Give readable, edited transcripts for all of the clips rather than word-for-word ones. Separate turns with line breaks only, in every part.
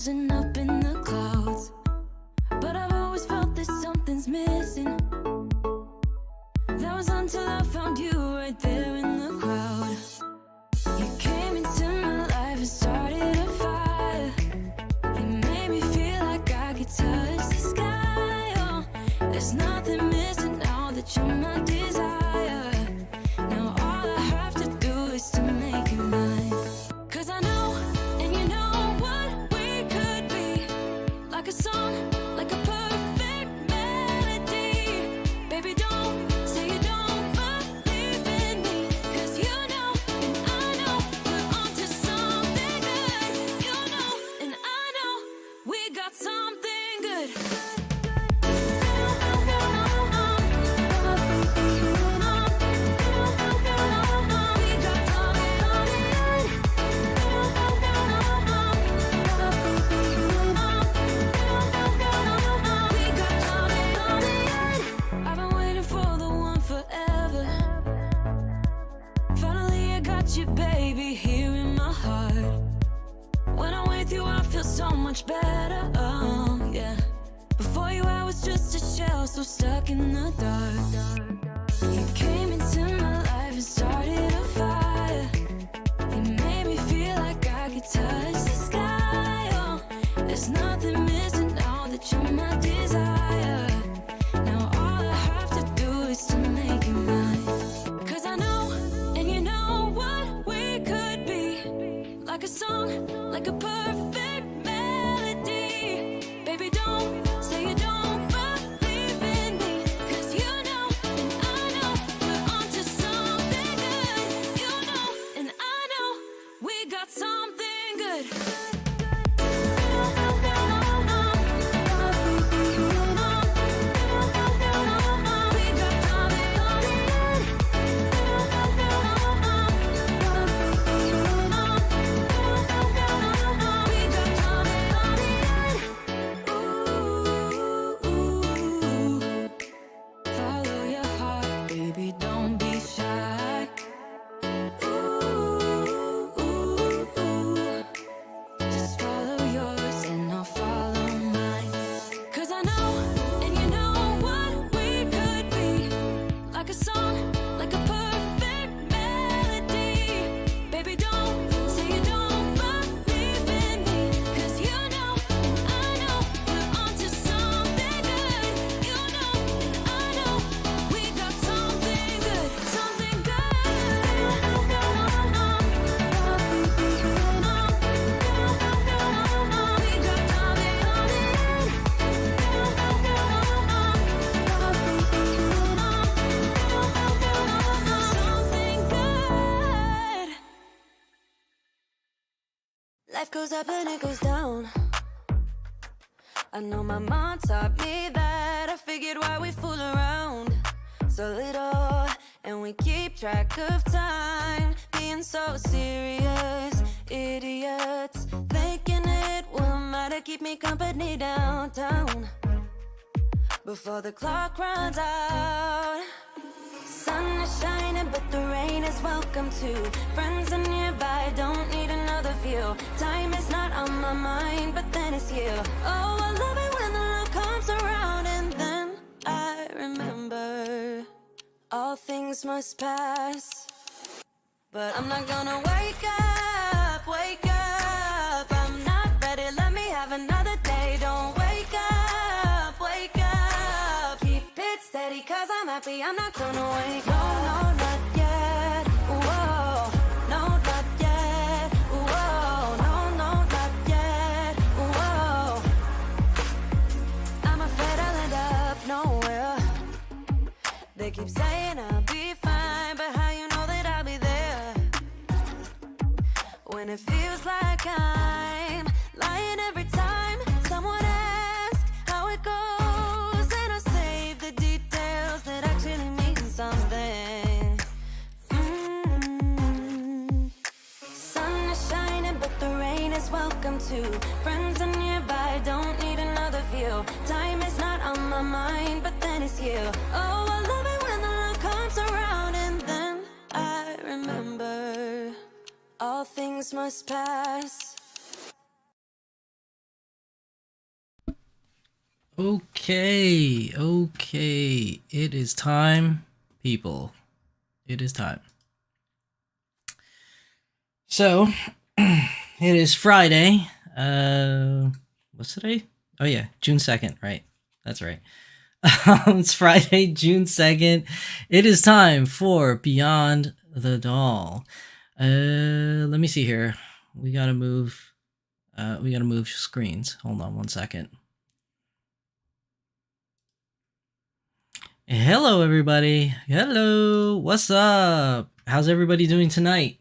frozen up in the clouds, but I've always felt that something's missing. That was until I found you right there in the crowd. You came into my life and started a fire. You made me feel like I could touch the sky. Oh, there's nothing missing now that you're my desire. Now all I have to do is to make you mine. 'Cause I know, and you know what we could be. Like a song, like a perfect melody. Baby, don't say you don't believe in me, 'cause you know, and I know, we're onto something good. You know, and I know, we got something good. I've been waiting for the one forever. Finally I got you, baby, here in my heart. When I'm with you I feel so much better, oh yeah. Before you I was just a shell, so stuck in the dark. You came into my life and started a fire. You made me feel like I could touch the sky. Oh, there's nothing missing now that you're my desire. Now all I have to do is to make you mine. 'Cause I know, and you know what we could be. Like a song, like a perfect melody. Baby, don't say you don't believe in me, 'cause you know, and I know, we're onto something good. You know, and I know, we got something good. Follow your heart, baby, don't be shy. Just follow yours and I'll follow mine. 'Cause I know, and you know what we could be. Like a song, like a perfect melody. Baby, don't say you don't believe in me, 'cause you know, and I know, we're onto something good. You know, and I know, we got something good. Something good. Life goes up and it goes down. I know my mom taught me that. I figured why we fool around so little, and we keep track of time, being so serious. Idiots thinking it will matter, keep me company downtown before the clock runs out. Sun is shining, but the rain is welcome too. Friends are nearby, don't need another view. Time is not on my mind, but then it's you. Oh, I love it when the love comes around, and then I remember all things must pass. But I'm not gonna wake up, wake up. I'm not ready, let me have another day. Don't wake up, wake up. Keep it steady, 'cause I'm happy, I'm not gonna wake up. No, no, not yet, whoa. No, not yet, whoa. No, no, not yet, whoa. I'm afraid I'll end up nowhere. They keep saying I'll be fine, but how you know that I'll be there when it feels like I'm lying every time someone asks how it goes, and I save the details that actually mean something. Sun is shining, but the rain is welcome too. Friends are nearby, don't need another view. Time is not on my mind, but then it's you. Oh, I love it when the love comes around, and then I remember all things must pass.
Okay, it is time, people. It is time. So, it is Friday. What's today? Oh yeah, June 2nd, right? That's right. It's Friday, June 2nd. It is time for Beyond the Doll. Let me see here. We gotta move screens. Hold on one second. Hello, everybody. Hello. What's up? How's everybody doing tonight?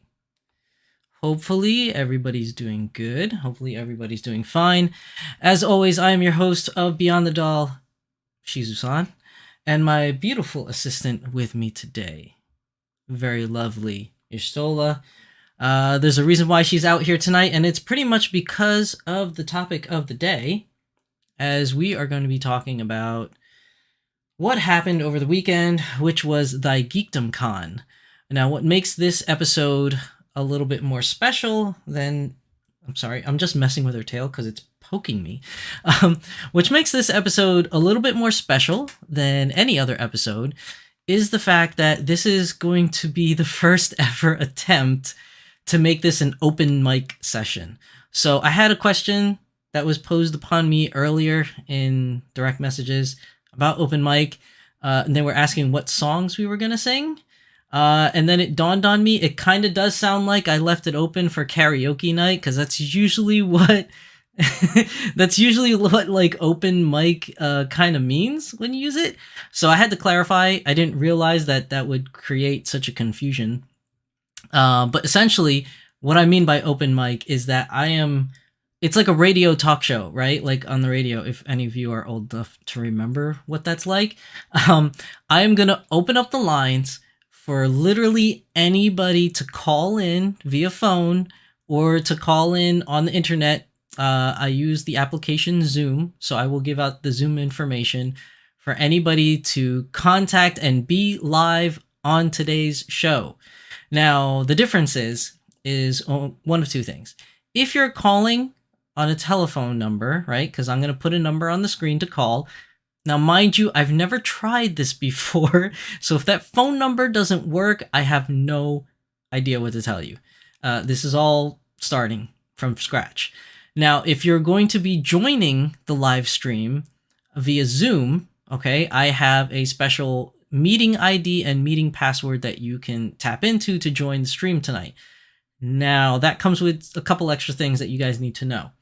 Hopefully, everybody's doing good. Hopefully, everybody's doing fine. As always, I am your host of Beyond the Doll, Shizu-san, and my beautiful assistant with me today, very lovely Ishtola. There's a reason why she's out here tonight, and it's pretty much because of the topic of the day, as we are going to be talking about what happened over the weekend, which was Thy Geekdom Con. Now, what makes this episode a little bit more special than... I'm sorry, I'm just messing with her tail because it's poking me. Which makes this episode a little bit more special than any other episode is the fact that this is going to be the first ever attempt to make this an open mic session. So I had a question that was posed upon me earlier in direct messages about open mic, and they were asking what songs we were gonna sing, and then it dawned on me it kind of does sound like I left it open for karaoke night, because that's usually what like open mic kind of means when you use it. So I had to clarify. I didn't realize that would create such a confusion, but essentially what I mean by open mic is that it's like a radio talk show, right? Like on the radio, if any of you are old enough to remember what that's like. I am going to open up the lines for literally anybody to call in via phone or to call in on the internet. I use the application Zoom, so I will give out the Zoom information for anybody to contact and be live on today's show. Now, the difference is one of two things. If you're calling on a telephone number, right? Because I'm going to put a number on the screen to call. Now, mind you, I've never tried this before. So if that phone number doesn't work, I have no idea what to tell you. This is all starting from scratch. Now, if you're going to be joining the live stream via Zoom, okay, I have a special meeting ID and meeting password that you can tap into to join the stream tonight. Now, that comes with a couple extra things that you guys need to know.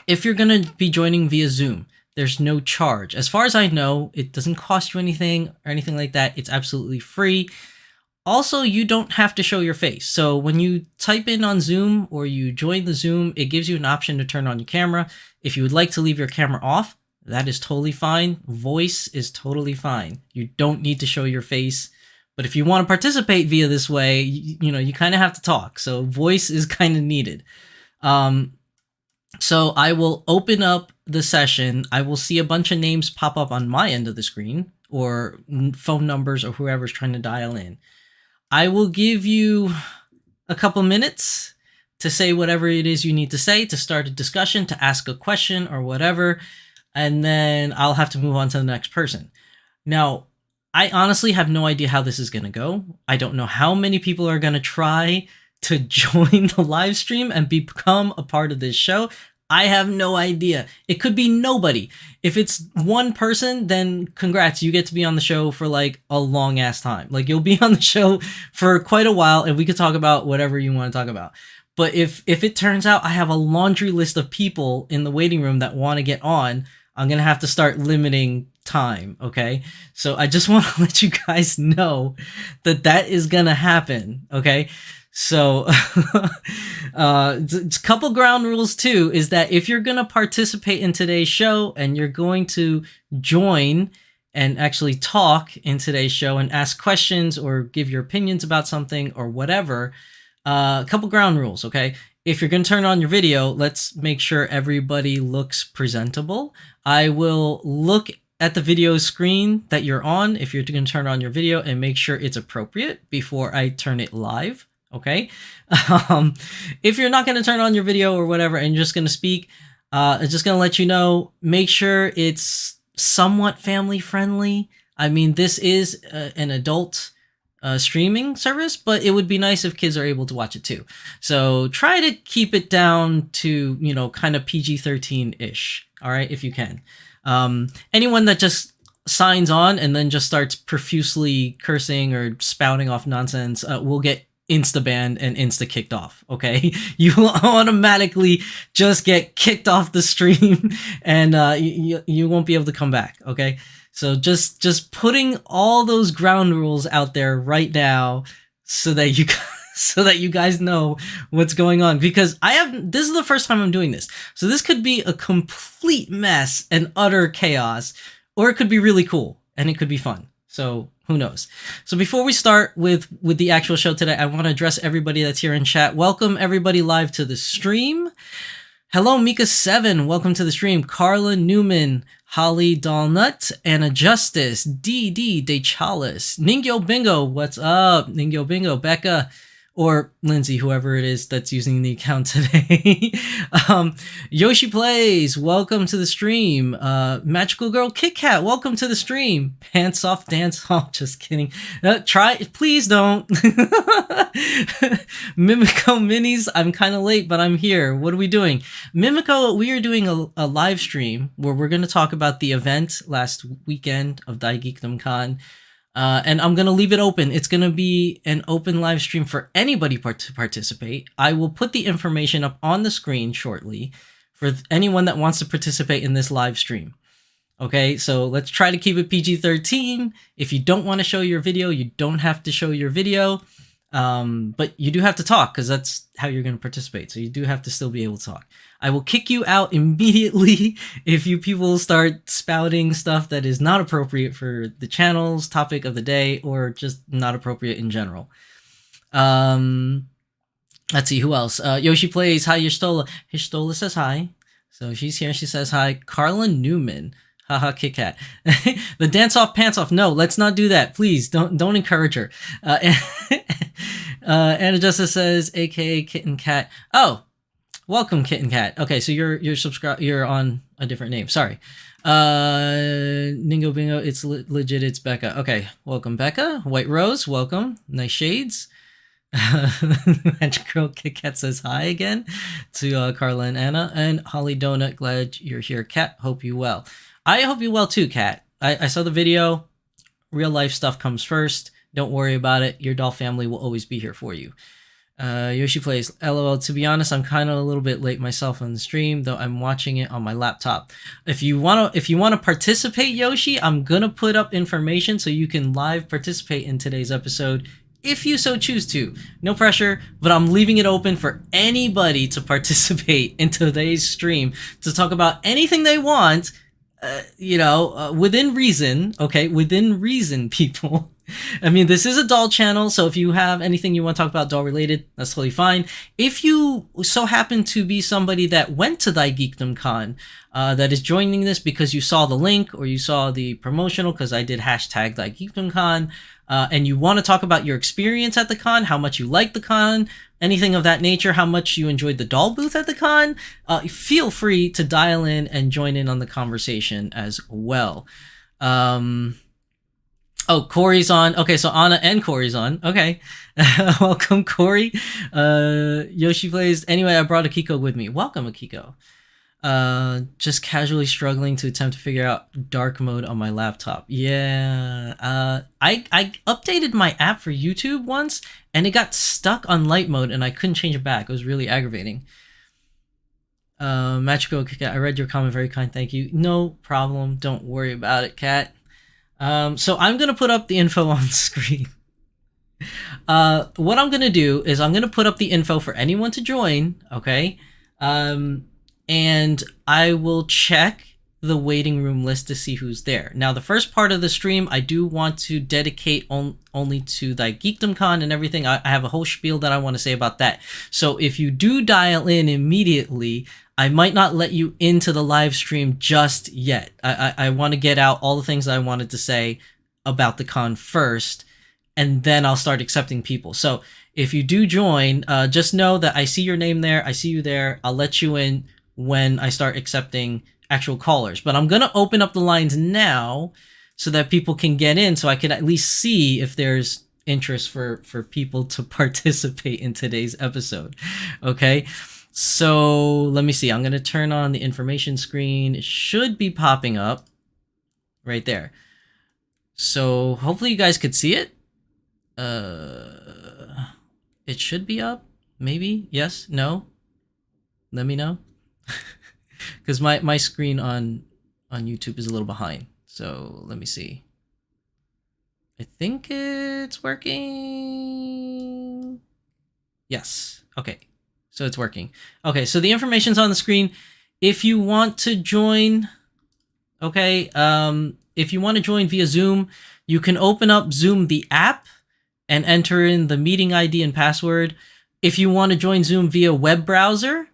If you're going to be joining via Zoom, there's no charge. As far as I know, it doesn't cost you anything or anything like that. It's absolutely free. Also, you don't have to show your face. So when you type in on Zoom or you join the Zoom, it gives you an option to turn on your camera. If you would like to leave your camera off, that is totally fine. Voice is totally fine. You don't need to show your face. But if you want to participate via this way, you kind of have to talk. So voice is kind of needed. So I will open up the session. I will see a bunch of names pop up on my end of the screen, or phone numbers, or whoever's trying to dial in. I will give you a couple minutes to say whatever it is you need to say, to start a discussion, to ask a question or whatever, and then I'll have to move on to the next person. Now, I honestly have no idea how this is going to go. I don't know how many people are going to try to join the live stream and become a part of this show. I have no idea. It could be nobody. If it's one person, then congrats, you get to be on the show for like a long ass time. Like, you'll be on the show for quite a while and we could talk about whatever you want to talk about. But if it turns out I have a laundry list of people in the waiting room that want to get on, I'm going to have to start limiting time, okay? So I just want to let you guys know that is going to happen, okay? So a couple ground rules too is that if you're going to participate in today's show and you're going to join and actually talk in today's show and ask questions or give your opinions about something or whatever, a couple ground rules, okay? If you're going to turn on your video, let's make sure everybody looks presentable. I will look at the video screen that you're on if you're going to turn on your video and make sure it's appropriate before I turn it live. Okay. If you're not going to turn on your video or whatever and you're just going to speak, I'm just gonna let you know, make sure it's somewhat family friendly. I mean, this is an adult streaming service, but it would be nice if kids are able to watch it too. So try to keep it down to, kind of PG-13-ish. All right, if you can. Anyone that just signs on and then just starts profusely cursing or spouting off nonsense will get insta banned and insta kicked off. Okay, you will automatically just get kicked off the stream, and you won't be able to come back. Okay, so just putting all those ground rules out there right now, so that you guys know what's going on, because this is the first time I'm doing this, so this could be a complete mess and utter chaos, or it could be really cool and it could be fun. So who knows? So before we start with the actual show today, I want to address everybody that's here in chat. Welcome everybody live to the stream. Hello, Mika7. Welcome to the stream. Carla Newman, Holly Dalnut, Anna Justice, DD De Chalice, Ningyo Bingo. What's up, Ningyo Bingo? Becca, or Lindsay, whoever it is that's using the account today. Yoshi Plays, welcome to the stream. Magical Girl Kit Kat, welcome to the stream. Pants Off Dance Off, just kidding. Please don't. Mimico Minis, I'm kind of late, but I'm here. What are we doing? Mimico, we are doing a live stream where we're going to talk about the event last weekend of Thy Geekdom Con. And I'm going to leave it open. It's going to be an open live stream for anybody to participate. I will put the information up on the screen shortly for anyone that wants to participate in this live stream. Okay, so let's try to keep it PG-13. If you don't want to show your video, you don't have to show your video. But you do have to talk, because that's how you're going to participate. So you do have to still be able to talk. I will kick you out immediately if you people start spouting stuff that is not appropriate for the channel's topic of the day, or just not appropriate in general. Let's see, who else? Yoshi Plays, hi, Yishtola. Yishtola says hi. So she's here, she says hi. Carla Newman. Haha, Kit Kat. The dance off, pants off. No, let's not do that. Please, don't encourage her. Anna Justice says, AKA Kitten Cat. Oh, welcome, Kitten Cat. Okay, so you're on a different name. Sorry. Ningo Bingo, it's legit, it's Becca. Okay, welcome, Becca. White Rose, welcome. Nice shades. Magic Girl Kit Kat says hi again to Carla and Anna. And Holly Donut, glad you're here, Kat. Hope you well. I hope you well too, Kat. I saw the video. Real life stuff comes first. Don't worry about it. Your doll family will always be here for you. Yoshi Plays, LOL. To be honest, I'm kind of a little bit late myself on the stream, though I'm watching it on my laptop. If you wanna participate, Yoshi, I'm gonna put up information so you can live participate in today's episode, if you so choose to. No pressure, but I'm leaving it open for anybody to participate in today's stream to talk about anything they want. Within reason, okay? Within reason, people. I mean, this is a doll channel, so if you have anything you want to talk about doll related, that's totally fine. If you so happen to be somebody that went to Thy Geekdom Con, that is joining this because you saw the link or you saw the promotional, because I did hashtag Thy Geekdom Con, and you want to talk about your experience at the con, how much you liked the con, anything of that nature, how much you enjoyed the doll booth at the con, feel free to dial in and join in on the conversation as well. Oh, Corey's on. Okay, so Anna and Corey's on. Okay. Welcome, Corey. Yoshi Plays. Anyway, I brought Akiko with me. Welcome, Akiko. Just casually struggling to attempt to figure out dark mode on my laptop. Yeah. I updated my app for YouTube once, and it got stuck on light mode, and I couldn't change it back. It was really aggravating. Magical Cat, I read your comment. Very kind. Thank you. No problem. Don't worry about it, Cat. So I'm going to put up the info on screen. What I'm going to do is I'm going to put up the info for anyone to join, okay? And I will check the waiting room list to see who's there. Now, the first part of the stream, I do want to dedicate only to Thy Geekdom Con and everything. I have a whole spiel that I want to say about that. So if you do dial in immediately, I might not let you into the live stream just yet. I want to get out all the things I wanted to say about the con first, and then I'll start accepting people. So if you do join, just know that I see your name there. I see you there. I'll let you in when I start accepting actual callers. But I'm going to open up the lines now so that people can get in, so I can at least see if there's interest for people to participate in today's episode. Okay, so let me see. I'm going to turn on the information screen. It should be popping up right there. So hopefully you guys could see it. It should be up. Maybe. Yes. No. Let me know. Because my screen on YouTube is a little behind. So let me see. I think it's working. Yes. Okay. So it's working. Okay. So the information's on the screen. If you want to join, okay, if you want to join via Zoom, you can open up Zoom, the app, and enter in the meeting ID and password. If you want to join Zoom via web browser,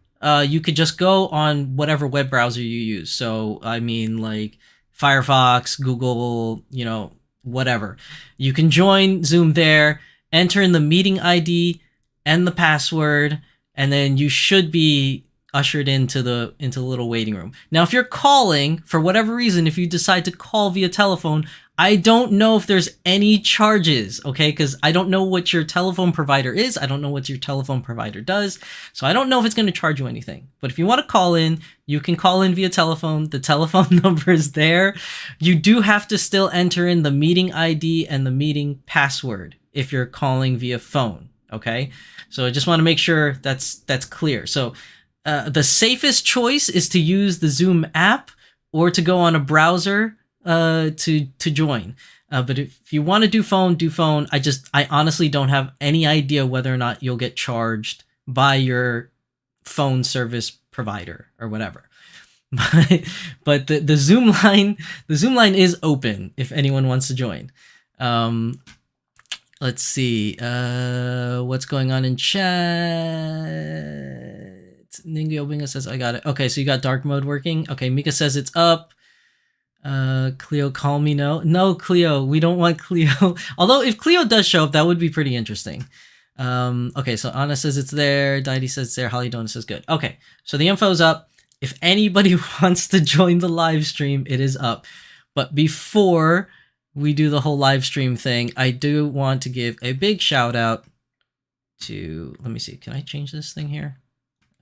you could just go on whatever web browser you use. So, I mean, like Firefox, Google, whatever. You can join Zoom there, enter in the meeting ID and the password, and then you should be ushered into the little waiting room. Now, if you're calling, for whatever reason, if you decide to call via telephone, I don't know if there's any charges, okay? Because I don't know what your telephone provider is. I don't know what your telephone provider does. So I don't know if it's going to charge you anything. But if you want to call in, you can call in via telephone. The telephone number is there. You do have to still enter in the meeting ID and the meeting password if you're calling via phone, okay? So I just want to make sure that's clear. So the safest choice is to use the Zoom app or to go on a browser to join. But if you want to do phone, do phone. I honestly don't have any idea whether or not you'll get charged by your phone service provider or whatever. But the Zoom line is open if anyone wants to join. Let's see what's going on in chat. Ningyo Binga says I got it. Okay, so you got dark mode working. Okay, Mika says it's up. Cleo, call me no Cleo, we don't want Cleo. Although if Cleo does show up, that would be pretty interesting. Okay, so Anna says it's there, Deity says it's there, Holly Dona says good. Okay, so the info's up. If anybody wants to join the live stream, it is up. But before we do the whole live stream thing, I do want to give a big shout out to, let me see, can I change this thing here?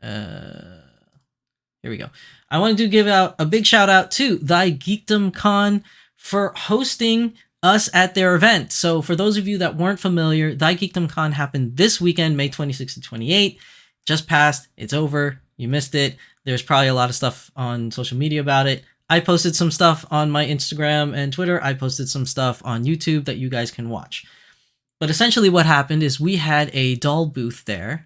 Here we go. I wanted to give out a big shout out to Thy Geekdom Con for hosting us at their event. So for those of you that weren't familiar, Thy Geekdom Con happened this weekend, May 26th to 28th. Just passed. It's over. You missed it. There's probably a lot of stuff on social media about it. I posted some stuff on my Instagram and Twitter. I posted some stuff on YouTube that you guys can watch. But essentially what happened is we had a doll booth there.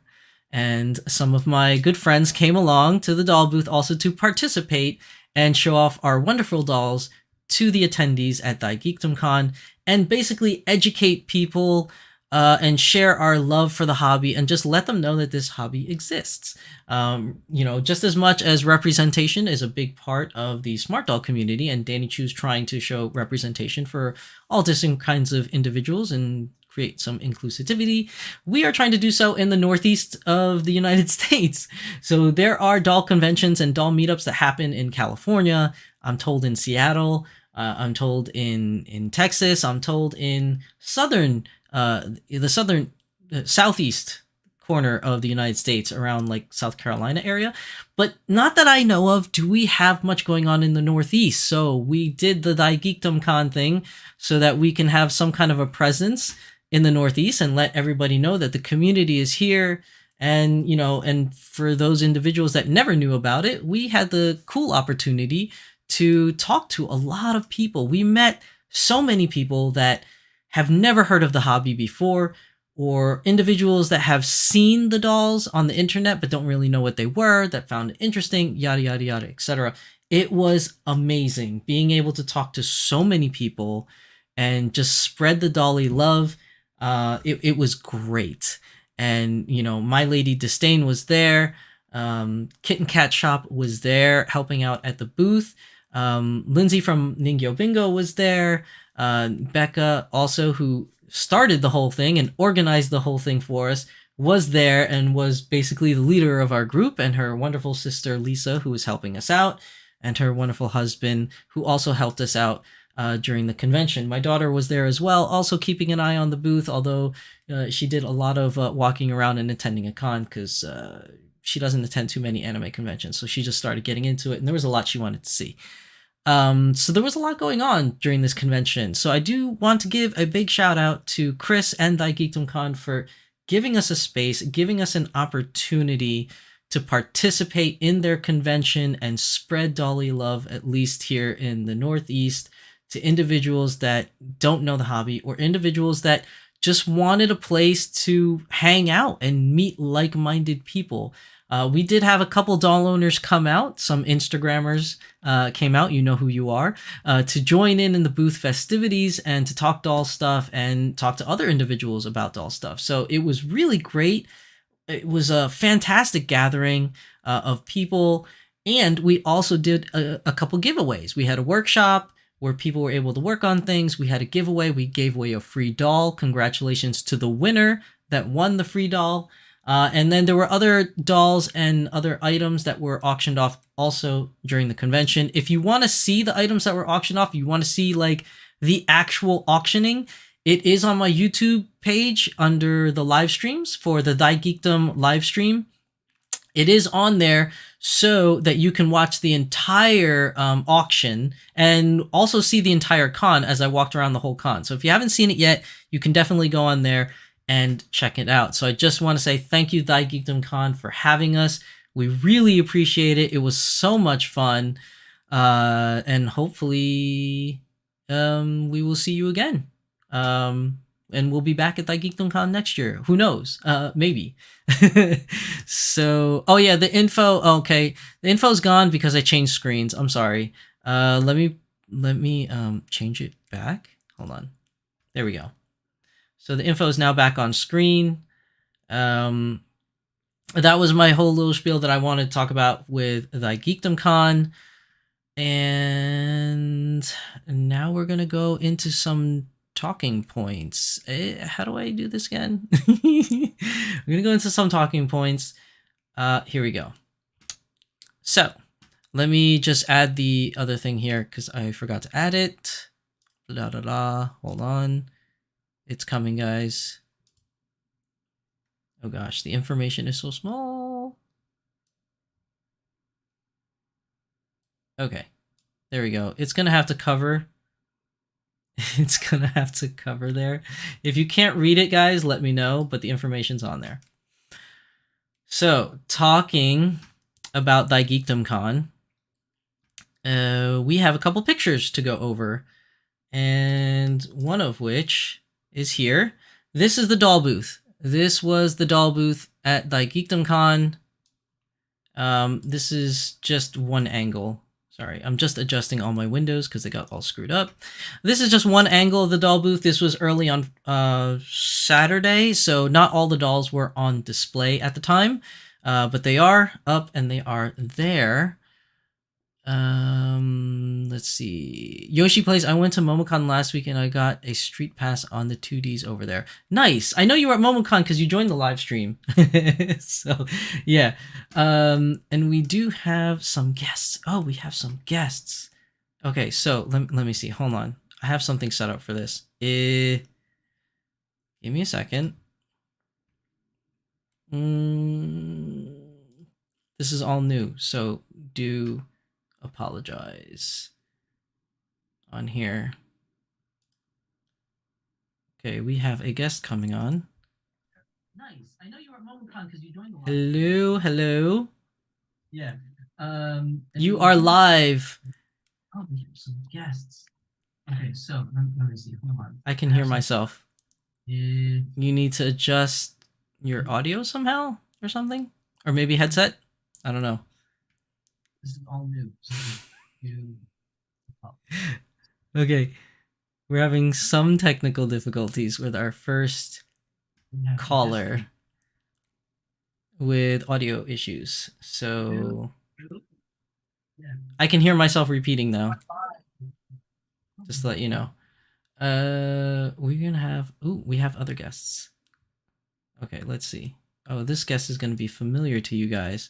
And some of my good friends came along to the doll booth also to participate and show off our wonderful dolls to the attendees at Thy Geekdom Con and basically educate people and share our love for the hobby and just let them know that this hobby exists. Just as much as representation is a big part of the smart doll community, and Danny Chu's trying to show representation for all different kinds of individuals and create some inclusivity, we are trying to do so in the Northeast of the United States. So there are doll conventions and doll meetups that happen in California. I'm told in Seattle. I'm told in Texas. I'm told in the southeast corner of the United States, around like South Carolina area. But not that I know of do we have much going on in the Northeast. So we did the Thy Geekdom Con thing so that we can have some kind of a presence in the Northeast and let everybody know that the community is here. And, and for those individuals that never knew about it, we had the cool opportunity to talk to a lot of people. We met so many people that have never heard of the hobby before, or individuals that have seen the dolls on the internet but don't really know what they were, that found it interesting, yada, yada, yada, etc. It was amazing being able to talk to so many people and just spread the dolly love. It was great. And, My Lady Disdain was there. Kitten Cat Shop was there helping out at the booth. Lindsay from Ningyo Bingo was there. Becca also, who started the whole thing and organized the whole thing for us, was there and was basically the leader of our group, and her wonderful sister Lisa, who was helping us out, and her wonderful husband, who also helped us out during the convention. My daughter was there as well, also keeping an eye on the booth, although she did a lot of walking around and attending a con because she doesn't attend too many anime conventions. So she just started getting into it, and there was a lot she wanted to see. So there was a lot going on during this convention. So I do want to give a big shout out to Chris and Thy Geekdom Con for giving us a space, giving us an opportunity to participate in their convention and spread Dolly love, at least here in the Northeast, to individuals that don't know the hobby or individuals that just wanted a place to hang out and meet like-minded people. We did have a couple doll owners come out. Some Instagrammers came out, you know who you are, to join in the booth festivities and to talk doll stuff and talk to other individuals about doll stuff. So it was really great. It was a fantastic gathering of people. And we also did a couple giveaways. We had a workshop where people were able to work on things. We had a giveaway. We gave away a free doll. Congratulations to the winner that won the free doll. And then there were other dolls and other items that were auctioned off also during the convention. If you want to see the items that were auctioned off, you want to see like the actual auctioning, it is on my YouTube page under the live streams for the Thy Geekdom live stream. It is on there so that you can watch the entire auction and also see the entire con as I walked around the whole con. So if you haven't seen it yet, you can definitely go on there and check it out. So I just want to say thank you, Thy Geekdom Con, for having us. We really appreciate it. It was so much fun. And hopefully we will see you again. And we'll be back at Thy Geekdom Con next year. Who knows? Maybe. So, oh yeah, the info. Okay, the info's gone because I changed screens. I'm sorry. Let me change it back. Hold on. There we go. So the info is now back on screen. That was my whole little spiel that I wanted to talk about with Thy Geekdom Con. And now we're going to go into some talking points. How do I do this again? We're going to go into some talking points. Here we go. So let me just add the other thing here because I forgot to add it. Blah, blah, blah. Hold on. It's coming, guys. Oh gosh, the information is so small. Okay, there we go. It's gonna have to cover. It's gonna have to cover there. If you can't read it, guys, let me know, but the information's on there. So, talking about Thy Geekdom Con, we have a couple pictures to go over, and one of which is here. This is the doll booth. This was the doll booth at Thy Geekdom Con. This is just one angle. Sorry, I'm just adjusting all my windows because they got all screwed up. This is just one angle of the doll booth. This was early on Saturday, so not all the dolls were on display at the time, but they are up and they are there. Let's see. Yoshi Plays, I went to MomoCon last week and I got a street pass on the 2Ds over there. Nice. I know you were at MomoCon because you joined the live stream. So, yeah. And we do have some guests. Oh, we have some guests. Okay, so let me see. Hold on. I have something set up for this. Give me a second. This is all new, so do apologize on here. Okay, we have a guest coming on. Nice. I know you were at MomoCon because you joined the live. Hello. Yeah. You are live. Oh, we have some guests. Okay, so let me see. Hold on. I can hear myself. You need to adjust your audio somehow or something, or maybe headset. I don't know. This is all new. Okay, we're having some technical difficulties with our first caller with audio issues. So I can hear myself repeating though. Just to let you know. We're gonna have we have other guests. Okay, let's see. Oh, this guest is going to be familiar to you guys.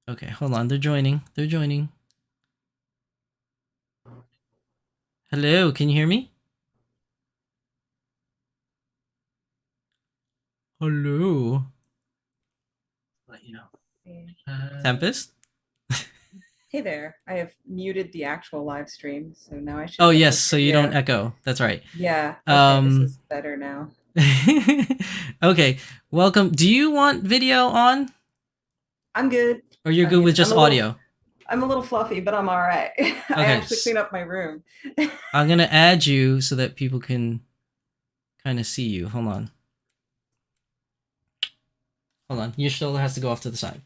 Okay, hold on. They're joining. They're joining. Hello, can you hear me? Hello. Let you know. Tempest?
Hey there. I have muted the actual live stream, so now I should
Oh,
be able
yes,
to
so
hear
you don't
you.
echo. That's right.
Yeah, okay, this
Um,
is better now.
okay, welcome. Do you want video on?
I'm good.
Or you're
I
good with
mean,
just audio?
I'm a little fluffy, but I'm all right. I
Okay,
actually cleaned up my room.
I'm gonna add you so that people can kind of see you. Hold on. Hold on. Your shoulder has to go off to the side.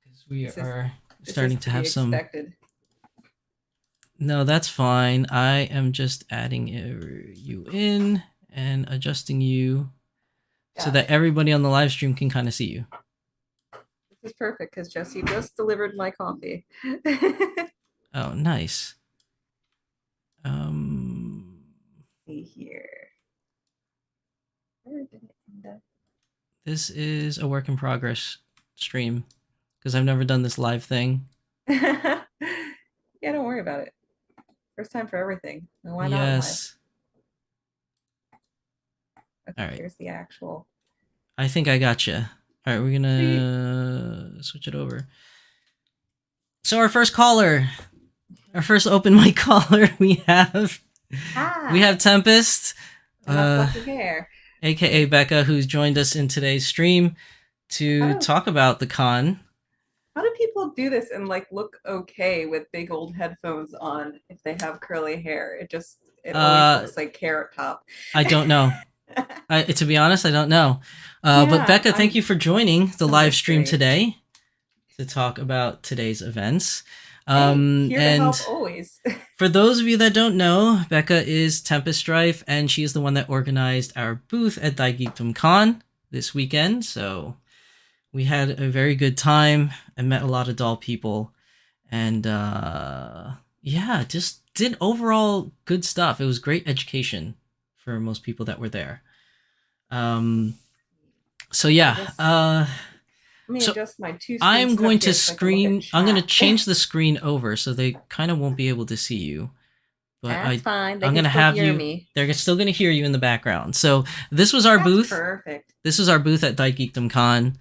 Because we
This is
are
this is
starting to
to be
have some.
expected.
No, that's fine. I am just adding you in and adjusting you so
Got
that
it.
everybody on the live stream can kind of see you.
This is perfect because Jesse just delivered my coffee.
Oh, nice. Um,
See here. Where did it end up?
this is a work in progress stream because I've never done this live thing.
Yeah, don't worry about it. First time for everything. And why not live?
Yes. All
Okay,
right.
here's the actual.
I think I got you. All right, we're
Sweet.
gonna switch it over. So our first caller, our first open mic caller, we
Hi.
have Tempest,
And my
uh,
fluffy hair.
aka Becca, who's joined us in today's stream
How
to
do
talk about the con.
how do people do this and like look okay with big old headphones on if they have curly hair? It always
Uh,
looks like Carrot Top.
I don't know. To be honest, I don't know. But
Yeah,
Becca, thank you for joining the
a
live stream
mystery.
today to talk about today's events.
Hey, here to help
And
always.
for those of you that don't know, Becca is Tempest Strife, and she is the one that organized our booth at Thy Geekdom Con this weekend. So we had a very good time and met a lot of doll people, and yeah, just did overall good stuff. It was great education for most people that were there. Um, so
I
yeah,
guess let me
so
adjust my two screen
I'm
setup
going to
here so I can look at
screen. I'm going to
chat.
change the screen over so they kind of won't be able to see you. But
That's fine. They
I'm
can
gonna
still
have
hear
you.
me.
They're still gonna hear you in the background. So this was our
That's
booth.
perfect.
This was our booth at Thy Geekdom Con,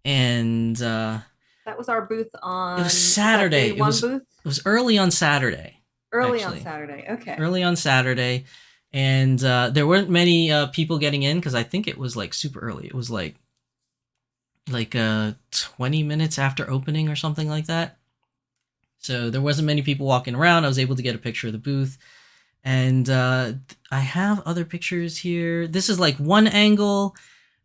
and
That was our booth
it was
on, was that
Saturday.
day one booth?
It was early on Saturday,
Early on
actually.
Saturday. Okay.
Early on Saturday, and there weren't many people getting in because I think it was like super early. It was like 20 minutes after opening or something like that. So there wasn't many people walking around. I was able to get a picture of the booth. And I have other pictures here. This is like one angle.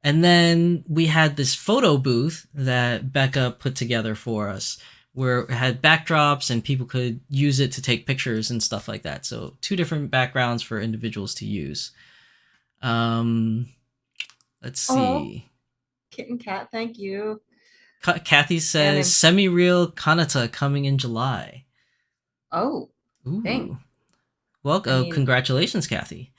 And then we had this photo booth that Becca put together for us where it had backdrops and people could use it to take pictures and stuff like that. So two different backgrounds for individuals to use. Um, let's
Oh,
see.
kitten cat, thank you.
Kathy
And
says
then,
semi-real Kanata coming in July.
oh,
Ooh.
dang.
Well,
I mean,
congratulations, Kathy.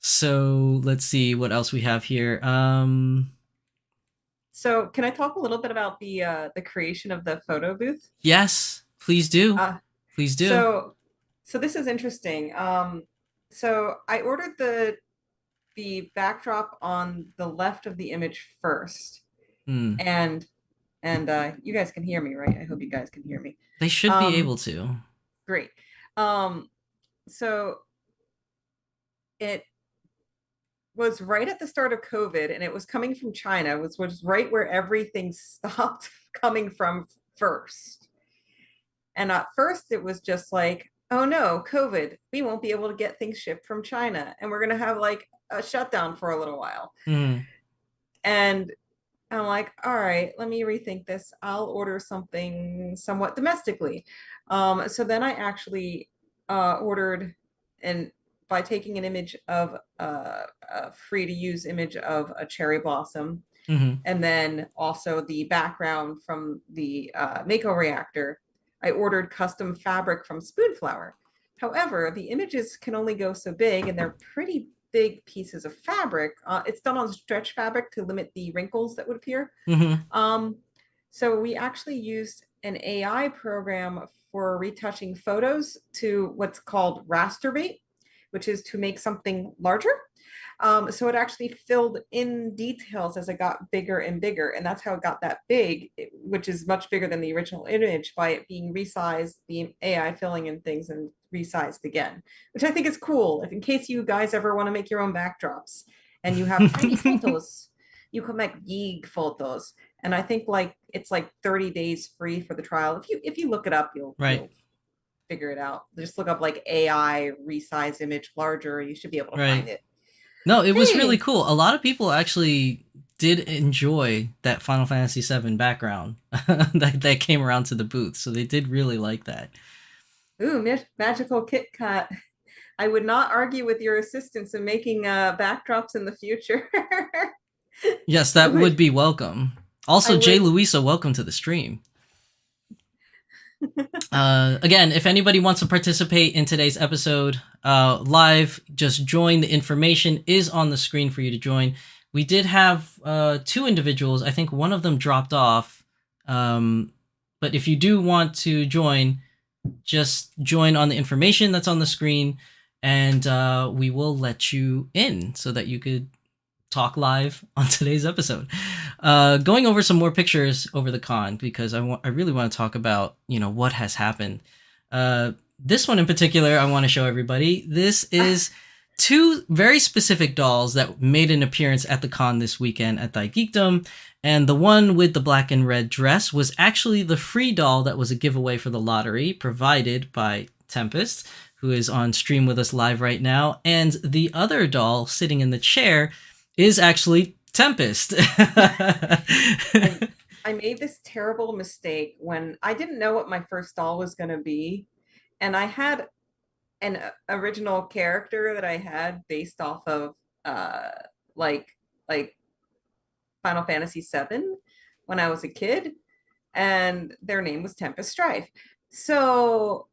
So let's see what else we have here.
so can I talk a little bit about the creation of the photo booth?
Yes, please do.
Uh,
Please do.
so so this is interesting. So I ordered the backdrop on the left of the image first,
Hmm.
and you guys can hear me, right? I hope you guys can hear me.
They should be
Um,
able to.
great. Um, so it was right at the start of COVID, and it was coming from China, was right where everything stopped coming from first. And at first, it was just like, oh no, COVID, we won't be able to get things shipped from China, and we're gonna have like a shutdown for a little while.
Hmm.
And I'm like, all right, let me rethink this. I'll order something somewhat domestically. So then I actually ordered, and by taking an image of a free to use image of a cherry blossom,
Mm-hmm.
And then also the background from the Mako reactor, I ordered custom fabric from Spoonflower. However, the images can only go so big, and they're pretty big pieces of fabric. It's done on stretch fabric to limit the wrinkles that would appear.
Mm-hmm.
So we actually used an AI program for retouching photos to what's called rasterbate, which is to make something larger. So it actually filled in details as it got bigger and bigger. And that's how it got that big, which is much bigger than the original image by it being resized, the AI filling in things and resized again, which I think is cool. If in case you guys ever want to make your own backdrops and you have tiny photos, you can make big photos. And I think it's like 30 days free for the trial. If you look it up,
Right.
you'll figure it out. Just look up like AI resize image larger. You should be able to find
Right.
it.
No, it was really
Hey,
cool. A lot of people actually did enjoy that Final Fantasy VII background that came around to the booth, so they did really like that.
ooh, magical Kit Kat. I would not argue with your assistance in making backdrops in the future.
Yes,
I
that would
would,
be welcome.
I
Also, Jay
would.
Louisa, welcome to the stream. Again, if anybody wants to participate in today's episode live, just join. The information is on the screen for you to join. We did have two individuals. I think one of them dropped off. But if you do want to join, just join on the information that's on the screen, and we will let you in so that you could talk live on today's episode. Going over some more pictures over the con because I really want to talk about what has happened. This one in particular, I want to show everybody. This is two very specific dolls that made an appearance at the con this weekend at Thy Geekdom. And the one with the black and red dress was actually the free doll that was a giveaway for the lottery provided by Tempest, who is on stream with us live right now. And the other doll sitting in the chair is actually Tempest.
I made this terrible mistake when I didn't know what my first doll was going to be. And I had an original character that I had based off of uh like like Final Fantasy VII when I was a kid, and their name was Tempest Strife. So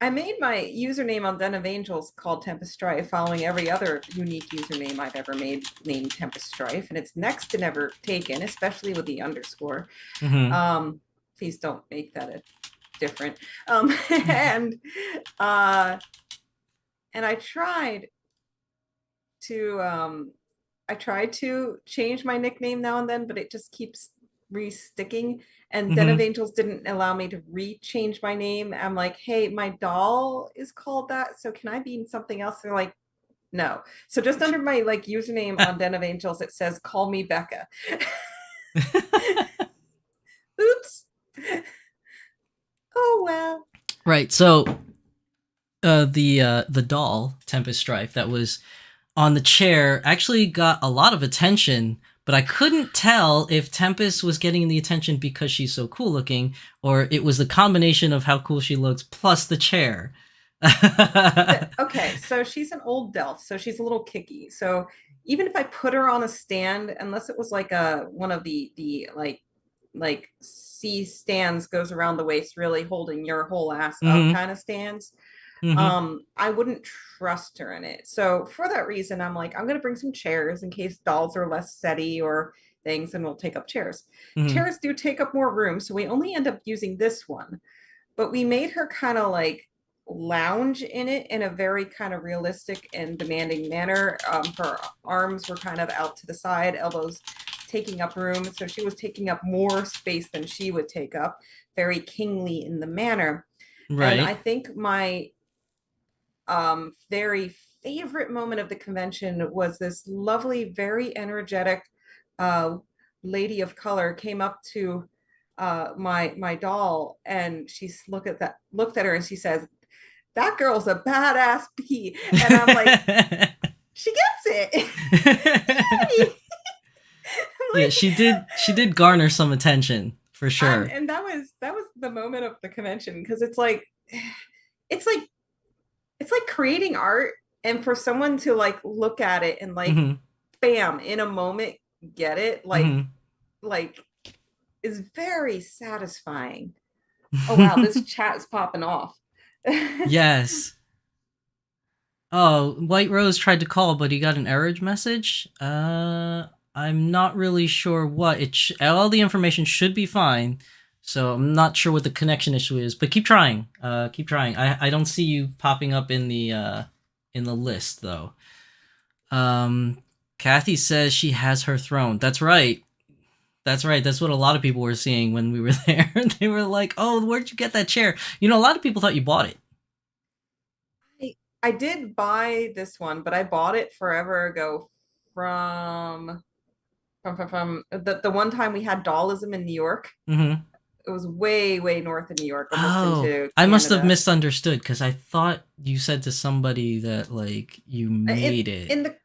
I made my username on Den of Angels called Tempest Strife, following every other unique username I've ever made named Tempest Strife, and it's next to never taken, especially with the underscore.
Mm-hmm.
Please don't make that a different. And I tried to change my nickname now and then, but it just keeps re-sticking. And Den of
Mm-hmm.
Angels didn't allow me to re-change my name. I'm like, hey, my doll is called that, so can I be something else? They're like, no. So just under my username on Den of Angels, it says call me Becca. Oops. Oh well.
Right. So the doll Tempest Strife that was on the chair actually got a lot of attention, but I couldn't tell if Tempest was getting the attention because she's so cool looking, or it was the combination of how cool she looks plus the chair.
Okay, so she's an old Delph, so she's a little kicky. So even if I put her on a stand, unless it was like one of the C stands goes around the waist, really holding your whole ass up
Mm-hmm.
kind of stands,
Mm-hmm.
I wouldn't trust her in it. So for that reason, I'm like, I'm gonna bring some chairs in case dolls are less steady or things, and we'll take up chairs.
Mm-hmm.
Chairs do take up more room, so we only end up using this one, but we made her kind of like lounge in it in a very kind of realistic and demanding manner. Her arms were kind of out to the side, elbows taking up room, so she was taking up more space than she would take up, very kingly in the manner. And I
Right.
think my very favorite moment of the convention was this lovely, very energetic uh, lady of color came up to my doll, and she's looked at her and she says, "That girl's a badass bee." And I'm like, she gets it. Yay!
Yeah,
Like,
she did garner some attention for sure.
and that was the moment of the convention, because it's like it's like creating art, and for someone to like look at it and like
Mm-hmm.
bam, in a moment, get it,
Mhm.
like is very satisfying. Oh wow, this chat is popping off.
Yes. Oh, White Rose tried to call, but he got an error message. I'm not really sure what all the information should be fine, so I'm not sure what the connection issue is. But keep trying. Keep trying. I don't see you popping up in the list though. Um, Kathy says she has her throne. That's right. That's right. That's what a lot of people were seeing when we were there. They were like, "Oh, where'd you get that chair?" You know, a lot of people thought you bought it.
I did buy this one, but I bought it forever ago from the one time we had Dollism in New York.
Mm-hmm.
It was way north in New York, almost
Oh,
into
I must have
Canada.
misunderstood because I thought you said to somebody that like you
In
made it.
in the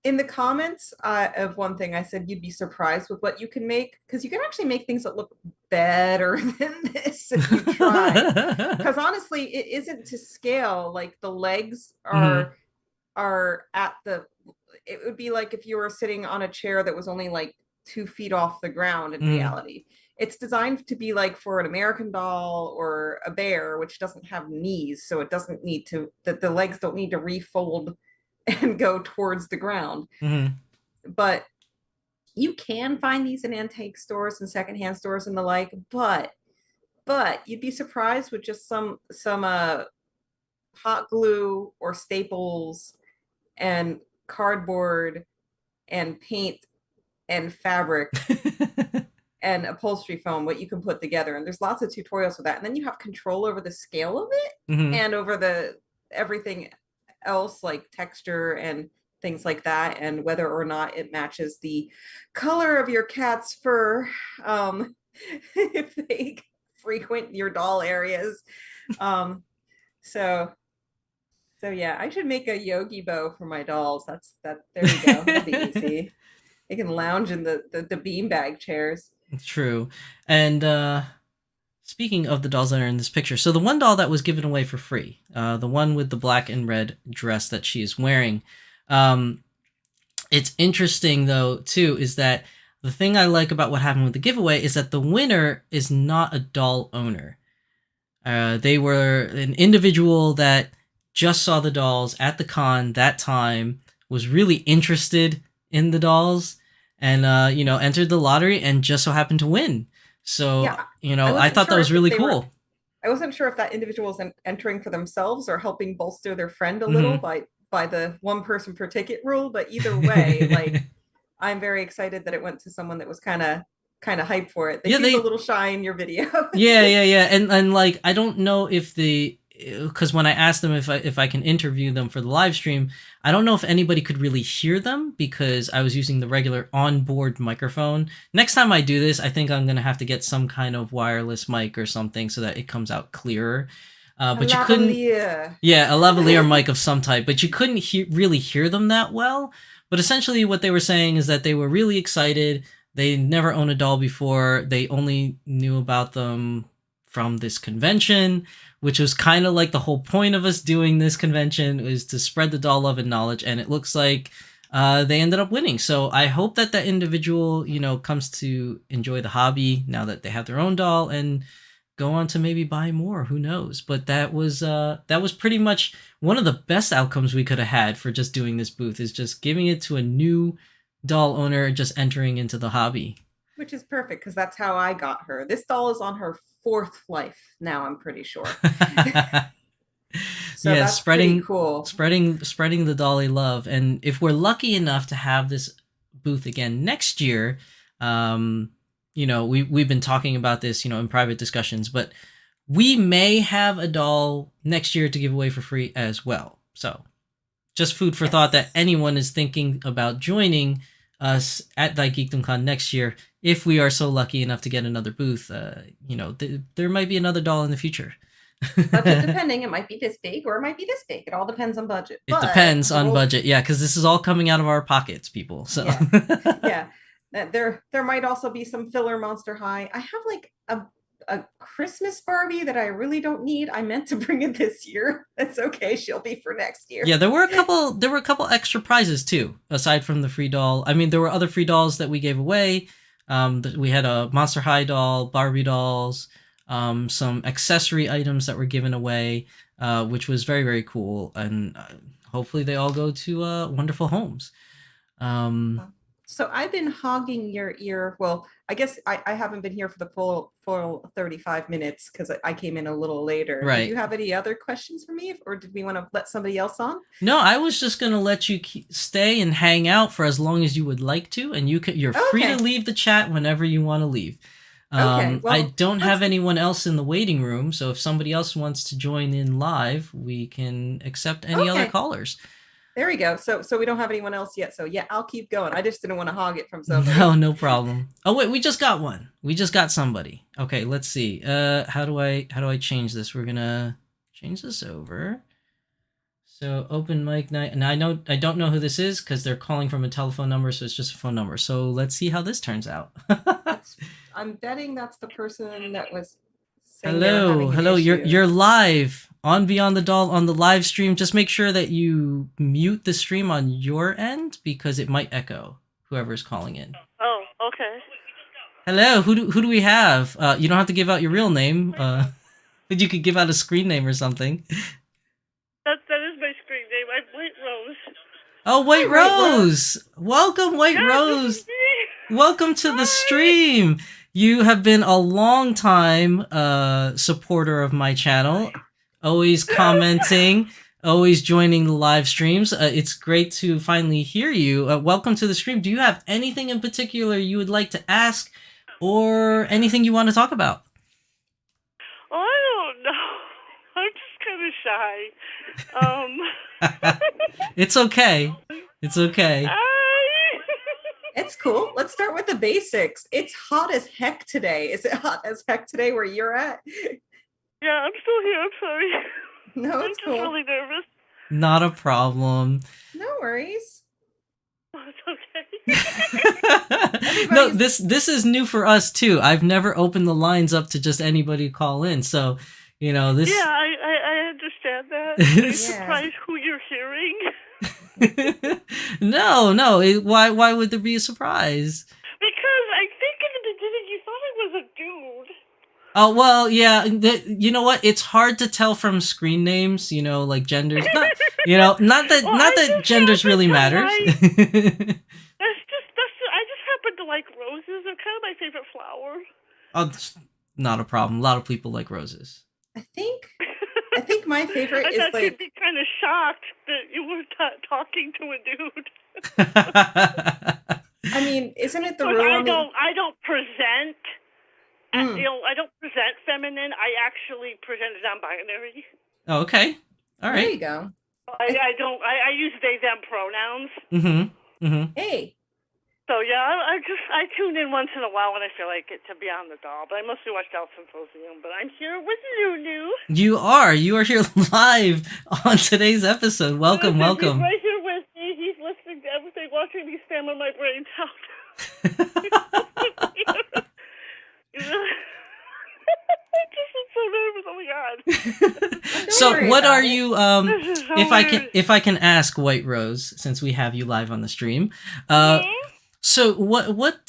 in the comments of one thing, I said you'd be surprised with what you can make, because you can actually make things that look better than this if you try. Because honestly, it isn't to scale. Like the legs
Hmm.
are at the. It would be like if you were sitting on a chair that was only like 2 feet off the ground. In
Hmm.
reality, it's designed to be like for an American doll or a bear, which doesn't have knees, so it doesn't need to. That the legs don't need to refold and go towards the ground.
Hmm.
But you can find these in antique stores and secondhand stores and the like. But you'd be surprised with just some hot glue or staples and cardboard and paint and fabric and upholstery foam, what you can put together. And there's lots of tutorials for that. And then you have control over the scale of it
Hmm.
and over the everything else, like texture and things like that, and whether or not it matches the color of your cat's fur, if they frequent your doll areas. Um, so yeah, I should make a yogi bow for my dolls. That. There you go. That'll be easy. They can lounge in the beanbag chairs.
True. And speaking of the dolls that are in this picture, so the one doll that was given away for free, the one with the black and red dress that she is wearing, um, it's interesting though too is that the thing I like about what happened with the giveaway is that the winner is not a doll owner. They were an individual that just saw the dolls at the con that time, was really interested in the dolls, and entered the lottery and just so happened to win. So
Yeah, I
I
wasn't
thought that
sure
was
if
really
they were.
cool.
I wasn't sure if that individual was entering for themselves or helping bolster their friend a little
Hmm.
by the one person per ticket rule. But either way, like I'm very excited that it went to someone that was kind of hyped for it. They
Yeah,
seemed a
they
little shy in your videos.
yeah, and like I don't know if the because when I asked them if I can interview them for the live stream, I don't know if anybody could really hear them because I was using the regular onboard microphone. Next time I do this, I think I'm gonna have to get some kind of wireless mic or something so that it comes out clearer.
A
But you couldn't,
lavalier.
yeah, a lavalier mic of some type, but you couldn't really hear them that well. But essentially, what they were saying is that they were really excited. They never owned a doll before. They only knew about them from this convention, which was kind of like the whole point of us doing this convention is to spread the doll love and knowledge. And it looks like they ended up winning. So I hope that that individual, comes to enjoy the hobby now that they have their own doll and go on to maybe buy more. Who knows? But that was pretty much one of the best outcomes we could have had for just doing this booth is just giving it to a new doll owner just entering into the hobby.
Which is perfect because that's how I got her. This doll is on her fourth life now, I'm pretty sure. So
Yeah,
that's pretty
spreading
cool.
spreading the dolly love. And if we're lucky enough to have this booth again next year, we've been talking about this, in private discussions, but we may have a doll next year to give away for free as well. So just food for thought that
Yes.
anyone is thinking about joining us at Thy Geekdom Con next year. If we are so lucky enough to get another booth, there might be another doll in the future.
Budget depending, it might be this big or it might be this big. It all depends on budget.
It
But
depends
the
on
world,
budget, yeah, because this is all coming out of our pockets, people. So,
yeah, yeah. There might also be some filler Monster High. I have like a Christmas Barbie that I really don't need. I meant to bring it this year. That's okay. She'll be for next year.
Yeah, there were a couple extra prizes too, aside from the free doll. I mean, there were other free dolls that we gave away. We had a Monster High doll, Barbie dolls, some accessory items that were given away, which was very, very cool. And hopefully they all go to wonderful homes. Um,
So I've been hogging your ear. Well, I guess I haven't been here for the full 35 minutes because I came in a little later. Did you
Right.
have any other questions for me, or did we want to let somebody else on?
No, I was just gonna let you stay and hang out for as long as you would like to, and you're free to
Okay.
leave the chat whenever you want to leave.
Okay.
I
Well,
don't have
let's.
anyone else in the waiting room, so if somebody else wants to join in live, we can accept any other
Okay.
callers.
There we go. So we don't have anyone else yet. So yeah, I'll keep going. I just didn't want to hog it from
No,
somebody.
no problem. Oh wait, we just got one. We just got somebody. Okay, let's see. How do I change this? We're gonna change this over. So open mic night, and I don't know who this is because they're calling from a telephone number, so it's just a phone number. So let's see how this turns out.
That's. I'm betting that's the person that was saying they were
Hello,
having an
hello.
issue.
You're live on Beyond the Doll on the live stream. Just make sure that you mute the stream on your end because it might echo whoever's calling in.
Oh, okay.
Hello, who do we have? You don't have to give out your real name. But you could give out a screen name or something.
That is my screen name. I'm White Rose.
Oh, White
Hi, White
Rose. Welcome, White
Yeah,
Rose.
this is me.
Welcome to the
Hi.
stream. You have been a long time supporter of my channel, always commenting, always joining the live streams. It's great to finally hear you. Welcome to the stream. Do you have anything in particular you would like to ask or anything you want to talk about?
Oh, I don't know. I'm just kind of shy.
It's okay. It's okay.
Hi.
It's cool. Let's start with the basics. It's hot as heck today. Is it hot as heck today where you're at?
Yeah, I'm still here. I'm sorry.
No,
I'm
it's
just
cool.
really nervous.
Not a problem.
No worries.
Oh, it's okay.
No, this is new for us too. I've never opened the lines up to just anybody call in, so this.
Yeah, I understand that. Are you surprised who you're hearing?
No. Why would there be a surprise?
Because I think in the beginning you thought I was a dude.
Oh well, yeah. You know what? It's hard to tell from screen names. Like genders. Not that
Well,
not that genders really matters.
I just happen to like roses. They're kind of my favorite flower.
Oh, that's not a problem. A lot of people like roses.
I think my favorite
I
is
thought
like.
you'd be kind of shocked that you were talking to a dude.
I mean, isn't it the
But
rule?
I don't present.
Mm.
I don't present feminine. I actually present non-binary.
Oh, okay. All
There you
right.
go.
I use they them pronouns.
Hey,
So yeah, I tune in once in a while when I feel like it to be on the doll, but I mostly watch Doll Symposium. But I'm here with Lulu.
You are here live on today's episode. Welcome.
He's right here with me. He's listening to everything, watching me stammer my brains out. I just am so nervous. Oh my god.
So what are you
This is so weird.
if I can ask, White Rose, since we have you live on the stream,
Hmm?
so what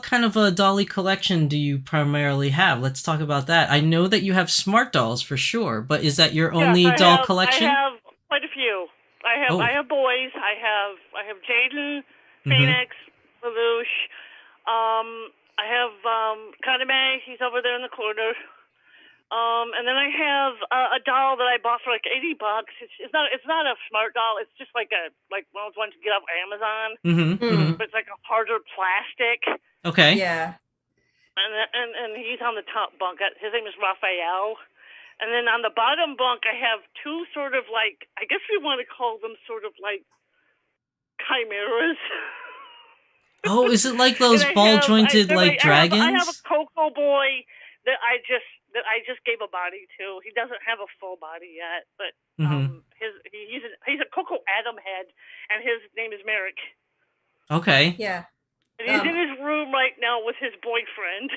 kind of a dolly collection do you primarily have? Let's talk about that. I know that you have smart dolls for sure, but is that your only
Yes,
doll collection?
I have quite a few. I have boys. I have Jaden, Phoenix, Lelouch. I have Kaname. He's over there in the corner. And then I have a doll that I bought for like $80. It's not a smart doll. It's just like one of those ones you get off Amazon. But it's like a harder plastic.
Okay.
Yeah.
And he's on the top bunk. His name is Raphael. And then on the bottom bunk, I have two sort of like, I guess we want to call them sort of like chimeras.
Oh, is it like those ball jointed dragons?
I have a Coco boy that I just gave a body to. He doesn't have a full body yet, but he's a Coco Adam head, and his name is Merrick.
Okay.
Yeah.
And he's in his room right now with his boyfriend.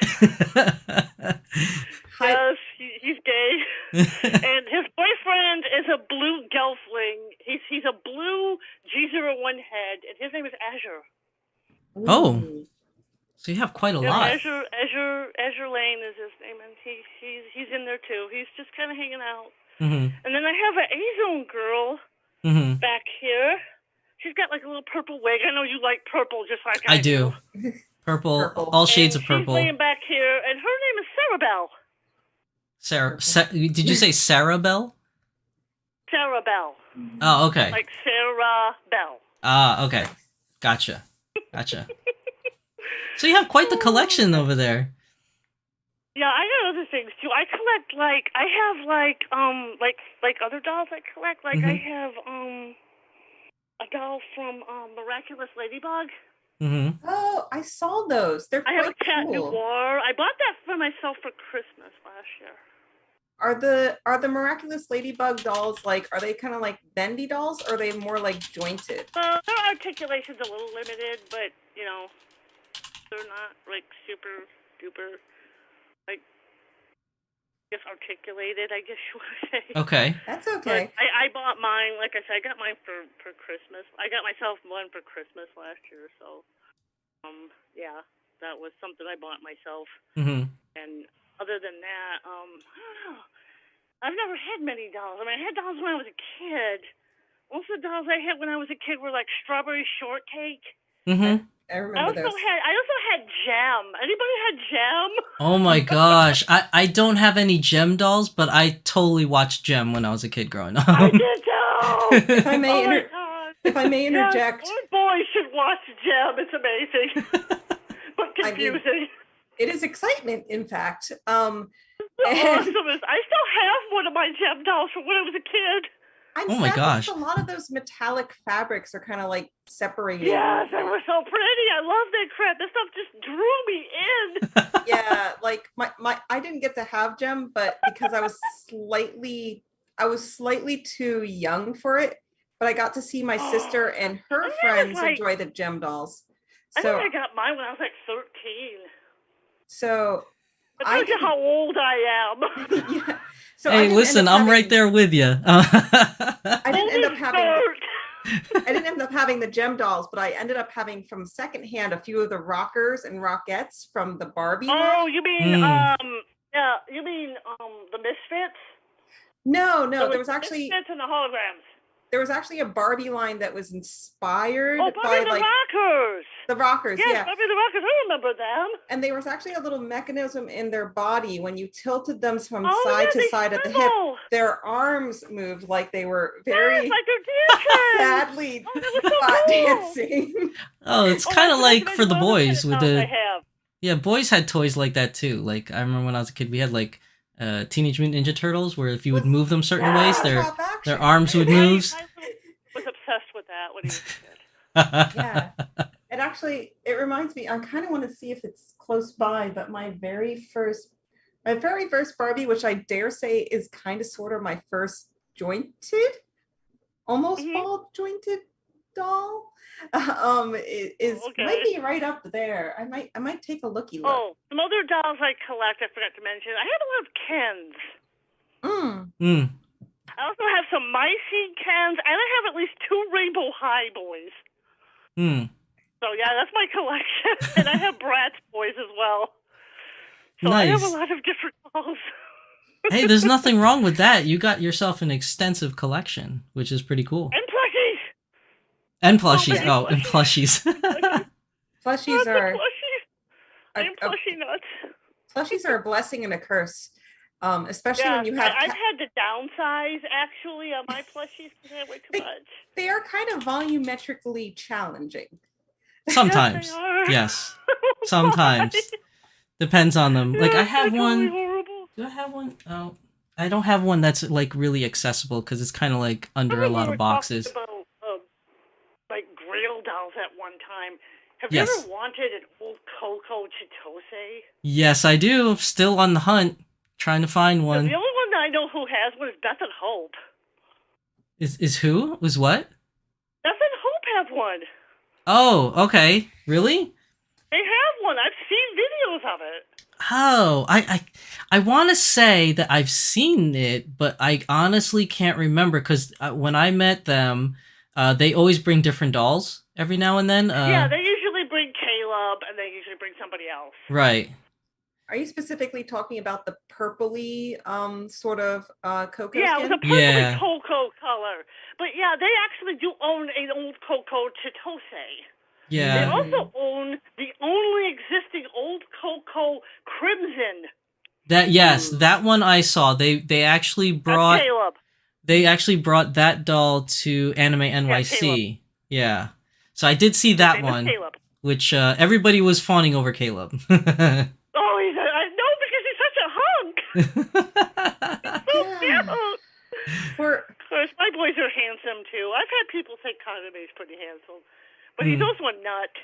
Yes, he's gay. And his boyfriend is a blue gelfling. He's a blue G01 head, and his name is Azure.
Oh. So you have quite a lot.
Azure Lane is his name, and he's in there too. He's just kind of hanging out.
Mm-hmm.
And then I have an Azone girl back here. She's got like a little purple wig. I know you like purple just like I
do. Purple, all shades of purple.
She's laying back here, and her name is Sarah Bell.
Did you say Sarah Bell?
Sarah Bell.
Oh, okay.
Like Sarah Bell.
Ah, okay. Gotcha. So you have quite the collection over there.
Yeah, I got other things too. I collect I have like other dolls I collect. Like I have a doll from Miraculous Ladybug.
Mm-hmm.
Oh, I saw those. They're quite cool. I have a Cat
Noir. I bought that for myself for Christmas last year.
Are the Miraculous Ladybug dolls are they kind of like bendy dolls, or are they more like jointed?
Their articulation's a little limited, but they're not like super duper articulated, I guess you want to say.
Okay.
That's okay.
But I bought mine, like I said, I got mine for Christmas. I got myself one for Christmas last year, so yeah, that was something I bought myself.
Mm-hmm.
And other than that, I don't know. I've never had many dolls. I mean, I had dolls when I was a kid. Most of the dolls I had when I was a kid were like strawberry shortcake.
Mm-hmm.
I remember those.
I also had Gem. Anybody had Gem?
Oh my gosh. I don't have any Gem dolls, but I totally watched Gem when I was a kid growing up.
I did too!
If I may interject.
Yes, boys should watch Gem. It's amazing. But confusing. I mean,
it is excitement, in fact.
Awesome. I still have one of my Gem dolls from when I was a kid.
Oh my gosh. A lot of those metallic fabrics are kind of like separated.
Yes, they were so pretty. I love that crap. This stuff just drew me in.
Yeah, like my I didn't get to have Gem, but because I was slightly too young for it, but I got to see my sister and her friends enjoy the Gem dolls. So
I think I got mine when I was like 13.
So
it tells you how old I am.
Yeah. So
hey, listen, I'm right there with you.
I didn't end up having the Gem dolls, but I ended up having from secondhand a few of the rockers and rockettes from the Barbie.
Oh, you mean you mean the Misfits?
No, there was actually
Misfits and the holograms.
There was actually a Barbie line that was inspired
by the Rockers.
The Rockers,
yes, Barbie the Rockers. I remember them.
And there was actually a little mechanism in their body when you tilted them from side to side at the hip. Their arms moved like they were very sadly dancing.
Oh, it's kind of like for the boys with the. Yeah, boys had toys like that too. Like I remember when I was a kid, we had like. Teenage Mutant Ninja Turtles, where if you would move them certain ways, their arms would move.
I was obsessed with that when he was a
kid. Yeah, it reminds me. I kind of want to see if it's close by, but my very first Barbie, which I dare say is kind of sort of my first jointed, almost ball jointed doll. Might be right up there. I might take a looky look.
Oh, some other dolls I collect. I forgot to mention. I have a lot of Kens. I also have some Mycene Kens, and I have at least 2 Rainbow High boys. So yeah, that's my collection, and I have Bratz boys as well. So nice. I have a lot of different dolls.
Hey, there's nothing wrong with that. You got yourself an extensive collection, which is pretty cool.
And plushies.
And plushies. And plushies.
Plushies are.
I am plushie nuts.
Plushies are a blessing and a curse, especially when you have.
I've had to downsize actually on my plushies because I have way too much.
They are kind of volumetrically challenging.
Sometimes, yes. Sometimes depends on them. Like I have one. Do I have one? Oh, I don't have one that's like really accessible because it's kind of like under a lot of boxes.
About, like Grail dolls at one time. Have you ever wanted an old Coco Chitose?
Yes, I do. Still on the hunt, trying to find one.
The only one I know who has one is Beth and Hope.
Is who? Was what?
Beth and Hope have one.
Oh, okay. Really?
They have one. I've seen videos of it.
Oh, I want to say that I've seen it, but I honestly can't remember because when I met them, they always bring different dolls every now and then.
Yeah, they usually bring Caleb, and they usually bring somebody else.
Right.
Are you specifically talking about the purpley sort of cocoa
Yeah,
skin?
it was a purpley
Yeah.
cocoa color. But yeah, they actually do own an old Coco Chitose. They
Yeah.
also own the only existing old Coco Crimson.
That one I saw. They actually brought
That's Caleb.
that doll to Anime NYC. Yeah. So I did see
His
that
name is
one,
Caleb.
which everybody was fawning over Caleb.
Oh, I know because he's such a hunk. So cute. Of course, my boys are handsome too. I've had people say Kaname's pretty handsome, but he's also a nut.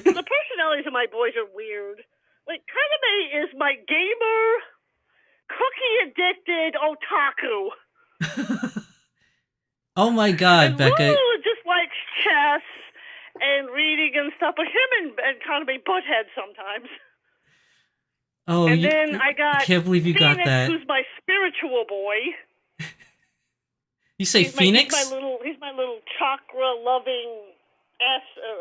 The personalities of my boys are weird. Like, Kaname is my gamer, cookie-addicted otaku.
Oh my god,
And
Becca.
Lulu just likes chess and reading and stuff, but him and Kaname butt heads sometimes.
Oh,
And then I got
can't believe you
Phoenix,
got that.
who's my spiritual boy.
You say
He's
Phoenix?
he's my little chakra-loving,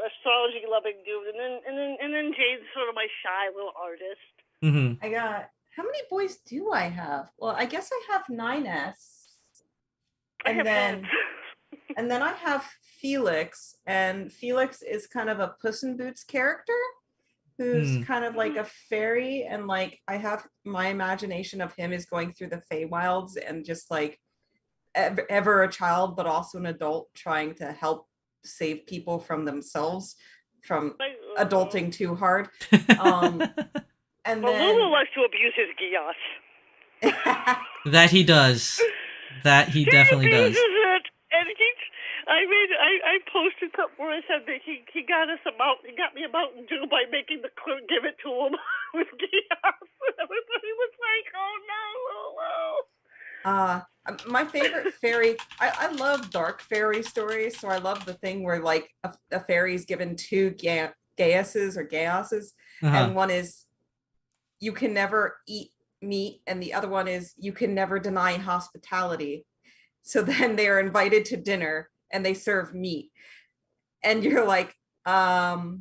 astrology-loving dude. And then Jade's sort of my shy little artist.
Mm-hmm.
I got, how many boys do I have? Well, I guess I have 9S. And then I have Felix, and Felix is kind of a Puss in Boots character who's kind of like a fairy, and like I have my imagination of him is going through the Feywilds and just like ever a child but also an adult trying to help save people from themselves from adulting too hard. And then
Lulu likes to abuse his Gios.
That he does. That he definitely does.
It. And I posted something where I said that he got me a Mountain Dew by making the clerk give it to him with Gios. Everybody was like, "Oh no, Lulu."
My favorite fairy, I love dark fairy stories, so I love the thing where like a fairy's given two Gaiuses, and one is you can never eat meat, and the other one is you can never deny hospitality. So then they are invited to dinner and they serve meat, and you're like, well,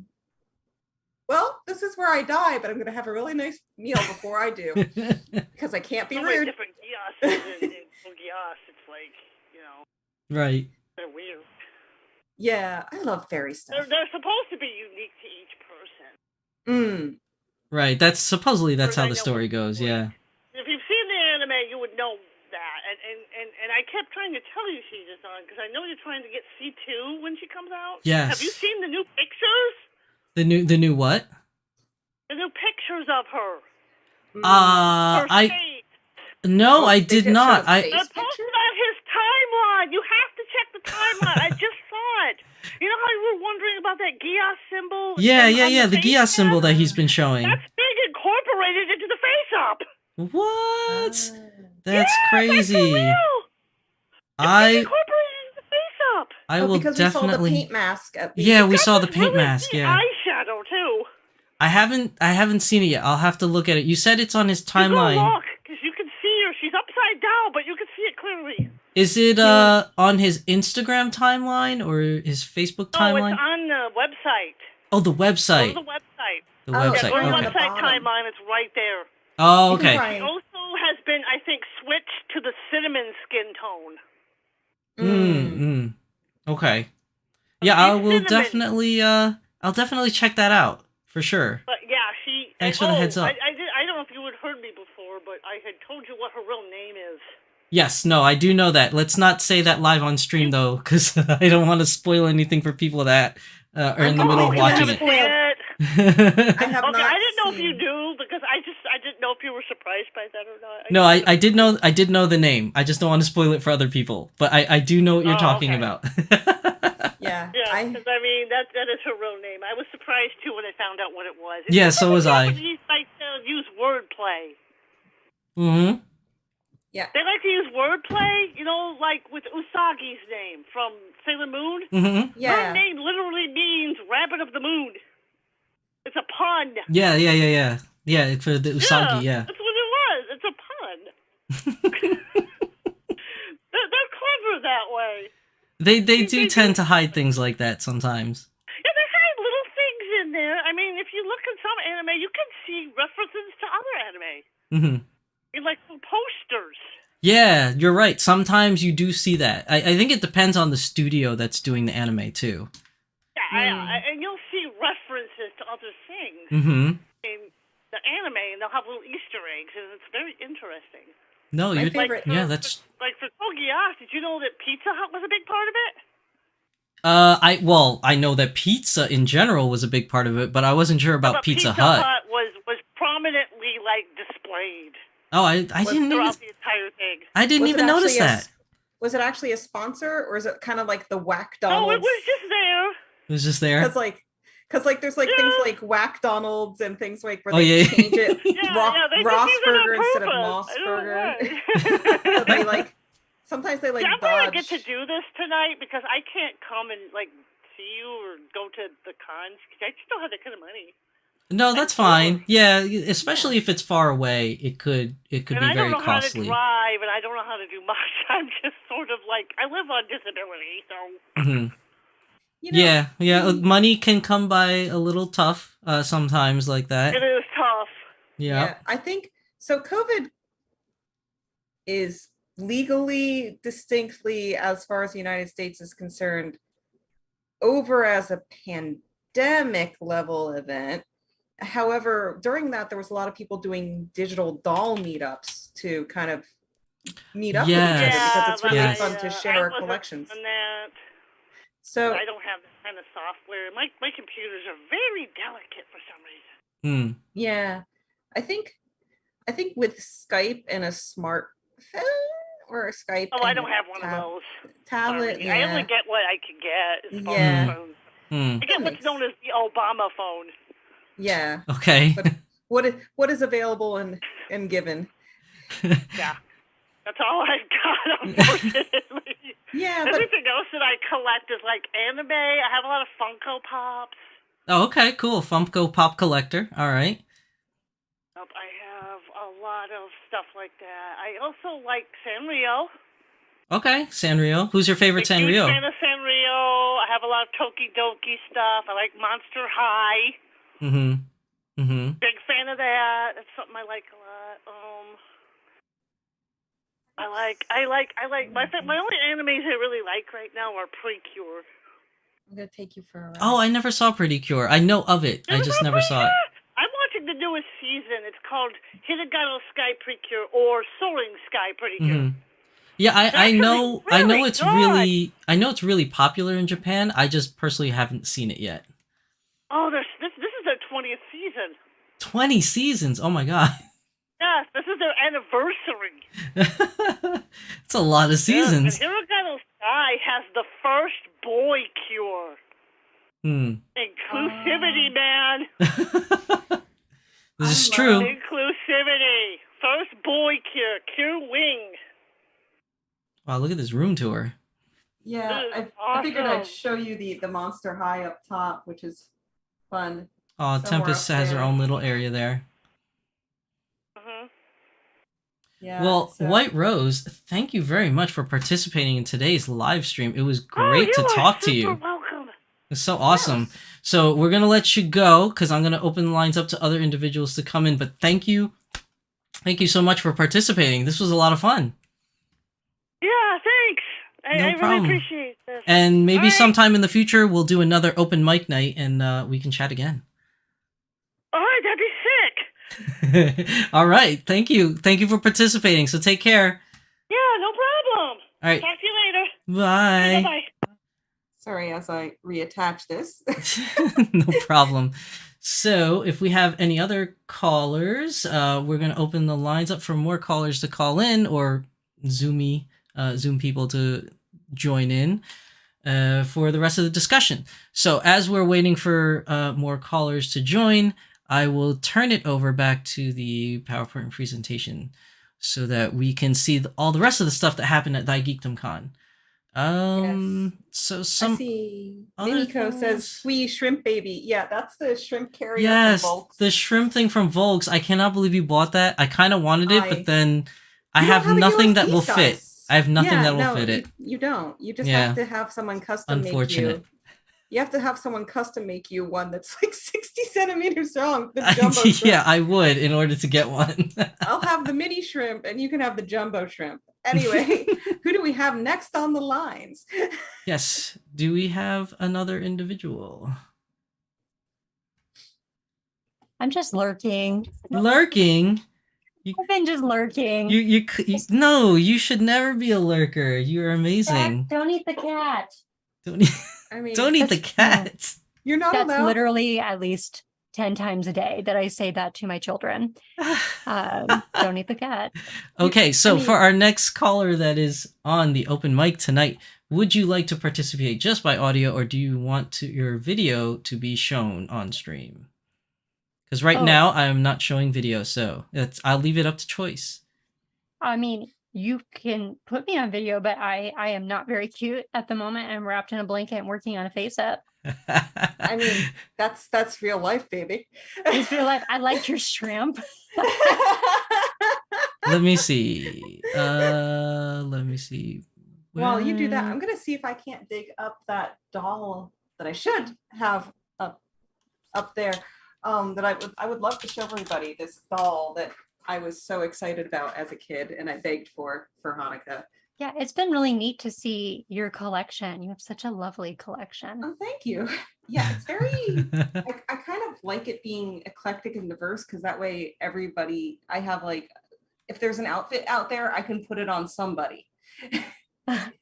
this is where I die, but I'm gonna have a really nice meal before I do because I can't be rude.
Different Gios in Gios, it's like,
Right.
they're weird.
Yeah, I love fairy stuff.
They're supposed to be unique to each person.
Right. That's how the story goes. Yeah.
If you've seen the anime, you would know that. And I kept trying to tell you, Shija-san, because I know you're trying to get C2 when she comes out.
Yes.
Have you seen the new pictures?
The new what?
The new pictures of her.
No, I did not.
I posted on his timeline. You have to check the timeline. I just saw it. You know how you were wondering about that Gios symbol?
Yeah. The Gios symbol that he's been showing.
That's being incorporated into the face-up.
What? That's crazy.
That's for real. It's incorporated into the face-up.
I will
because
definitely.
We saw the paint mask.
We saw the paint mask. Yeah.
Eyeshadow too.
I haven't seen it yet. I'll have to look at it. You said it's on his timeline.
You go look, because you can see her. She's upside down, but you can see it clearly.
Is it on his Instagram timeline or his Facebook timeline?
No, it's on the website.
Oh, the website.
Go to the website.
The website.
Go to the
Okay.
website timeline. It's right there.
Oh, okay.
It also has been, I think, switched to the cinnamon skin tone.
Okay. Yeah, I will definitely. I'll definitely check that out for sure.
But yeah,
Thanks for the heads up.
I don't know if you had heard me before, but I had told you what her real name is.
Yes, no, I do know that. Let's not say that live on stream though, because I don't want to spoil anything for people that are in the middle of watching it.
I have not
I didn't know if you knew because I didn't know if you were surprised by that or not.
No, I did know. I did know the name. I just don't want to spoil it for other people. But I do know what you're talking about.
Yeah,
because I mean that is her real name. I was surprised too when I found out what it was.
Yeah, so was I.
Japanese like to use wordplay.
Mm-hmm.
Yeah.
They like to use wordplay, like with Usagi's name from Sailor Moon.
Mm-hmm.
Yeah.
Her name literally means rabbit of the moon. It's a pun.
Yeah. Yeah, for the Usagi, yeah.
That's what it was. It's a pun. they're clever that way.
They do tend to hide things like that sometimes.
Yeah, they hide little things in there. I mean, if you look at some anime, you can see references to other anime. In like some posters.
Yeah, you're right. Sometimes you do see that. I think it depends on the studio that's doing the anime too.
Yeah, and you'll see references to other things in the anime, and they'll have little Easter eggs, and it's very interesting.
No,
My favorite.
that's
like for Togias. Did you know that Pizza Hut was a big part of it?
I know that pizza in general was a big part of it, but I wasn't sure about Pizza Hut.
Pizza Hut was prominently like displayed.
Oh, I didn't
throughout the entire thing.
I didn't even notice that.
Was it actually a sponsor, or is it kind of like the Whack Donald's?
No, it was just there.
It was just there.
Because there's like things like Whack Donald's and things like where they change it Ross Burger instead of Moss Burger. So they like sometimes they like.
I'm
dodge.
gonna get to do this tonight because I can't come and like see you or go to the cons because I just don't have that kind of money.
No, that's fine. Yeah, especially if it's far away, it could be very costly.
And I don't know how to drive, and I don't know how to do much. I'm just sort of like I live on disability, so.
Yeah. Money can come by a little tough sometimes like that.
It is tough.
Yeah,
I think so. COVID is legally, distinctly, as far as the United States is concerned, over as a pandemic level event. However, during that, there was a lot of people doing digital doll meetups to kind of meet up with each other because it's really fun to share our collections. So
I don't have that kind of software. My computers are very delicate for some reason.
Yeah, I think with Skype and a smartphone or a Skype.
Oh, I don't have one of those.
Tablet.
Yeah. I only get what I can get. As phones. I get what's known as the Obama phone.
Yeah.
Okay.
But what is available and given?
Yeah. That's all I've got, unfortunately.
Yeah.
Everything else that I collect is like anime. I have a lot of Funko Pops.
Oh, okay, cool. Funko Pop collector. All right.
I have a lot of stuff like that. I also like Sanrio.
Okay, Sanrio. Who's your favorite Sanrio?
I'm a fan of Sanrio. I have a lot of Tokidoki stuff. I like Monster High. Big fan of that. That's something I like a lot. My only animes I really like right now are Precure.
I'm gonna take you for a ride.
Oh, I never saw Pretty Cure. I know of it. I just never saw it.
I'm watching the newest season. It's called Hinagano Sky Precure or Soaring Sky Precure.
Yeah, I know it's
good.
I know it's really popular in Japan. I just personally haven't seen it yet.
Oh, this is their 20th season.
20 seasons. Oh my god.
Yes, this is their anniversary.
It's a lot of seasons.
Yes, and Hiragano Sky has the first boy cure. Inclusivity, man.
This is true.
Inclusivity. First boy cure. Cure Wing.
Wow, look at this room tour.
Yeah, I figured I'd show you the Monster High up top, which is fun.
Oh, Tempest has her own little area there.
Yeah,
well, White Rose, thank you very much for participating in today's live stream. It was great to talk to you.
Welcome.
It's so awesome. Yes. So we're going to let you go because I'm going to open the lines up to other individuals to come in. But thank you. Thank you so much for participating. This was a lot of fun.
Yeah, thanks. I really appreciate this.
And maybe sometime in the future, we'll do another open mic night and we can chat again.
All right, that'd be sick.
All right. Thank you. Thank you for participating. So take care.
Yeah, no problem.
All right.
Talk to you later.
Bye.
Bye-bye.
Sorry, as I reattach this.
No problem. So if we have any other callers, we're going to open the lines up for more callers to call in or Zoom people to join in for the rest of the discussion. So as we're waiting for more callers to join, I will turn it over back to the PowerPoint presentation so that we can see all the rest of the stuff that happened at Thy Geekdom Con.
Yes.
So
I
some
see.
other
Mimiko says,
things.
"Squee shrimp baby." Yeah, that's the shrimp carrier from
Yes, the
Volks.
shrimp thing from Volks. I cannot believe you bought that. I kind of wanted it, but
I
then I
You don't
have
have a
nothing that
USD
will fit.
size.
I have nothing
Yeah,
that will
no,
fit it.
you don't. You just have
Yeah,
to have someone custom make
unfortunate.
you. You have to have someone custom make you one that's like 60 centimeters long, the jumbo shrimp.
Yeah, I would in order to get one.
I'll have the mini shrimp and you can have the jumbo shrimp. Anyway, who do we have next on the lines?
Yes. Do we have another individual?
I'm just lurking.
Lurking?
I've been just lurking.
No, you should never be a lurker. You're amazing.
Don't eat the cat.
Don't eat,
I mean,
don't eat the cat.
You're not
That's
allowed.
literally at least 10 times a day that I say that to my children. Don't eat the cat.
Okay, so
I mean-
for our next caller that is on the open mic tonight, would you like to participate just by audio, or do you want your video to be shown on stream? Because right now I am not showing video, so I'll leave it up to choice.
I mean, you can put me on video, but I am not very cute at the moment. I'm wrapped in a blanket and working on a face up.
I mean, that's real life, baby.
It's real life. I like your shrimp.
Let me see. Let me see.
While you do that, I'm gonna see if I can't dig up that doll that I should have up there. That I would love to show everybody, this doll that I was so excited about as a kid and I begged for Hanukkah.
Yeah, it's been really neat to see your collection. You have such a lovely collection.
Oh, thank you. Yeah, it's very, I kind of like it being eclectic and diverse because that way I have like, if there's an outfit out there, I can put it on somebody.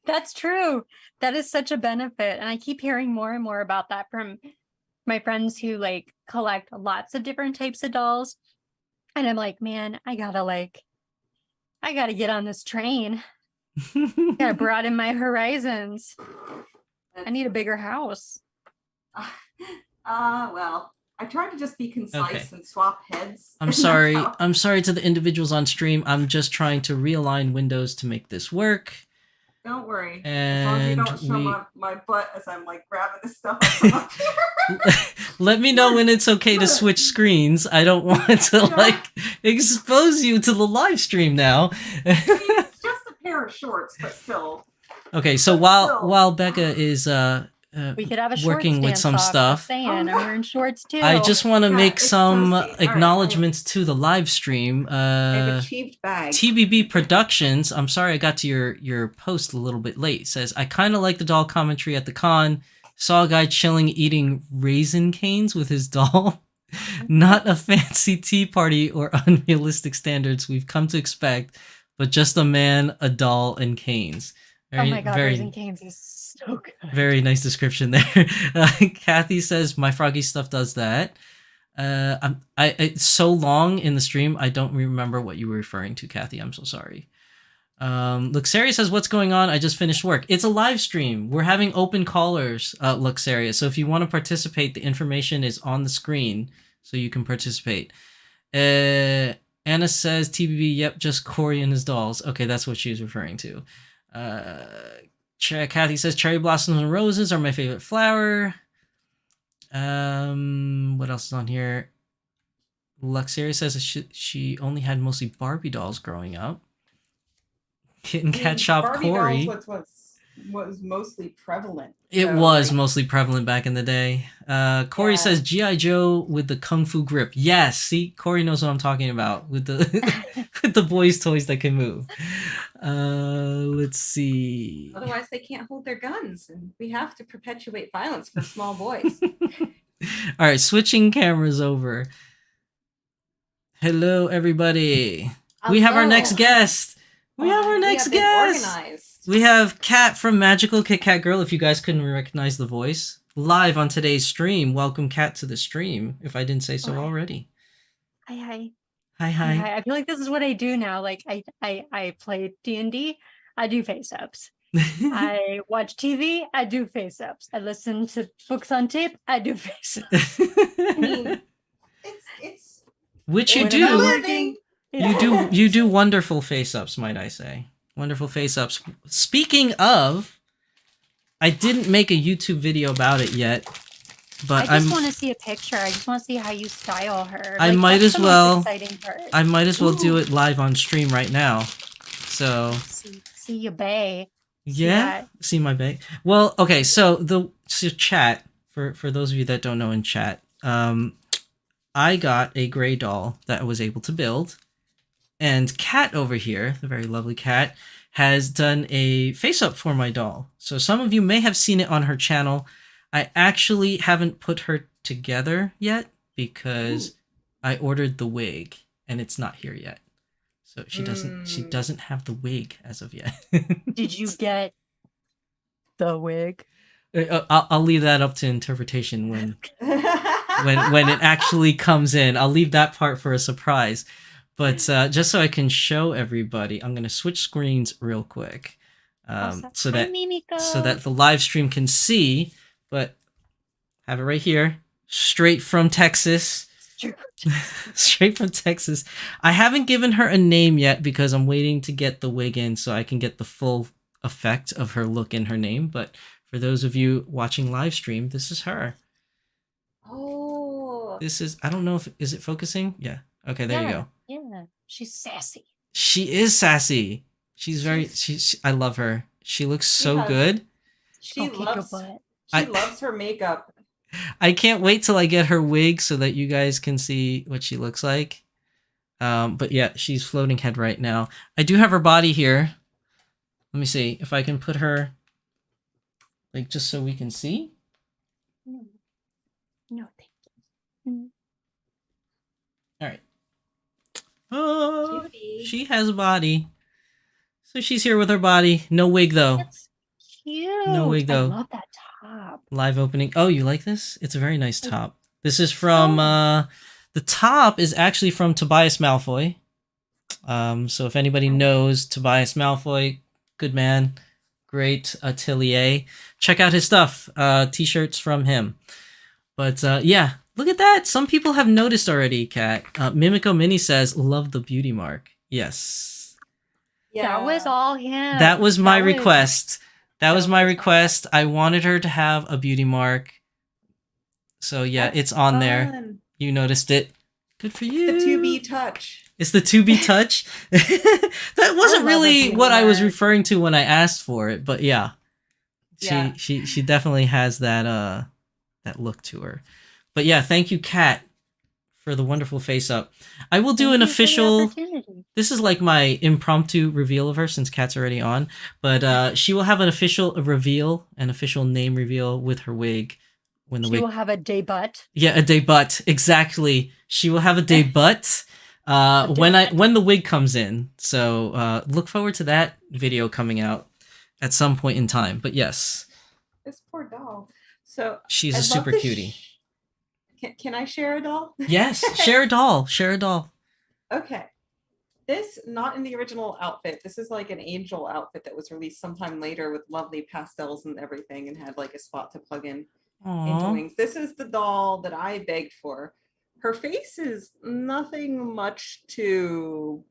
That's true. That is such a benefit. And I keep hearing more and more about that from my friends who like collect lots of different types of dolls. And I'm like, man, I gotta get on this train. Gotta broaden my horizons. I need a bigger house.
Well, I try to just be concise and swap heads.
I'm sorry. I'm sorry to the individuals on stream. I'm just trying to realign windows to make this work.
Don't worry.
And
as long as you don't show my butt as I'm like grabbing this stuff up here.
Let me know when it's okay to switch screens. I don't want to like expose you to the live stream now.
It's just a pair of shorts, but still.
Okay, so while Becca is
we could have a
working with some stuff,
I'm wearing shorts too.
I just want to make some
toasty.
acknowledgments to the live stream.
I've achieved bag.
TBB Productions. I'm sorry I got to your post a little bit late. Says I kind of like the doll commentary at the con. Saw a guy chilling eating raisin canes with his doll. Not a fancy tea party or unrealistic standards we've come to expect, but just a man, a doll, and canes.
Oh my god, raisin canes is so good.
Very nice description there. Kathy says my froggy stuff does that. It's so long in the stream, I don't remember what you were referring to, Kathy. I'm so sorry. Luxaria says, what's going on? I just finished work. It's a live stream. We're having open callers, Luxaria. So if you want to participate, the information is on the screen so you can participate. Anna says, TBB, yep, just Corey and his dolls. Okay, that's what she was referring to. Kathy says, cherry blossoms and roses are my favorite flower. What else is on here? Luxaria says she only had mostly Barbie dolls growing up. Kitten Cat Shop
Barbie
Corey.
dolls was mostly prevalent.
It was mostly prevalent back in the day. Corey says G.I. Joe with the Kung Fu grip. Yes, see, Corey knows what I'm talking about with the with the boys' toys that can move. Let's see.
Otherwise, they can't hold their guns, and we have to perpetuate violence for small boys.
All right, switching cameras over. Hello, everybody. We have our next guest. We have our next guest.
Organized.
We have Kat from Magical Kit Kat Girl. If you guys couldn't recognize the voice, live on today's stream. Welcome, Kat, to the stream. If I didn't say so already.
Hi.
Hi.
I feel like this is what I do now. Like I play D&D. I do face ups. I watch TV. I do face ups. I listen to books on tape. I do face ups.
I mean, it's
which you
When
do.
I'm working,
You do wonderful face ups, might I say? Wonderful face ups. Speaking of I didn't make a YouTube video about it yet, but
I just want to see a picture. I just want to see how you style her.
I
Like,
might
that's
as
the most
well.
exciting part.
I might as well do
Ooh.
it live on stream right now. So
See your bae.
yeah, see my bae. Well, okay. So chat for those of you that don't know in chat, I got a gray doll that I was able to build, and Kat over here, the very lovely Kat, has done a face up for my doll. So some of you may have seen it on her channel. I actually haven't put her together yet because I ordered the wig and it's not here yet. So she doesn't have the wig as of yet.
Did you get the wig?
I'll leave that up to interpretation when it actually comes in. I'll leave that part for a surprise. But just so I can show everybody, I'm gonna switch screens real quick,
Awesome.
so
Hi,
that
Mimiko.
the live stream can see. But have it right here, straight from Texas. Straight from Texas. I haven't given her a name yet because I'm waiting to get the wig in so I can get the full effect of her look in her name. But for those of you watching live stream, this is her.
Oh.
This is, I don't know if, is it focusing? Yeah. Okay, there you go.
Yeah, she's sassy.
She is sassy. She's I love her. She looks so good.
She
Kick your
loves
butt.
she loves her makeup.
I can't wait till I get her wig so that you guys can see what she looks like. But yeah, she's floating head right now. I do have her body here. Let me see if I can put her, like, just so we can see.
No, thank you.
All right. Oh,
Cutie.
she has a body. So she's here with her body. No wig though.
That's cute.
No wig though.
I love that top.
Live opening. Oh, you like this? It's a very nice top. This is from the top is actually from Tobias Malfoy. So if anybody knows Tobias Malfoy, good man, great atelier. Check out his stuff. T-shirts from him. But yeah, look at that. Some people have noticed already, Kat. Mimico Mini says, love the beauty mark. Yes.
Yeah.
That was all him.
That was my request. That was my request. I wanted her to have a beauty mark. So yeah,
That's
it's on there.
fun.
You noticed it. Good for you.
The 2B touch.
It's the 2B touch. That wasn't really what I was referring to when I asked for it, but yeah. She definitely has that that look to her. But yeah, thank you, Kat, for the wonderful face up. I will do an official. This is like my impromptu reveal of her since Kat's already on, but she will have an official reveal, an official name reveal with her wig. When the
She
wig
will have a debut.
Yeah, a debut. Exactly. She will have a debut when the wig comes in. So look forward to that video coming out at some point in time. But yes,
This poor doll. So
she's
I
a
love
super
this
cutie.
Can I share a doll?
Yes, share a doll. Share a doll.
Okay. This, not in the original outfit. This is like an angel outfit that was released sometime later with lovely pastels and everything and had like a spot to plug in angel
Aww.
wings. This is the doll that I begged for. Her face is nothing much to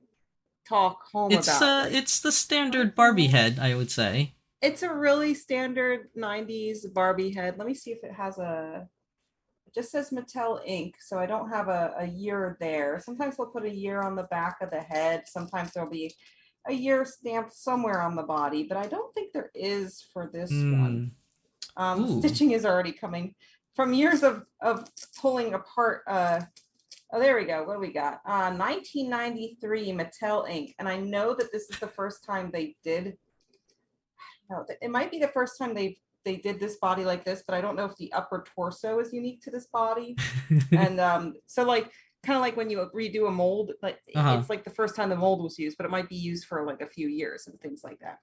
talk home about.
It's the standard Barbie head, I would say.
It's a really standard 90s Barbie head. Let me see if it has it just says Mattel Inc. So I don't have a year there. Sometimes they'll put a year on the back of the head. Sometimes there'll be a year stamped somewhere on the body, but I don't think there is for this one. Stitching is already coming from years of pulling apart. Oh, there we go. What do we got? 1993 Mattel Inc. And I know that this is the first time they did. No, it might be the first time they did this body like this, but I don't know if the upper torso is unique to this body. And so like kind of like when you redo a mold, like it's like the first time the mold was used, but it might be used for like a few years and things like that.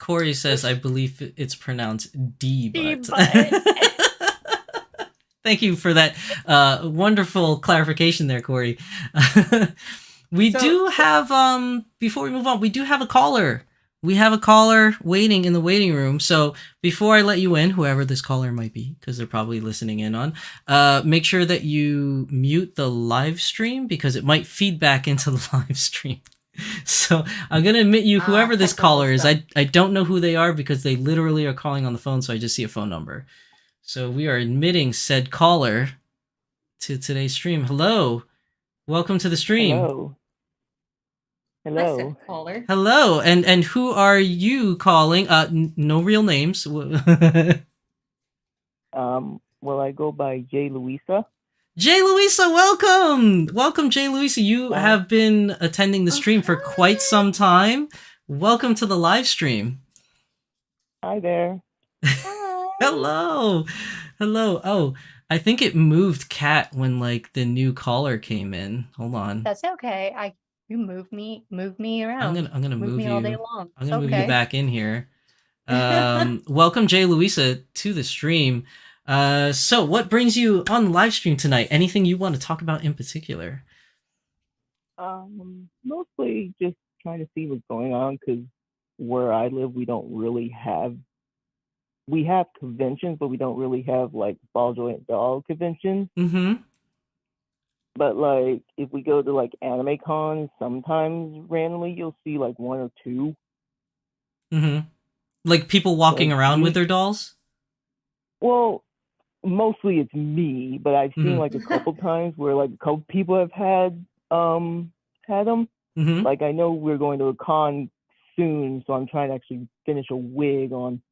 Corey says, I believe it's pronounced D-butt. Thank you for that wonderful clarification there, Corey. We do have, before we move on, we do have a caller. We have a caller waiting in the waiting room. So before I let you in, whoever this caller might be, because they're probably listening in on, make sure that you mute the live stream because it might feed back into the live stream. So I'm gonna admit you, whoever this
technical
caller is,
stuff.
I don't know who they are because they literally are calling on the phone, so I just see a phone number. So we are admitting said caller to today's stream. Hello, welcome to the stream.
Hello.
I said
Hello.
caller.
Hello, and who are you calling? No real names.
Well, I go by Jay Louisa.
Jay Louisa, welcome, Jay Louisa. You have been attending the stream for quite some time. Welcome to the live stream.
Hi there.
Hello. Oh, I think it moved Kat when like the new caller came in. Hold on.
That's okay. You move me around.
I'm gonna move
me
you
all day long.
I'm gonna move you back in here. Welcome, Jay Louisa, to the stream. So what brings you on the live stream tonight? Anything you want to talk about in particular?
Mostly just trying to see what's going on because where I live, we don't really have. We have conventions, but we don't really have like ball joint doll conventions.
Mm-hmm.
But like if we go to like anime cons, sometimes randomly you'll see like one or two.
Mm-hmm. Like people walking around with their dolls?
Well, mostly it's me, but I've seen like a couple times where like a couple people have had them.
Mm-hmm.
Like I know we're going to a con soon, so I'm trying to actually finish a wig on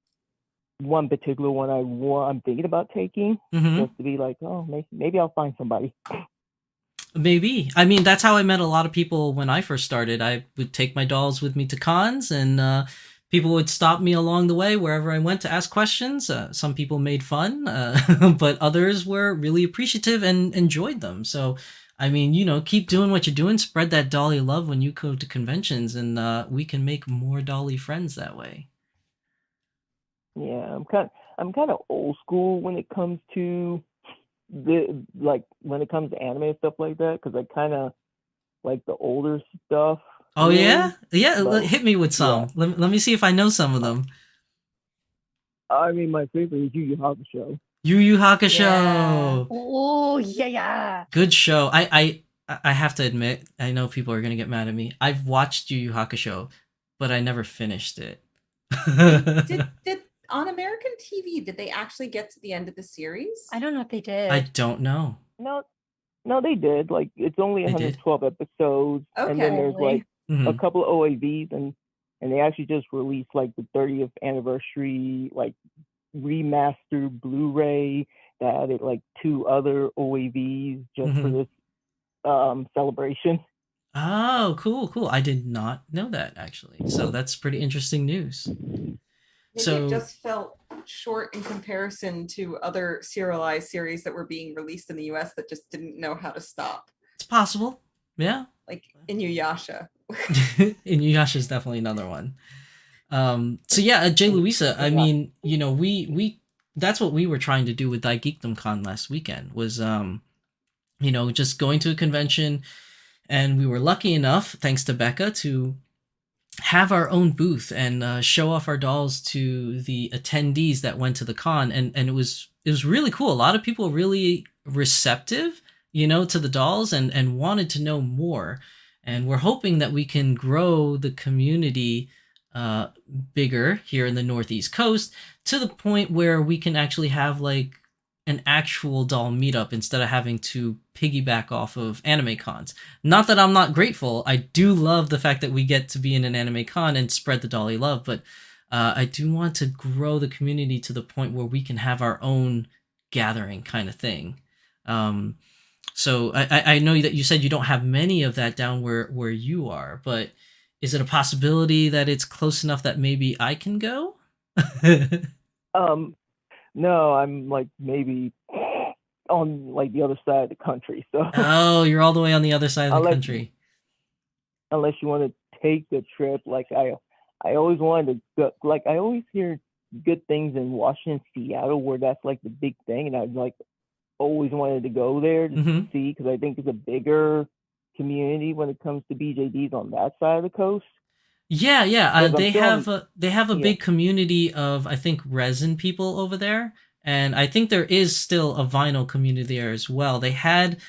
one particular one I'm thinking about taking, just to be like, oh, maybe I'll find somebody.
Maybe. I mean, that's how I met a lot of people when I first started. I would take my dolls with me to cons, and people would stop me along the way wherever I went to ask questions. Some people made fun, but others were really appreciative and enjoyed them. So, I mean, keep doing what you're doing. Spread that dolly love when you go to conventions, and we can make more dolly friends that way.
Yeah, I'm kind of old school when it comes to when it comes to anime and stuff like that, because I kind of like the older stuff.
Oh yeah,
but,
hit me with some.
Yeah.
Let me see if I know some of them.
I mean, my favorite is Yu Yu Hakusho.
Yu Yu Hakusho.
Yeah. Oh yeah.
Good show. I have to admit, I know people are gonna get mad at me. I've watched Yu Yu Hakusho, but I never finished it.
did on American TV, did they actually get to the end of the series?
I don't know if they did.
I don't know.
No, they did. Like it's only 112 episodes, and then there's like a couple of OAVs, and they actually just released like the 30th anniversary like remastered Blu-ray that added like 2 other OAVs just for this celebration.
Oh, cool. I did not know that actually. So that's pretty interesting news.
Maybe it just felt short in comparison to other serialized series that were being released in the US that just didn't know how to stop.
It's possible. Yeah.
Like Inuyasha.
Inuyasha is definitely another one. So yeah, Jay Louisa, I mean, we that's what we were trying to do with Thy Geekdom Con last weekend was just going to a convention, and we were lucky enough, thanks to Becca, to have our own booth and show off our dolls to the attendees that went to the con, and it was really cool. A lot of people really receptive, to the dolls and wanted to know more. And we're hoping that we can grow the community bigger here in the Northeast Coast to the point where we can actually have like an actual doll meetup instead of having to piggyback off of anime cons. Not that I'm not grateful. I do love the fact that we get to be in an anime con and spread the dolly love, but I do want to grow the community to the point where we can have our own gathering kind of thing. So I know that you said you don't have many of that down where you are, but is it a possibility that it's close enough that maybe I can go?
No, I'm like maybe on like the other side of the country. So
oh, you're all the way on the other side of the country.
Unless you want to take the trip, like I always wanted to go. Like I always hear good things in Washington, Seattle, where that's like the big thing, and I've like always wanted to go there to see, because I think it's a bigger community when it comes to BJDs on that side of the coast.
Yeah. They have a big community of, I think, resin people over there, and I think there is still a vinyl community there as well. They had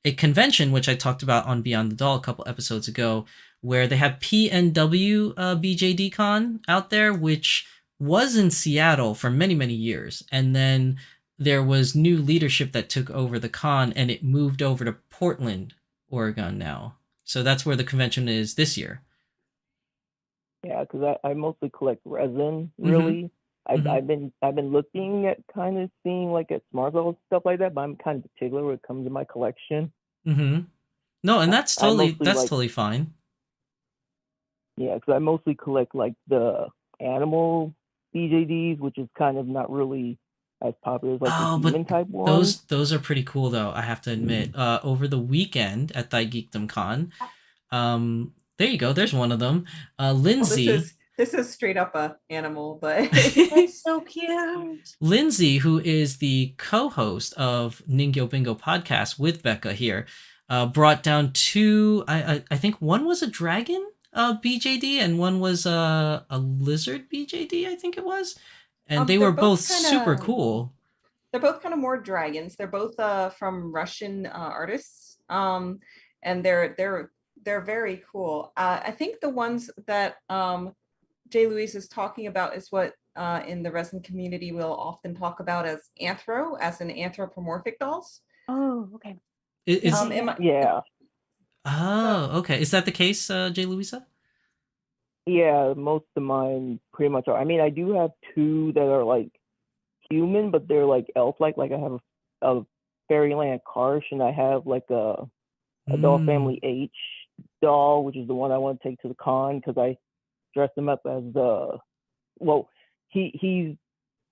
a convention, which I talked about on Beyond the Doll a couple episodes ago, where they have PNW BJD Con out there, which was in Seattle for many, many years. And then there was new leadership that took over the con, and it moved over to Portland, Oregon now. So that's where the convention is this year.
Yeah, because I mostly collect resin, really. I've been looking at kind of seeing like at smart dolls stuff like that, but I'm kind of particular when it comes to my collection.
No, and that's totally fine.
Yeah, because I mostly collect like the animal BJDs, which is kind of not really as popular as like the human type ones.
Those are pretty cool though, I have to admit. Over the weekend at Thy Geekdom Con, there you go. There's one of them. Lindsay.
Well, this is straight up a animal, but
it's so cute.
Lindsay, who is the co-host of Ningyo Bingo podcast with Becca here, brought down two. I think one was a dragon BJD and one was a lizard BJD. I think it was, and they were both super cool.
They're both kind of more dragons. They're both from Russian artists, and they're very cool. I think the ones that Jay Louise is talking about is what in the resin community we'll often talk about as anthropomorphic dolls.
Oh, okay.
Yeah.
Oh, okay. Is that the case, Jay Louisa?
Yeah, most of mine pretty much are. I mean, I do have two that are like human, but they're like elf-like. Like I have a Fairyland Karsh, and I have like a Doll Family H doll, which is the one I want to take to the con because I dressed him up as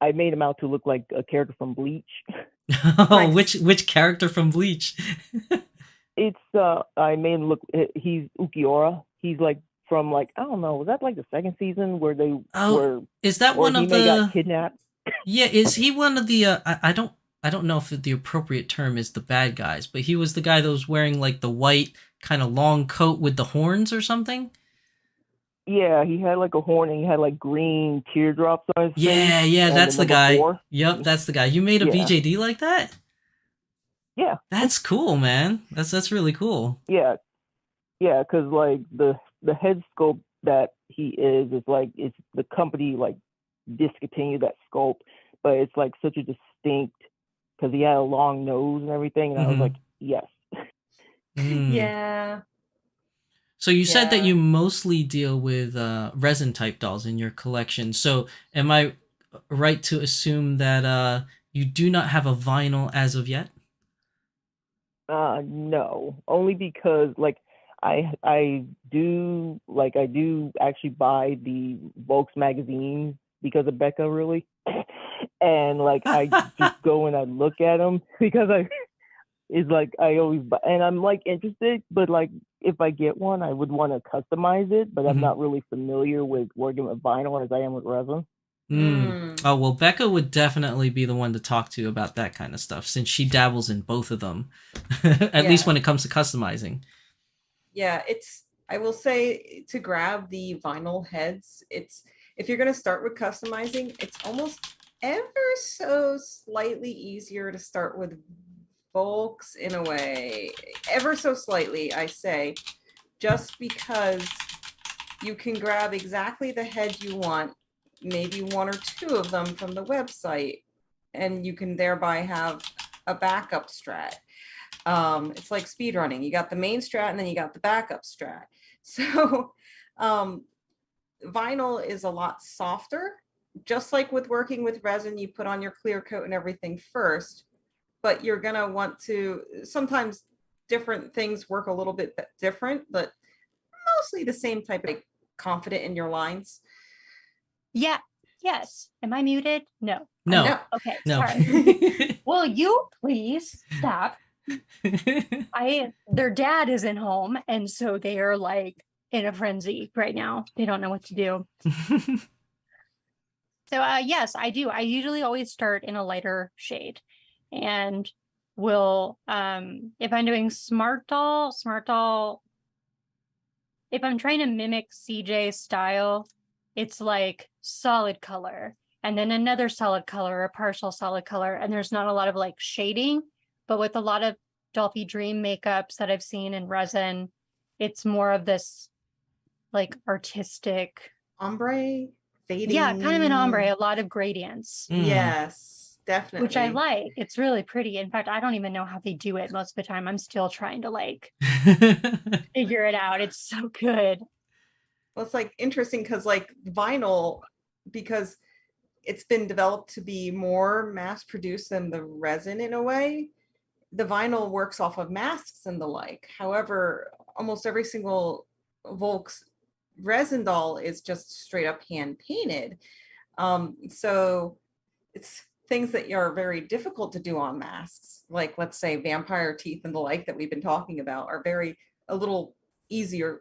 I made him out to look like a character from Bleach.
Oh, which character from Bleach?
It's I made him look. He's Ukiura. He's like from like I don't know. Was that like the second season where they were?
Is that one of the
got kidnapped?
Yeah, is he one of the? I don't know if the appropriate term is the bad guys, but he was the guy that was wearing like the white kind of long coat with the horns or something.
Yeah, he had like a horn and he had like green teardrops on his face.
Yeah, that's the guy. 4. Yep, that's the guy. You made a BJD like that?
Yeah.
That's cool, man. That's really cool.
Yeah, because like the head sculpt that he is like it's the company like discontinued that sculpt, but it's like such a distinct because he had a long nose and everything, and I was like, yes.
Yeah.
So you said that you mostly deal with resin type dolls in your collection. So am I right to assume that you do not have a vinyl as of yet?
No, only because like I do actually buy the Volks magazine because of Becca, really. And like I just go and I look at them because it's like I always buy, and I'm like interested, but like if I get one, I would want to customize it, but I'm not really familiar with working with vinyl as I am with resin.
Oh, well, Becca would definitely be the one to talk to about that kind of stuff since she dabbles in both of them, at least when it comes to customizing.
Yeah, I will say to grab the vinyl heads, if you're going to start with customizing, it's almost ever so slightly easier to start with Volks in a way, ever so slightly, I say, just because you can grab exactly the head you want, maybe one or two of them from the website, and you can thereby have a backup strat. It's like speed running. You got the main strat and then you got the backup strat. So vinyl is a lot softer. Just like with working with resin, you put on your clear coat and everything first, but you're going to want to, sometimes different things work a little bit different, but mostly the same type of confident in your lines.
Yeah. Yes. Am I muted? No.
No.
Okay.
No.
Sorry. Will you please stop? Their dad isn't home, and so they are like in a frenzy right now. They don't know what to do. So yes, I do. I usually always start in a lighter shade, and will if I'm doing smart doll, if I'm trying to mimic CJ's style, it's like solid color and then another solid color, a partial solid color, and there's not a lot of like shading. But with a lot of Dolphy Dream makeups that I've seen in resin, it's more of this like artistic
ombre fading.
Yeah, kind of an ombre, a lot of gradients.
Yes, definitely.
Which I like. It's really pretty. In fact, I don't even know how they do it most of the time. I'm still trying to like figure it out. It's so good.
Well, it's like interesting because like vinyl, because it's been developed to be more mass produced than the resin in a way. The vinyl works off of masks and the like. However, almost every single Volks resin doll is just straight up hand painted. So it's things that are very difficult to do on masks, like let's say vampire teeth and the like that we've been talking about, are a little easier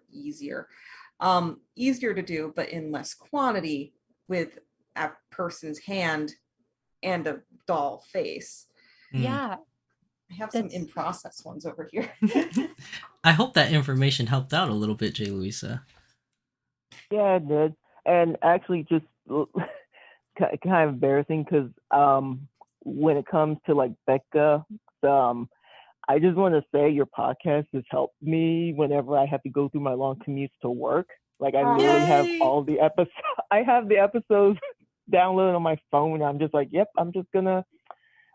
to do, but in less quantity with a person's hand and a doll face.
Yeah.
I have some in-process ones over here.
I hope that information helped out a little bit, J. Louisa.
Yeah, it did. And actually just kind of embarrassing because when it comes to like Becca, I just want to say your podcast has helped me whenever I have to go through my long commutes to work. Like I literally have all the episodes. I have the episodes downloaded on my phone. I'm just like, yep, I'm just gonna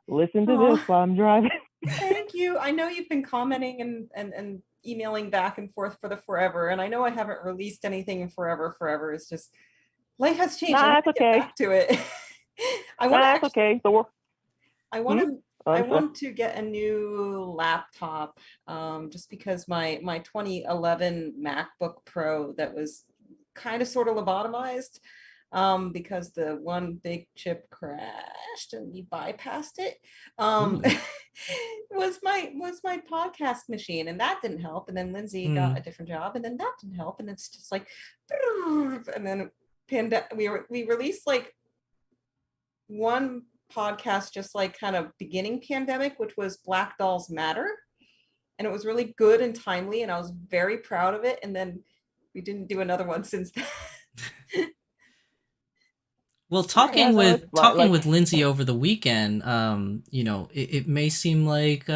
listen to this while I'm driving.
Thank you. I know you've been commenting and emailing back and forth for the forever, and I know I haven't released anything in forever. It's just life has changed.
That's okay.
Get back to it. I want to get a new laptop, just because my 2011 MacBook Pro that was kind of sort of lobotomized, because the one big chip crashed and we bypassed it. was my podcast machine, and that didn't help. And then Lindsay got a different job, and then that didn't help. And it's just like, and then we released like one podcast just like kind of beginning pandemic, which was Black Dolls Matter, and it was really good and timely, and I was very proud of it. And then we didn't do another one since then.
Well, talking with Lindsay over the weekend, it may seem like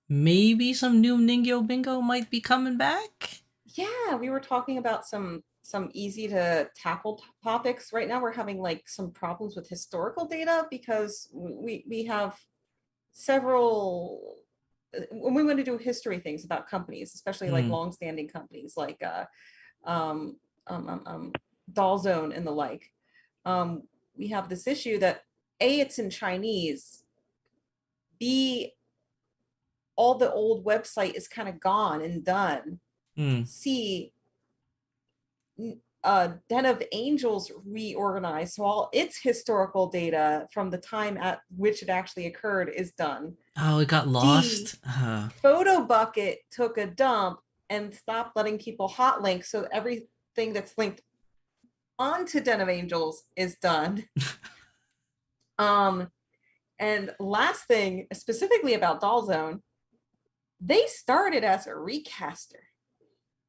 maybe some new Ningyo Bingo might be coming back.
Yeah, we were talking about some easy to tackle topics. Right now we're having like some problems with historical data because we have several, when we want to do history things about companies, especially like long-standing companies like Doll Zone and the like. We have this issue that A, it's in Chinese, B, all the old website is kind of gone and done, C, Den of Angels reorganized, so all its historical data from the time at which it actually occurred is done.
Oh, it got lost.
Photo Bucket took a dump and stopped letting people hot link, so everything that's linked onto Den of Angels is done. And last thing, specifically about Doll Zone, they started as a recaster.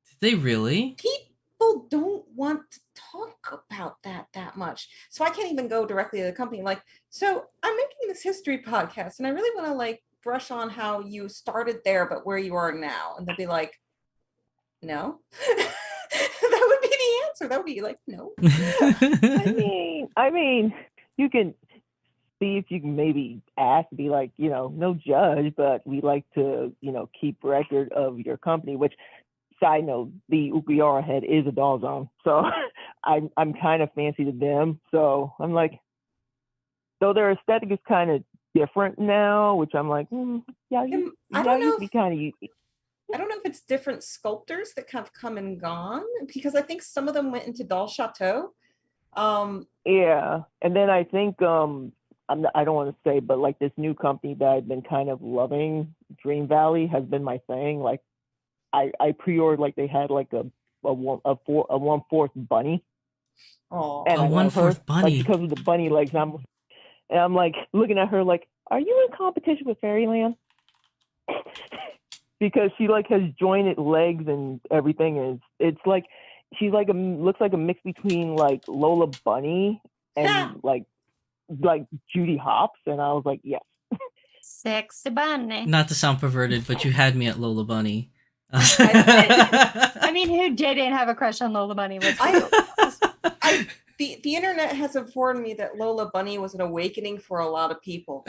Did they really?
People don't want to talk about that much. So I can't even go directly to the company like, so I'm making this history podcast and I really want to like brush on how you started there, but where you are now. And they'll be like, no. That would be the answer. That would be like, no.
I mean, you can see if you can maybe ask, be like, no judge, but we like to, keep record of your company, which, side note, the Ukuyara head is a Doll Zone. So I'm kind of fancy to them. So I'm like, though their aesthetic is kind of different now, which I'm like, yeah, I don't know if
it's different sculptors that have come and gone, because I think some of them went into Doll Chateau.
Yeah, and then I think I don't want to say, but like this new company that I've been kind of loving, Dream Valley, has been my thing. Like I pre-ordered, like they had like a 1/4 bunny.
Oh,
a 1/4 bunny,
like, because of the bunny legs. I'm like looking at her like, are you in competition with Fairyland? Because she like has jointed legs and everything, and it's like she's like looks like a mix between like Lola Bunny and like Judy Hopps, and I was like, yes.
Sexy bunny.
Not to sound perverted, but you had me at Lola Bunny.
I mean, who didn't have a crush on Lola Bunny?
The internet has informed me that Lola Bunny was an awakening for a lot of people.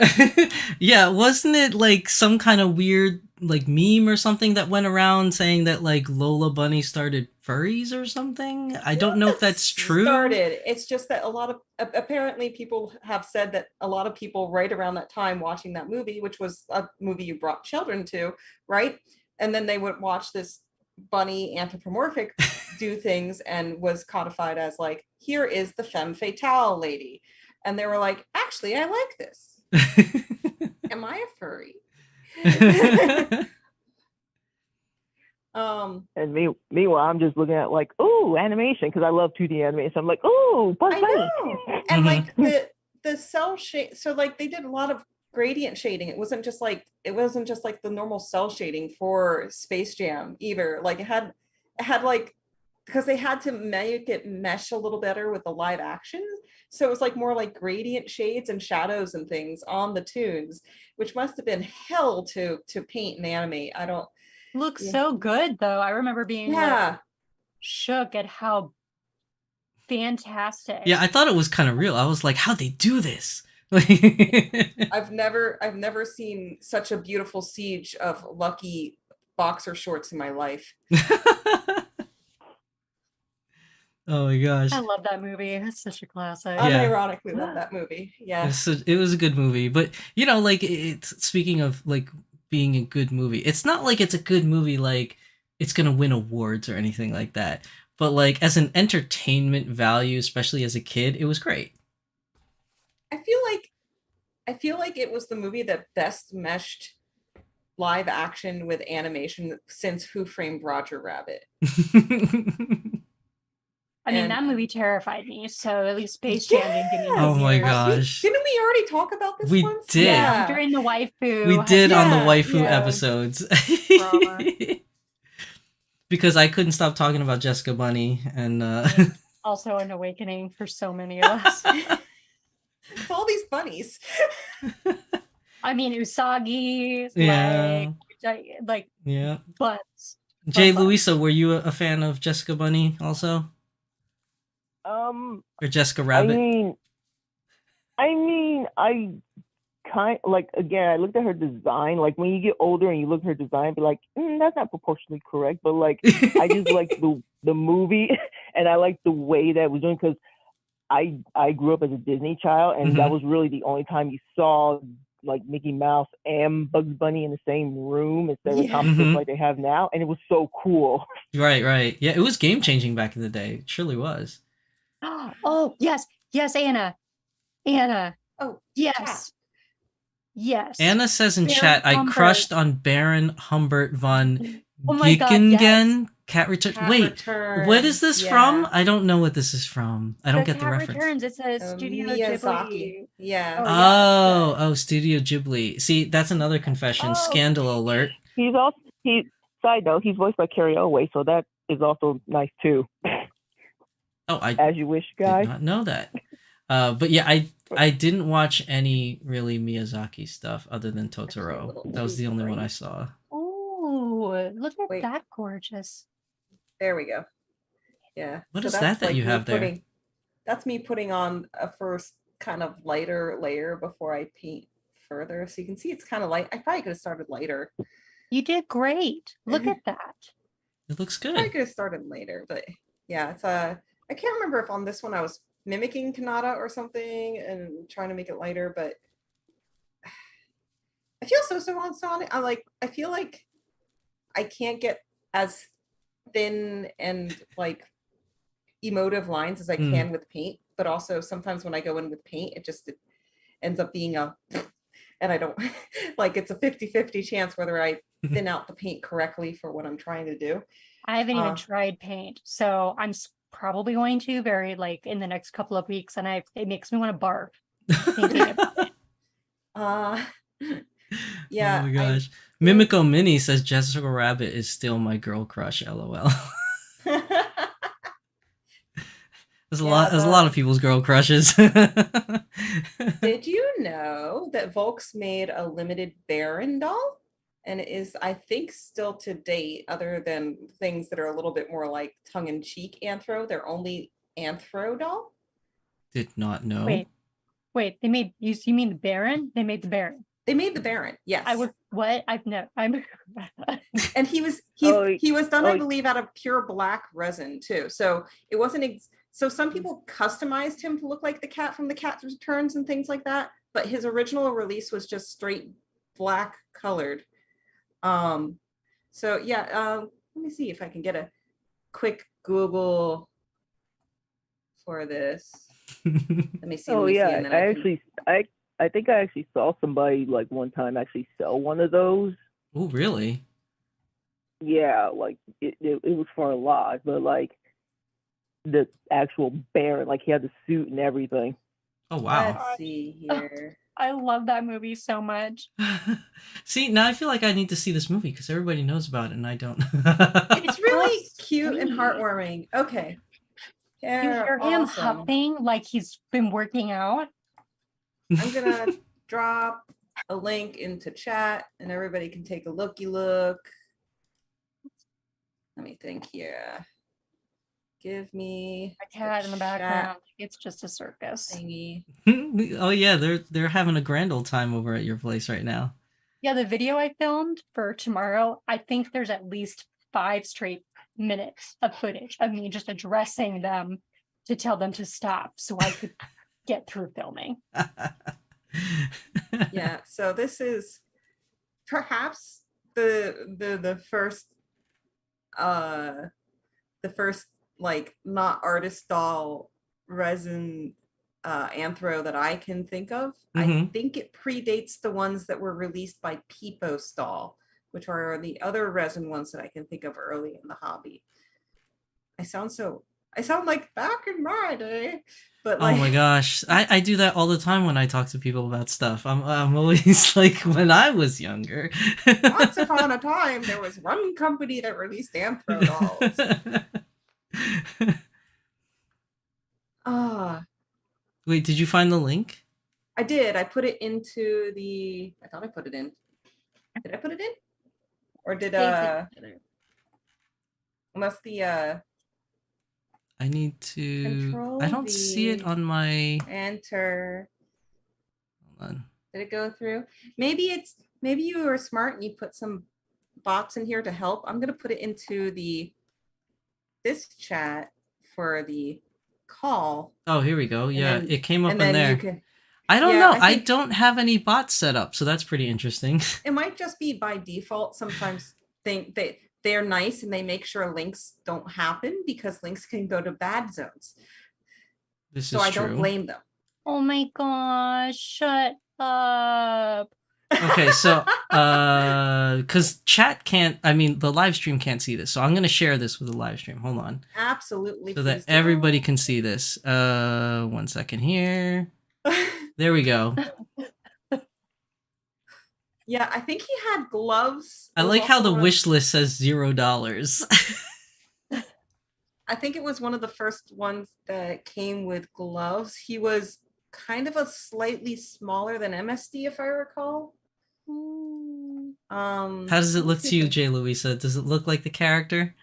Yeah, wasn't it like some kind of weird like meme or something that went around saying that like Lola Bunny started furries or something? I don't know if that's true.
It's just that a lot of apparently people have said that a lot of people right around that time watching that movie, which was a movie you brought children to, right? And then they would watch this bunny anthropomorphic do things and was codified as like, here is the femme fatale lady. And they were like, actually, I like this. Am I a furry?
And meanwhile, I'm just looking at like, ooh, animation, because I love 2D animation. I'm like, ooh, Bugs Bunny.
And like the cell shade, so like they did a lot of gradient shading. It wasn't just like the normal cell shading for Space Jam either. Like it had like, because they had to make it mesh a little better with the live action. So it was like more like gradient shades and shadows and things on the tunes, which must have been hell to paint and animate. I don't
looks so good though. I remember being like shook at how fantastic.
Yeah, I thought it was kind of real. I was like, how'd they do this?
I've never seen such a beautiful siege of lucky boxer shorts in my life.
Oh my gosh.
I love that movie. It's such a classic.
Unironically love that movie. Yeah.
It was a good movie. But, you know, like, speaking of, like, being a good movie, it's not like it's a good movie, like, it's gonna win awards or anything like that. But, like, as an entertainment value, especially as a kid, it was great.
I feel like it was the movie that best meshed live action with animation since Who Framed Roger Rabbit.
I mean, that movie terrified me, so at least Space Jam didn't give me
Oh my gosh.
Didn't we already talk about this
We
once?
did.
Yeah, during the waifu.
We did on the waifu episodes. Because I couldn't stop talking about Jessica Bunny and
also an awakening for so many of us.
It's all these bunnies.
I mean, Usagi, like
yeah.
butts.
Jay Louisa, were you a fan of Jessica Bunny also? Or Jessica Rabbit?
I mean, I kind like, again, I looked at her design. Like when you get older and you look at her design, be like, that's not proportionally correct. But like, I just like the movie, and I like the way that it was doing, because I grew up as a Disney child, and that was really the only time you saw like Mickey Mouse and Bugs Bunny in the same room instead of comic books like they have now, and it was so cool.
Right. Yeah, it was game changing back in the day. It surely was.
Oh yes, Anna.
Oh
yes. Yes.
Anna says in chat, I crushed on Baron Humbert von Gickingen. Cat Returns. Wait, what is this from? I don't know what this is from. I don't get the reference.
Returns. It says Studio Ghibli.
Yeah.
Oh, Studio Ghibli. See, that's another confession. Scandal alert.
Side note, he's voiced by Carrie Elway, so that is also nice too.
Oh,
As You Wish, guy.
Did not know that. But yeah, I didn't watch any really Miyazaki stuff other than Totoro. That was the only one I saw.
Oh, look at that gorgeous.
There we go. Yeah.
What is that you have there?
That's me putting on a first kind of lighter layer before I paint further. So you can see it's kind of light. I probably could have started lighter.
You did great. Look at that.
It looks good.
I could have started later, but yeah, it's I can't remember if on this one I was mimicking Kanata or something and trying to make it lighter, but I feel so on Sonic. I feel like I can't get as thin and like emotive lines as I can with paint, but also sometimes when I go in with paint, it ends up being and I don't like, it's a 50-50 chance whether I thin out the paint correctly for what I'm trying to do.
I haven't even tried paint, so I'm probably going to in the next couple of weeks, and it makes me want to barf thinking about it.
Yeah.
Oh my gosh. Mimico Mini says Jessica Rabbit is still my girl crush, LOL. There's a lot of people's girl crushes.
Did you know that Volks made a limited Baron doll? and it is, I think, still to date, other than things that are a little bit more like tongue-in-cheek anthro, they're only anthro doll.
Did not know.
Wait, they made you mean the Baron? They made the Baron.
They made the Baron, yes.
I would what? I'm
and he was done, I believe, out of pure black resin too. So it wasn't so some people customized him to look like the cat from The Cat Returns and things like that, but his original release was just straight black colored. So yeah, let me see if I can get a quick Google for this. Let me see.
I think I actually saw somebody like one time actually sell one of those.
Oh, really?
Yeah, like it was for a lot, but like the actual Baron, like he had the suit and everything.
Oh, wow.
Let's see here.
I love that movie so much.
See, now I feel like I need to see this movie because everybody knows about it and I don't.
It's really cute and heartwarming. Okay.
You hear him huffing like he's been working out.
I'm gonna drop a link into chat and everybody can take a looky look. Let me think here. Give me
a cat in the background. It's just a circus
thingy.
Oh yeah, they're having a grand old time over at your place right now.
Yeah, the video I filmed for tomorrow, I think there's at least 5 straight minutes of footage of me just addressing them to tell them to stop so I could get through filming.
Yeah, so this is perhaps the first like not artist doll resin anthro that I can think of. I think it predates the ones that were released by Peepos Doll, which are the other resin ones that I can think of early in the hobby. I sound like back in my day, but like,
oh my gosh, I do that all the time when I talk to people about stuff. I'm always like, when I was younger.
Once upon a time, there was one company that released anthro dolls.
Wait, did you find the link?
I did. I put it into the. I thought I put it in. Did I put it in? Or did unless the
I need to. I don't see it on my.
Enter.
Hold on.
Did it go through? Maybe you were smart and you put some bots in here to help. I'm gonna put it into this chat for the call.
Oh, here we go. Yeah,
then,
it came up in there. I don't know. I don't have any bots set up, so that's pretty interesting.
It might just be by default. Sometimes they're nice and they make sure links don't happen because links can go to bad zones.
This is true.
I don't blame them.
Oh my gosh, shut up.
Okay, so because chat can't, I mean, the live stream can't see this, so I'm gonna share this with the live stream. Hold on.
Absolutely.
So that everybody can see this. 1 second here. There we go.
Yeah, I think he had gloves.
I like how the wish list says $0.
I think it was one of the first ones that came with gloves. He was kind of a slightly smaller than MSD, if I recall.
How does it look to you, J. Louisa? Does it look like the character?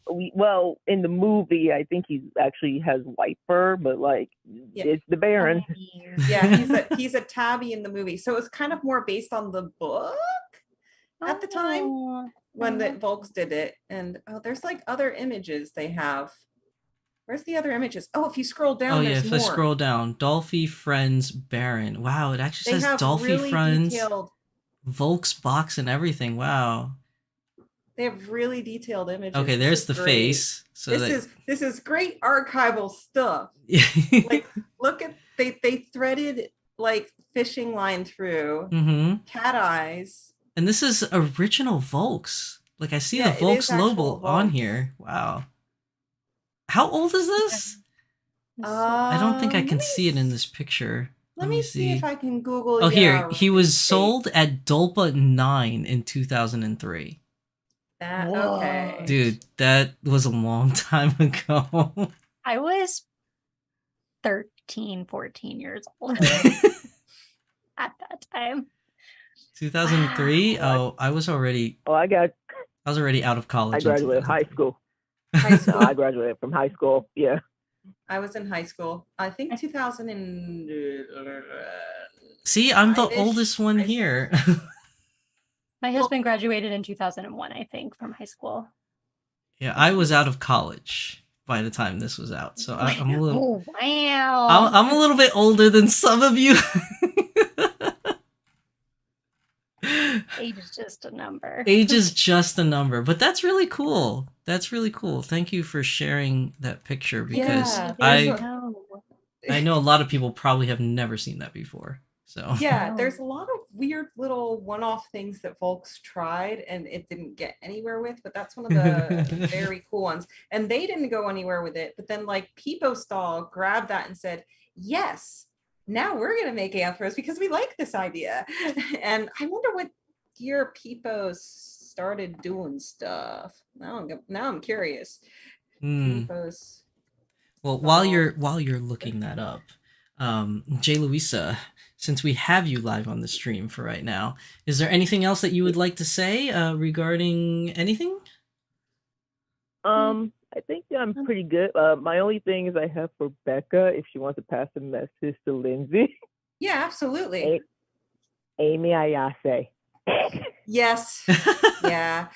Well, in the movie, I think he actually has white fur, but like it's the Baron.
Yeah, he's a tabby in the movie, so it was kind of more based on the book at the time when the Volks did it. And there's like other images they have. Where's the other images? Oh, if you scroll down,
if I scroll down, Dolphy Friends Baron. Wow, it actually says Dolphy really Friends, detailed... Volks box and everything. Wow.
They have really detailed images.
Okay, there's the face. So
this is great archival stuff. Like, look at they threaded like fishing line through cat eyes.
And this is original Volks. Like I see the Volks logo on here. Wow. How old is this? I don't think I can see it in this picture.
Let me see if I can Google.
Oh, here. He was sold at Dolpa 9 in 2003.
Okay.
Dude, that was a long time ago.
I was 13, 14 years old at that time.
2003. Oh, I was already.
Oh,
I was already out of college.
I graduated high school.
High school.
No, I graduated from high school. Yeah.
I was in high school. I think 2000 and.
See, I'm the oldest one here.
My husband graduated in 2001, I think, from high school.
Yeah, I was out of college by the time this was out, so I'm a little.
Oh, wow!
I'm a little bit older than some of you.
Age is just a number.
Age is just a number, but that's really cool. That's really cool. Thank you for sharing that picture because I know a lot of people probably have never seen that before. So
yeah, there's a lot of weird little one-off things that folks tried and it didn't get anywhere with, but that's one of the very cool ones. And they didn't go anywhere with it, but then like Peepo Stall grabbed that and said, yes, now we're going to make anthros because we like this idea. And I wonder what year Peepo started doing stuff. Now I'm curious. Peepo's
well, while you're looking that up, J. Louisa, since we have you live on the stream for right now, is there anything else that you would like to say regarding anything?
I think I'm pretty good. My only thing is I have for Becca, if she wants to pass a message to Lindsay.
Yeah, absolutely.
Amy Ayase.
Yes. Yeah.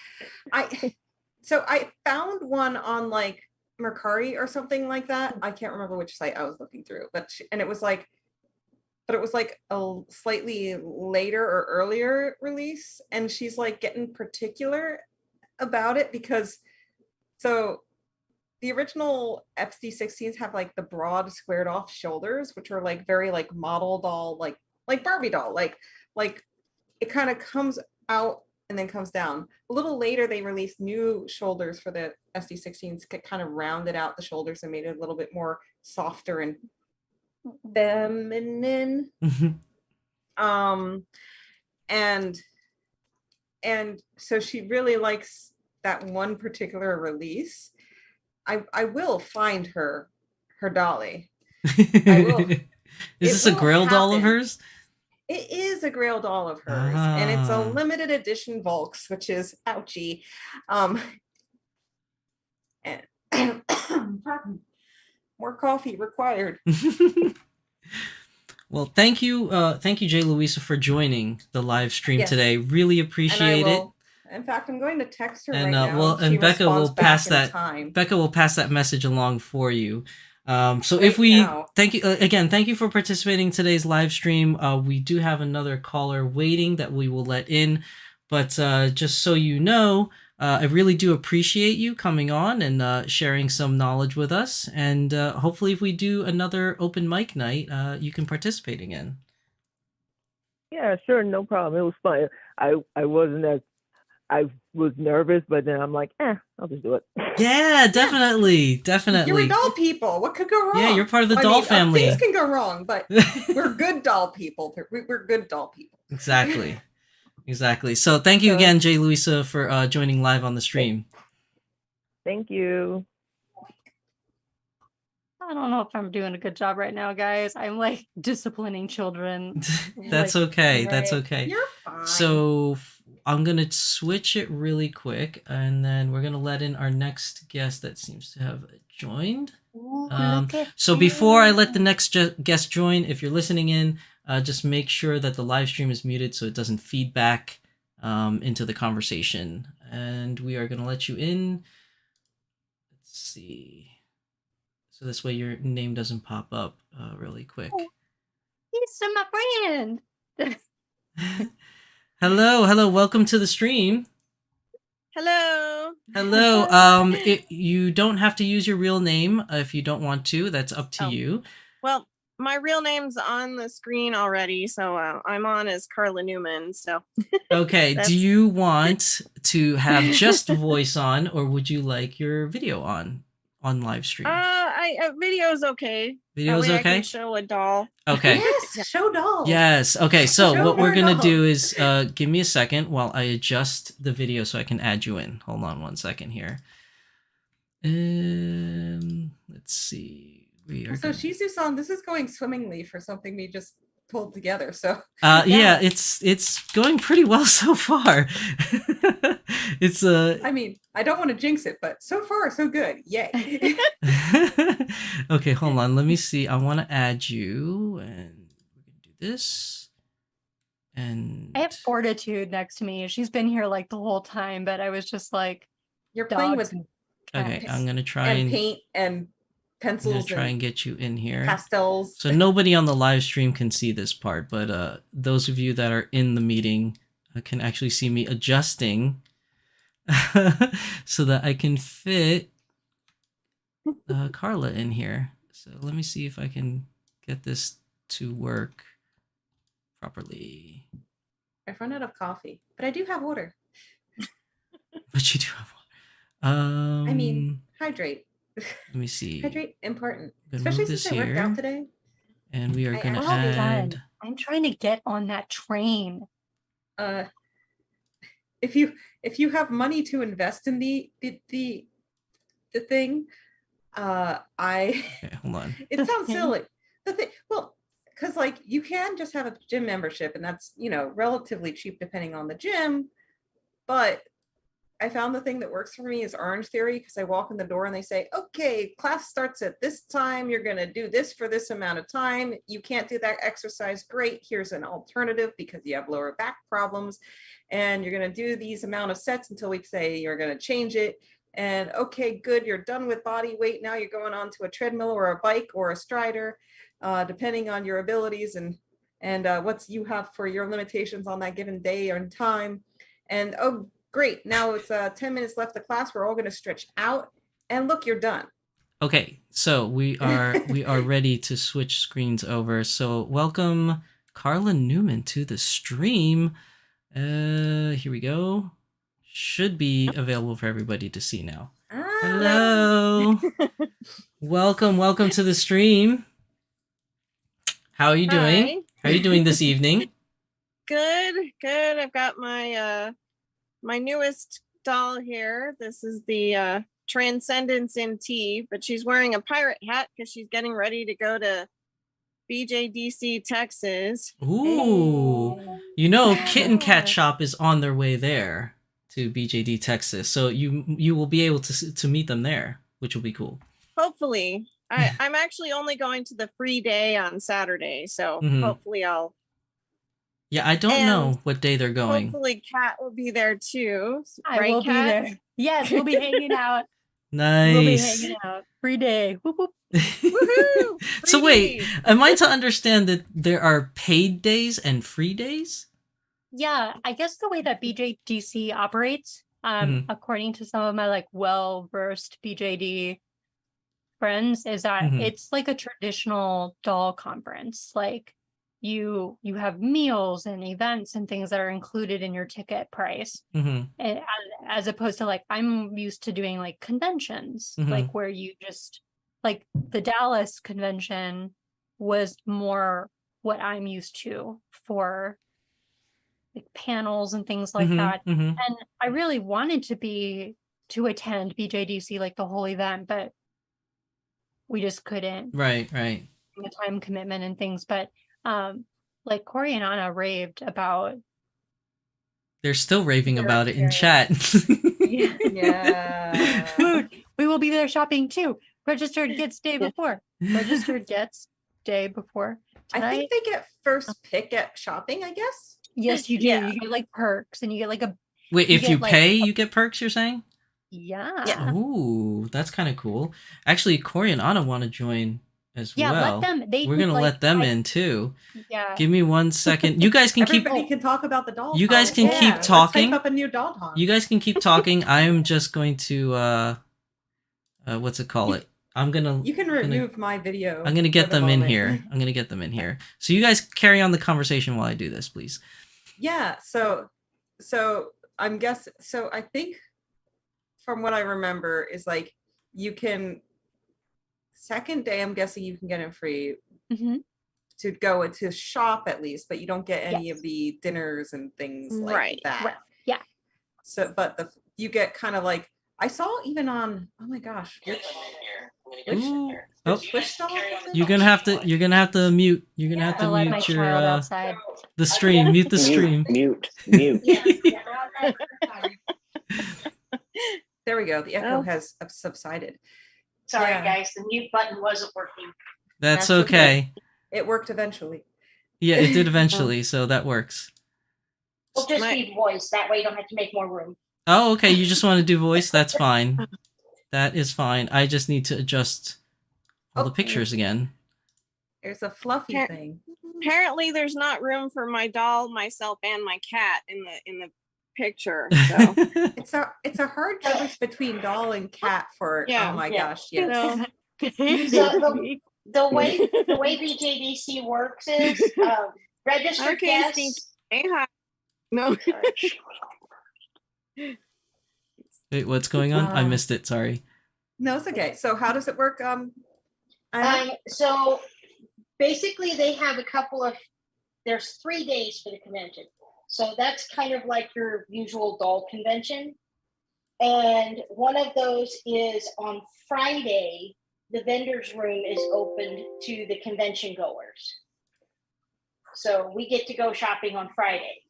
I found one on like Mercari or something like that. I can't remember which site I was looking through, but it was like a slightly later or earlier release, and she's like getting particular about it because so the original FD16s have like the broad squared off shoulders, which are like very like model doll, like Barbie doll, like it kind of comes out and then comes down. A little later, they released new shoulders for the SD16s, kind of rounded out the shoulders and made it a little bit more softer and feminine. And so she really likes that one particular release. I will find her dolly. I will.
Is this a Grail doll of hers?
It is a Grail doll of hers, and it's a limited edition Volks, which is ouchie. And more coffee required.
Well, thank you, J. Louisa, for joining the live stream today. Really appreciate it.
In fact, I'm going to text her
and,
right now.
Well, and Becca will pass that message along for you. So if we thank you again, thank you for participating in today's live stream. We do have another caller waiting that we will let in, but just so you know, I really do appreciate you coming on and sharing some knowledge with us. And hopefully, if we do another open mic night, you can participate again.
Yeah, sure, no problem. It was fun. I was nervous, but then I'm like, I'll just do it.
Yeah, definitely.
You're doll people. What could go wrong?
Yeah, you're part of the doll family.
Things can go wrong, but we're good doll people. We're good doll people.
Exactly. So thank you again, J. Louisa, for joining live on the stream.
Thank you.
I don't know if I'm doing a good job right now, guys. I'm like disciplining children.
That's okay. That's okay.
You're fine.
So I'm going to switch it really quick, and then we're going to let in our next guest that seems to have joined. So before I let the next guest join, if you're listening in, just make sure that the live stream is muted so it doesn't feed back into the conversation. And we are going to let you in. Let's see. So this way your name doesn't pop up really quick.
He's my friend.
Hello. Welcome to the stream.
Hello.
You don't have to use your real name if you don't want to. That's up to you.
Well, my real name's on the screen already, so I'm on as Carla Newman. So. Okay.
Do you want to have just voice on, or would you like your video on live stream?
Video's okay.
Video's
okay?
I
can show a doll.
Okay.
Yes, show dolls.
Yes. Okay, so what we're going to do is give me a second while I adjust the video so I can add you in. Hold on one second here. Let's see.
So Shizu-san, this is going swimmingly for something we just pulled together. So
yeah, it's going pretty well so far. It's
I mean, I don't want to jinx it, but so far so good. Yay.
Okay, hold on. Let me see. I want to add you, and we're gonna do this. And
I have Fortitude next to me. She's been here like the whole time, but I was just like,
you're playing with.
Okay, I'm gonna try
and paint and pencils.
I'm gonna try and get you in here.
Pastels.
So nobody on the live stream can see this part, but those of you that are in the meeting can actually see me adjusting so that I can fit Carla in here. So let me see if I can get this to work properly.
I've run out of coffee, but I do have water.
But you do have water.
I mean, hydrate.
Let me see.
Hydrate, important. Especially since I worked out today.
And we are going to add...
I'm trying to get on that train.
If you have money to invest in the thing,
Okay, hold on.
It sounds silly. The thing, well, because like you can just have a gym membership, and that's, you know, relatively cheap depending on the gym. But I found the thing that works for me is Orange Theory, because I walk in the door and they say, okay, class starts at this time. You're going to do this for this amount of time. You can't do that exercise. Great. Here's an alternative because you have lower back problems. And you're going to do these amount of sets until we say you're going to change it. And okay, good. You're done with body weight. Now you're going on to a treadmill or a bike or a strider, depending on your abilities and what you have for your limitations on that given day or time. And oh, great. Now it's 10 minutes left of class. We're all going to stretch out and look, you're done.
Okay, so we are ready to switch screens over. So welcome Carla Newman to the stream. Here we go. Should be available for everybody to see now. Hello. Welcome to the stream. How are you doing?
Hi.
How are you doing this evening?
Good. I've got my my newest doll here. This is the Transcendence in Tea, but she's wearing a pirate hat because she's getting ready to go to BJDC, Texas.
Ooh. You know, Kitten Cat Shop is on their way there to BJD, Texas. So you will be able to meet them there, which will be cool.
Hopefully. I'm actually only going to the free day on Saturday, so hopefully I'll...
Yeah, I don't know what day they're going.
Hopefully Kat will be there too.
I will be there. Yes, we'll be hanging out.
Nice.
We'll be hanging out. Free day. Whoop, whoop.
Woohoo!
So wait, am I to understand that there are paid days and free days?
Yeah, I guess the way that BJDC operates, according to some of my like well-versed BJD friends, is that it's like a traditional doll conference. Like you have meals and events and things that are included in your ticket price, and as opposed to like I'm used to doing like conventions, like where you just like the Dallas convention was more what I'm used to for like panels and things like that. And I really wanted to attend BJDC, like the whole event, but we just couldn't.
Right.
The time commitment and things, but like Corey and Anna raved about.
They're still raving about it in chat.
Yeah. Food. We will be there shopping too. Registered gets day before. Registered gets day before.
I think they get first pick at shopping, I guess.
Yes, you do. Yeah. You get like perks and you get like a...
Wait, if you pay, you get perks, you're saying?
Yeah.
Ooh, that's kind of cool. Actually, Corey and Anna want to join as well.
Yeah, let them.
We're going to let them in too.
Yeah.
Give me 1 second. You guys can
Everybody can talk about the doll.
You guys can keep talking.
Let's type up a new doll talk.
You guys can keep talking. I am just going to what's it call it?
You can remove my video.
I'm gonna get them in here. So you guys carry on the conversation while I do this, please.
Yeah. So I'm guessing. So I think from what I remember is like you can second day. I'm guessing you can get it free to go to shop at least, but you don't get any of the dinners and things like that.
Right. Yeah.
So, but you get kind of like I saw even on. Oh my gosh.
Ooh. Oh,
Wish doll?
you're gonna have to mute. You're gonna have to
I'll let my
mute your
child outside.
the stream. Mute the stream.
Mute.
There we go. The echo
Oh.
has subsided.
Sorry,
Yeah.
guys, the mute button wasn't working.
That's okay.
It worked eventually.
Yeah, it did eventually, so that works.
We'll just need voice. That way you don't have to make more room.
Oh, okay. You just want to do voice? That's fine. That is fine. I just need to adjust all the pictures again.
There's a fluffy thing.
Apparently, there's not room for my doll, myself, and my cat in the picture. So
It's a hard choice between doll and cat for
Yeah.
oh my
Yeah.
gosh, yes.
So the way BJDC works is registered
Okay,
guests.
Steve. Say hi. No.
Wait, what's going on? I
Uh,
missed it. Sorry.
No, it's okay. So how does it work?
So basically they have there's 3 days for the convention. So that's kind of like your usual doll convention. And one of those is on Friday, the vendor's room is opened to the convention goers. So we get to go shopping on Friday.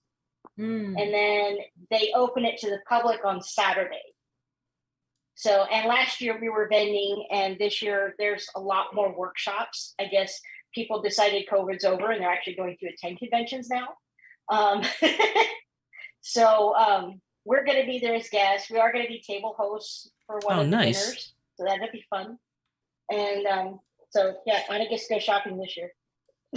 And then they open it to the public on Saturday. So, and last year we were vending, and this year there's a lot more workshops. I guess people decided COVID's over and they're actually going to attend conventions now. So we're going to be there as guests. We are going to be table hosts for one of the dinners. So that'll be fun. And so, yeah, I guess go shopping this year.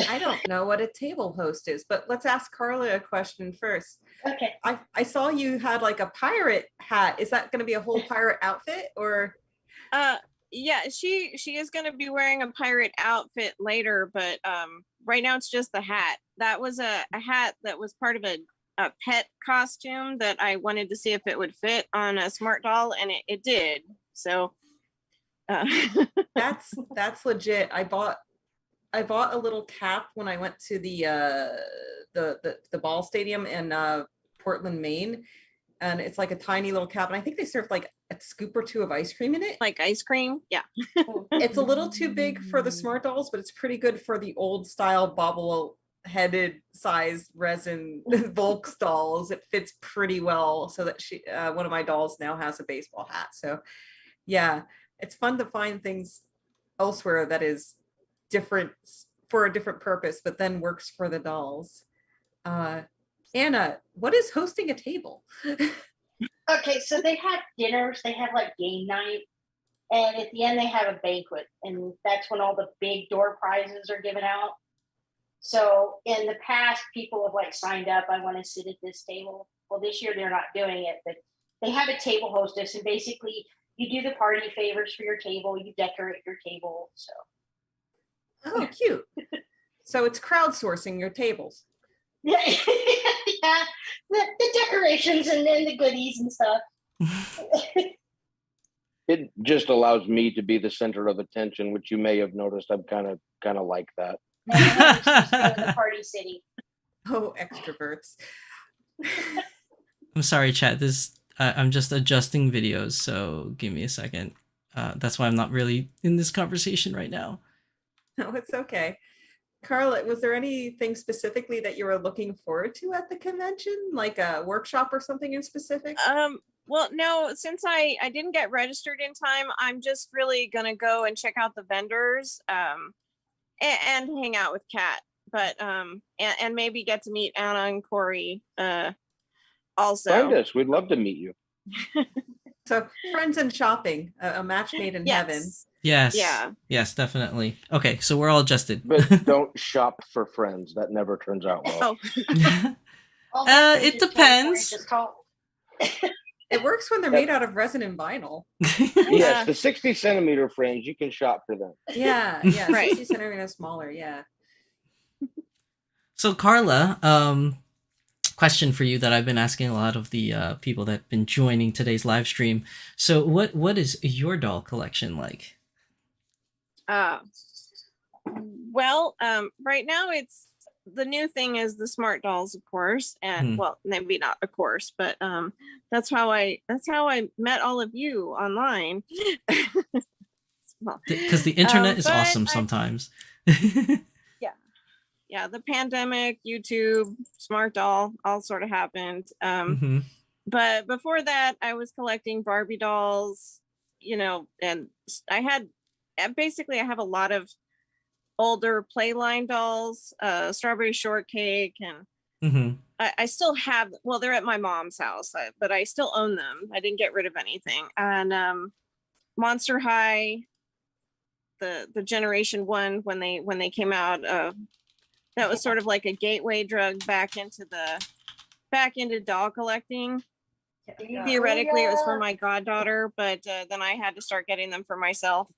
I don't know what a table host is, but let's ask Carla a question first.
Okay.
I saw you had like a pirate hat. Is that going to be a whole pirate outfit or?
Yeah, she is going to be wearing a pirate outfit later, but right now it's just the hat. That was a hat that was part of a pet costume that I wanted to see if it would fit on a smart doll, and it did. So
that's legit. I bought a little cap when I went to the ball stadium in Portland, Maine, and it's like a tiny little cap, and I think they served like a scoop or two of ice cream in it.
Like ice cream, yeah.
It's a little too big for the smart dolls, but it's pretty good for the old style bobble-headed size resin Volks dolls. It fits pretty well, so that one of my dolls now has a baseball hat. So yeah, it's fun to find things elsewhere that is different for a different purpose, but then works for the dolls. Anna, what is hosting a table?
Okay, so they have dinners, they have like game night, and at the end they have a banquet, and that's when all the big door prizes are given out. So in the past, people have like signed up, I want to sit at this table. Well, this year they're not doing it, but they have a table hostess, and basically you do the party favors for your table, you decorate your table. So
oh, cute. So it's crowdsourcing your tables.
yeah, yeah, the decorations and then the goodies and stuff.
It just allows me to be the center of attention, which you may have noticed. I'm kind of like that.
And the party city.
Oh, extroverts.
I'm sorry, chat. I'm just adjusting videos, so give me a second. That's why I'm not really in this conversation right now.
No, it's okay. Carla, was there anything specifically that you were looking forward to at the convention, like a workshop or something in specific?
Well, no, since I didn't get registered in time, I'm just really gonna go and check out the vendors, and hang out with Kat, but and maybe get to meet Anna and Corey also.
Find us. We'd love to meet you.
So friends and shopping, a match made in heaven.
Yes.
Yeah.
Yes, definitely. Okay, so we're all adjusted.
But don't shop for friends. That never turns out well.
Oh.
It depends.
It works when they're made out of resin and vinyl.
Yes, the 60 centimeter frames, you can shop for them.
Yeah,
Right.
60 centimeters smaller, yeah.
So Carla, question for you that I've been asking a lot of the people that have been joining today's live stream. So what is your doll collection like?
Well, right now it's the new thing is the smart dolls, of course, and well, maybe not of course, but that's how I met all of you online.
Because the internet is
but
awesome sometimes.
Yeah, the pandemic, YouTube, smart doll, all sort of happened. But before that, I was collecting Barbie dolls, and I have a lot of older Playline dolls, Strawberry Shortcake, and I still have, well, they're at my mom's house, but I still own them. I didn't get rid of anything. And Monster High, the generation 1, when they came out, that was sort of like a gateway drug back into doll collecting. Yeah. Theoretically, it was for my goddaughter, but then I had to start getting them for myself.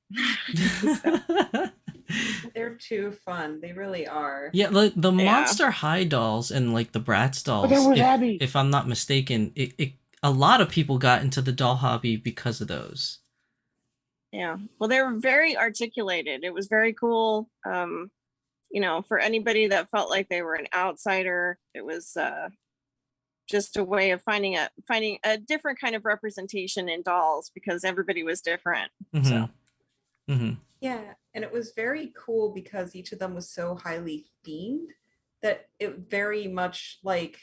They're too fun. They really are.
Yeah, the Monster High dolls and like the Bratz dolls, if I'm not mistaken, a lot of people got into the doll hobby because of those.
Yeah, well, they were very articulated. It was very cool. For anybody that felt like they were an outsider, it was just a way of finding a different kind of representation in dolls, because everybody was different. So
yeah, and it was very cool because each of them was so highly themed that it very much like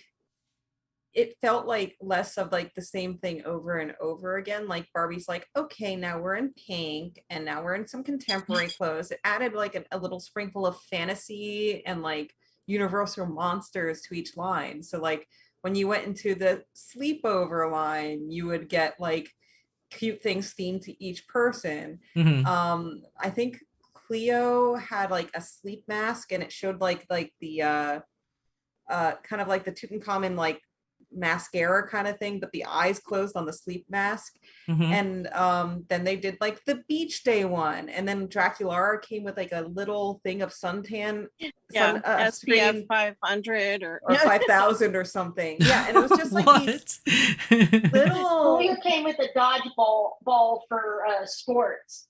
it felt like less of like the same thing over and over again. Like Barbie's like, okay, now we're in pink and now we're in some contemporary clothes. It added like a little sprinkle of fantasy and like universal monsters to each line. So like when you went into the sleepover line, you would get like cute things themed to each person. I think Cleo had like a sleep mask, and it showed like the kind of like the Tutankhamun like mascara kind of thing, but the eyes closed on the sleep mask. And then they did like the beach day one, and then Draculara came with like a little thing of suntan,
SPF 500 or
5,000 or something. Yeah, and it was just like these little.
Cleo came with a dodgeball ball for sports.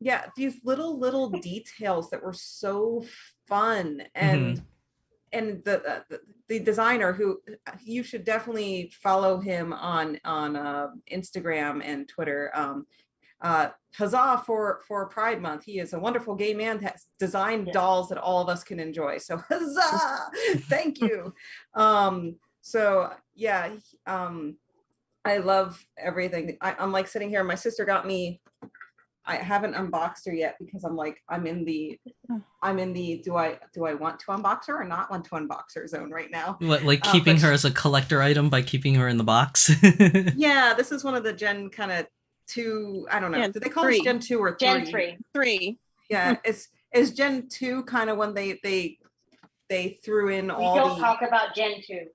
Yeah, these little details that were so fun. And and the designer, who you should definitely follow him on Instagram and Twitter, huzzah for Pride Month. He is a wonderful gay man that has designed dolls that all of us can enjoy, so huzzah. Thank you. So yeah, I love everything. I'm like sitting here, my sister got me, I haven't unboxed her yet because I'm in the do I want to unbox her or not want to unbox her zone right now.
What, like keeping her as a collector item by keeping her in the box?
Yeah, this is one of the Gen kind of 2, I don't know. Do they call this Gen 2 or 3?
Gen
3.
Yeah, it's Gen 2 kind of when they threw in all.
We don't talk about Gen 2.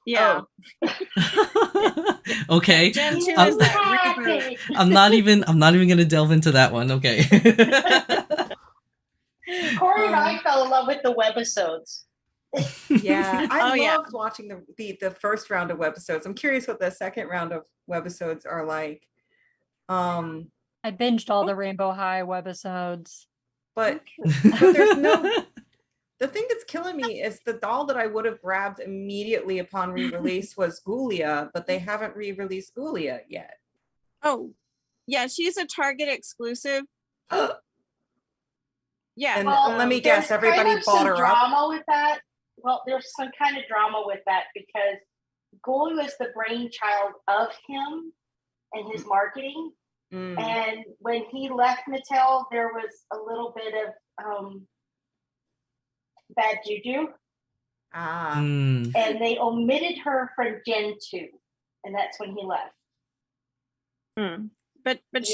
Yeah.
Oh. Okay.
Gen 2 is that reboot.
I'm not even gonna delve into that one. Okay.
Corey and I fell in love with the webisodes.
Yeah, I loved watching the first round of webisodes. I'm curious what the second round of webisodes are like.
I binged all the Rainbow High webisodes.
But there's no. The thing that's killing me is the doll that I would have grabbed immediately upon re-release was Ghoulia, but they haven't re-released Ghoulia yet.
Oh, yeah, she's a Target exclusive. Yeah.
And let me guess, everybody bought her up.
Drama with that. Well, there's some kind of drama with that because Ghoulia was the brainchild of him and his marketing. And when he left Mattel, there was a little bit of bad juju. And they omitted her from Gen 2, and that's when he left.
But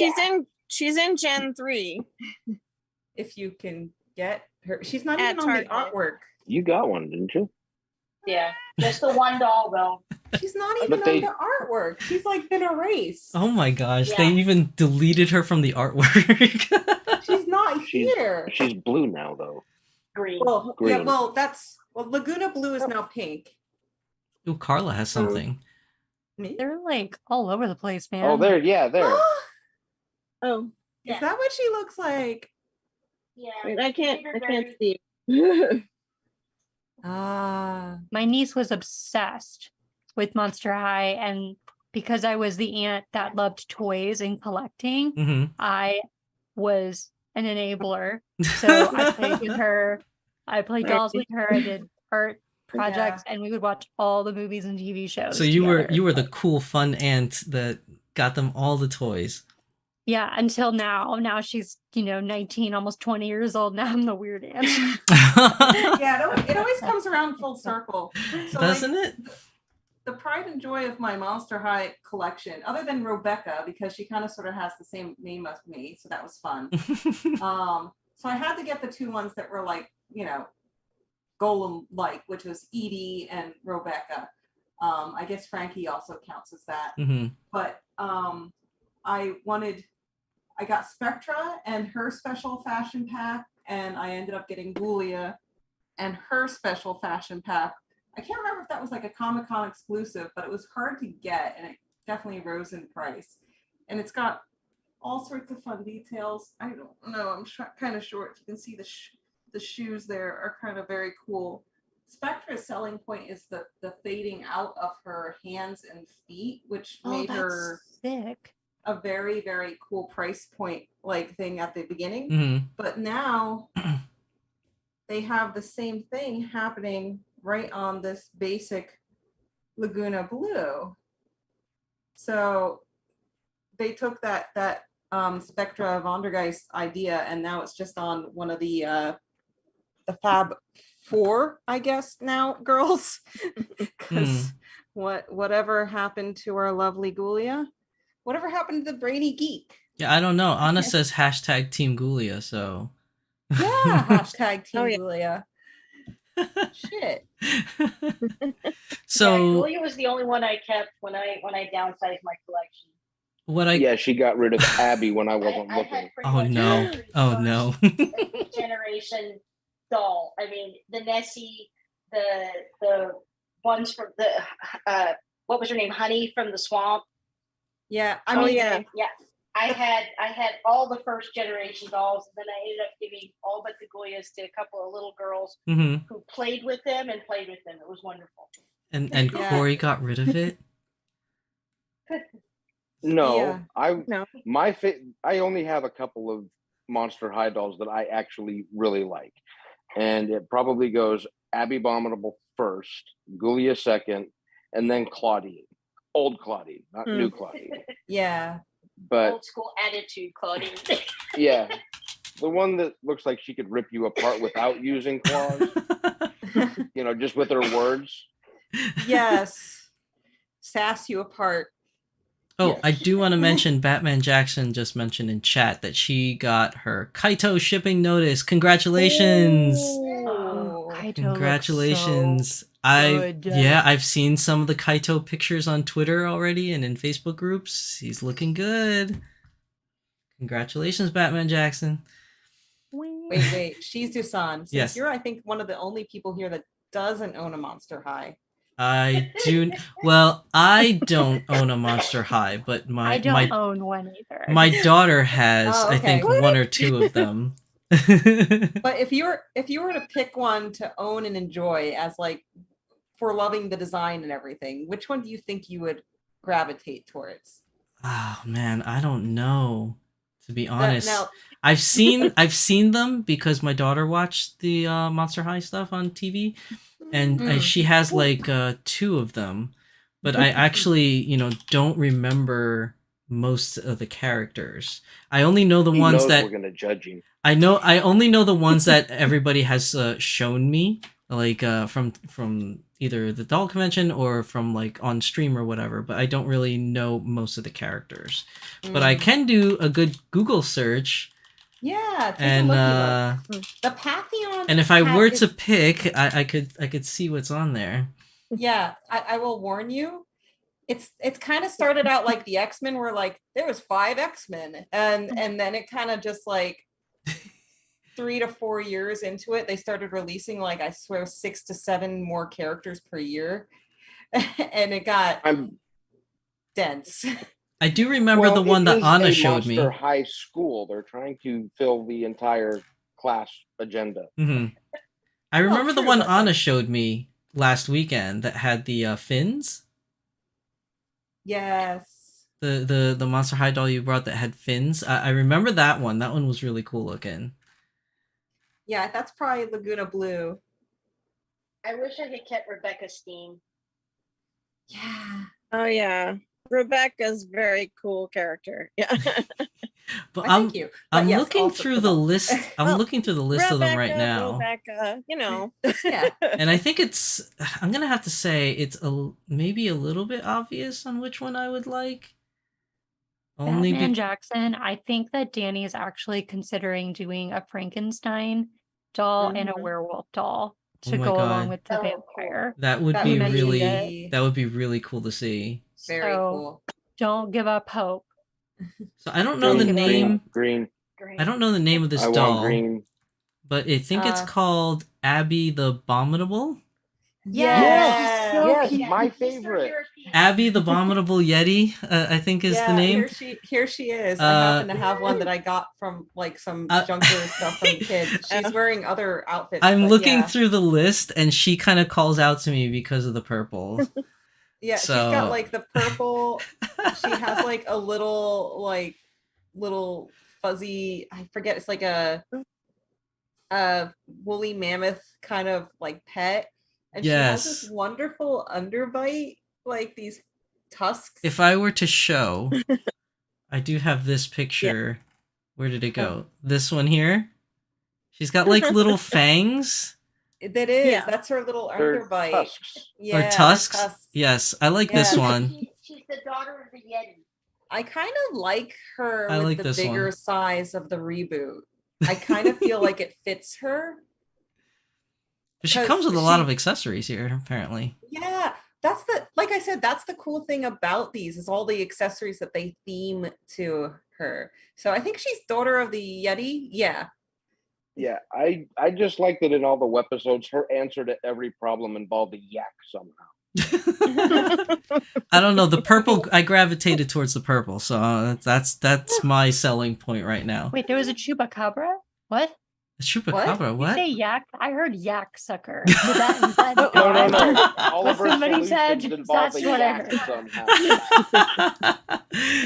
she's in Gen 3.
If you can get her, she's not even on the artwork.
You got one, didn't you?
Yeah, just the one doll though.
She's not even on the artwork. She's like been erased.
Oh my gosh, they even deleted her from the artwork.
She's not here.
She's blue now though.
Green.
Well, green. Yeah, Laguna Blue is now pink.
Ooh, Carla has something.
They're like all over the place, man.
Oh, there.
Oh,
is that what she looks like?
Yeah.
Wait, I can't see.
My niece was obsessed with Monster High, and because I was the aunt that loved toys and collecting, I was an enabler. So I played with her. I played dolls with her. I did art projects, and we would watch all the movies and TV shows.
So you were the cool, fun aunt that got them all the toys.
Yeah, until now. Now she's 19, almost 20 years old. Now I'm the weird aunt.
Yeah, it always comes around full circle. So
doesn't it?
The pride and joy of my Monster High collection, other than Rebecca, because she kind of sort of has the same name as me, so that was fun. So I had to get the two ones that were like, Golem-like, which was Edie and Rebecca. I guess Frankie also counts as that. But I got Spectra and her special fashion pack, and I ended up getting Ghoulia and her special fashion pack. I can't remember if that was like a Comic-Con exclusive, but it was hard to get, and it definitely rose in price. And it's got all sorts of fun details. I don't know, I'm kind of short. You can see the shoes there are kind of very cool. Spectra's selling point is the fading out of her hands and feet, which made her
sick.
A very, very cool price point like thing at the beginning. But now they have the same thing happening right on this basic Laguna Blue. So they took that Spectra Vondergeist idea, and now it's just on one of the Fab Four, I guess now, girls. Because whatever happened to our lovely Ghoulia? Whatever happened to the brainy geek?
Yeah, I don't know. Anna says hashtag Team Ghoulia, so.
Yeah, hashtag Team Ghoulia. Shit.
So
Ghoulia was the only one I kept when I downsized my collection.
Yeah, she got rid of Abby when I wasn't looking.
Oh no! Oh no!
Generation doll. I mean, the Nessie, the ones from the what was her name? Honey from the Swamp.
Yeah,
yeah. I had all the first generation dolls, and then I ended up giving all but the Goyas to a couple of little girls who played with them. It was wonderful.
And Corey got rid of it?
No, I only have a couple of Monster High dolls that I actually really like, and it probably goes Abby Abominable first, Ghoulia second, and then Claudine. Old Claudine, not new Claudine.
Yeah.
But
old school attitude, Claudine.
Yeah. The one that looks like she could rip you apart without using claws. Just with her words.
Yes. Sass you apart.
Oh, yes. I do want to mention Batman Jackson just mentioned in chat that she got her Kaito shipping notice. Congratulations.
Kaito
Congratulations. I've seen some of the Kaito pictures on Twitter already and in Facebook groups. He's looking good. Congratulations, Batman Jackson.
Wait, Shizu-san.
Yes.
You're, I think, one of the only people here that doesn't own a Monster High.
I do. Well, I don't own a Monster High, but
I don't own one either.
My daughter has, I think, one or two of them.
But if you were to pick one to own and enjoy as like for loving the design and everything, which one do you think you would gravitate towards?
Oh man, I don't know. To be honest, I've seen them because my daughter watched the Monster High stuff on TV, and she has like two of them, but I actually don't remember most of the characters. I only know the ones that
we're gonna judge you.
I only know the ones that everybody has shown me, like from either the doll convention or from like on stream or whatever. But I don't really know most of the characters. But I can do a good Google search.
Yeah,
and
the Pantheon.
And if I were to pick, I could see what's on there.
Yeah, I will warn you. It's kind of started out like the X-Men, where like there was 5 X-Men, and then it kind of just like 3 to 4 years into it, they started releasing like, I swear, 6 to 7 more characters per year, and it got dense.
I do remember the one that Anna showed me.
Monster High School. They're trying to fill the entire class agenda.
I remember the one Anna showed me last weekend that had the fins.
Yes.
The Monster High doll you brought that had fins. I remember that one. That one was really cool looking.
Yeah, that's probably Laguna Blue.
I wish I had kept Rebecca's theme.
Yeah.
Oh yeah. Rebecca's very cool character. Yeah.
But
thank you. But
I'm
yes,
looking
also
through
the
the
doll.
list. I'm looking through the list of them right
Rebecca,
now.
Rebecca,
Yeah.
And I think it's. I'm gonna have to say it's maybe a little bit obvious on which one I would like. Only
Batman Jackson. I think that Danny is actually considering doing a Frankenstein doll and a werewolf doll to
my
go
God.
along with the vampire.
That would
That
be
would
really. That would be really cool to see.
Very cool.
Don't give up hope.
So I don't know the name.
Green.
I don't know the name of this
I
doll.
want green.
But I think it's called Abby the Abominable.
Yes,
my favorite.
Abby the Abominable Yeti, I think is the name.
Here she is. I happen to have one that I got from like some junker stuff from the kids. She's wearing other outfits.
I'm looking through the list, and she kind of calls out to me because of the purple.
Yeah, so... she's got like the purple. She has like a little fuzzy. I forget. It's like a woolly mammoth kind of like pet. And she has this wonderful underbite, like these tusks.
If I were to show, I do have this picture. Yeah. Where did it go? This one here. She's got like little fangs.
That is. Yeah. That's her little underbite.
Tusks.
Yeah. Or tusks? Yes, I like this one.
She's the daughter of the Yeti.
I kind of like her with the bigger size of the reboot. I kind of feel like it fits her.
But she comes with a lot of accessories here, apparently.
Yeah, like I said, that's the cool thing about these is all the accessories that they theme to her. So I think she's daughter of the Yeti. Yeah.
Yeah, I just like that in all the webisodes, her answer to every problem involved a yak somehow.
I don't know. The purple, I gravitated towards the purple, so that's my selling point right now.
Wait, there was a chupacabra? What?
A chupacabra? What?
You say yak? I heard yak sucker. That
no. All of
somebody said that's what I heard.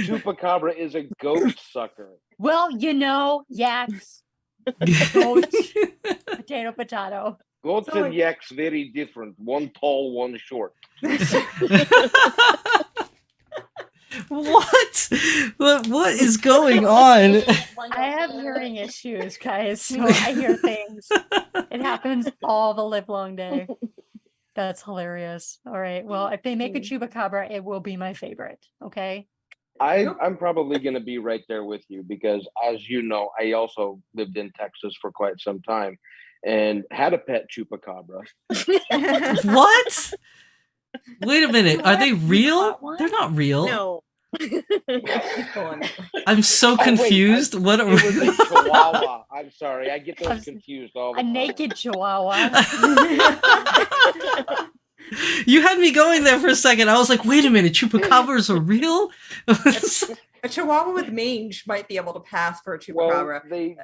Chupacabra is a goat sucker.
Well, yaks. Goats. Potato.
Goats and yaks very different. One tall, one short.
What is going on?
I have hearing issues, guys. So I hear things. It happens all the live long day. That's hilarious. All right. Well, if they make a chupacabra, it will be my favorite. Okay.
I'm probably going to be right there with you because, as you know, I also lived in Texas for quite some time and had a pet chupacabra.
What? Wait a minute. Are they real? They're not real.
No.
I'm so confused.
It was a chihuahua. I'm sorry. I get those confused all the time.
A naked chihuahua.
You had me going there for a second. I was like, wait a minute, chupacabras are real?
A chihuahua with mange might be able to pass for a chupacabra.
Well,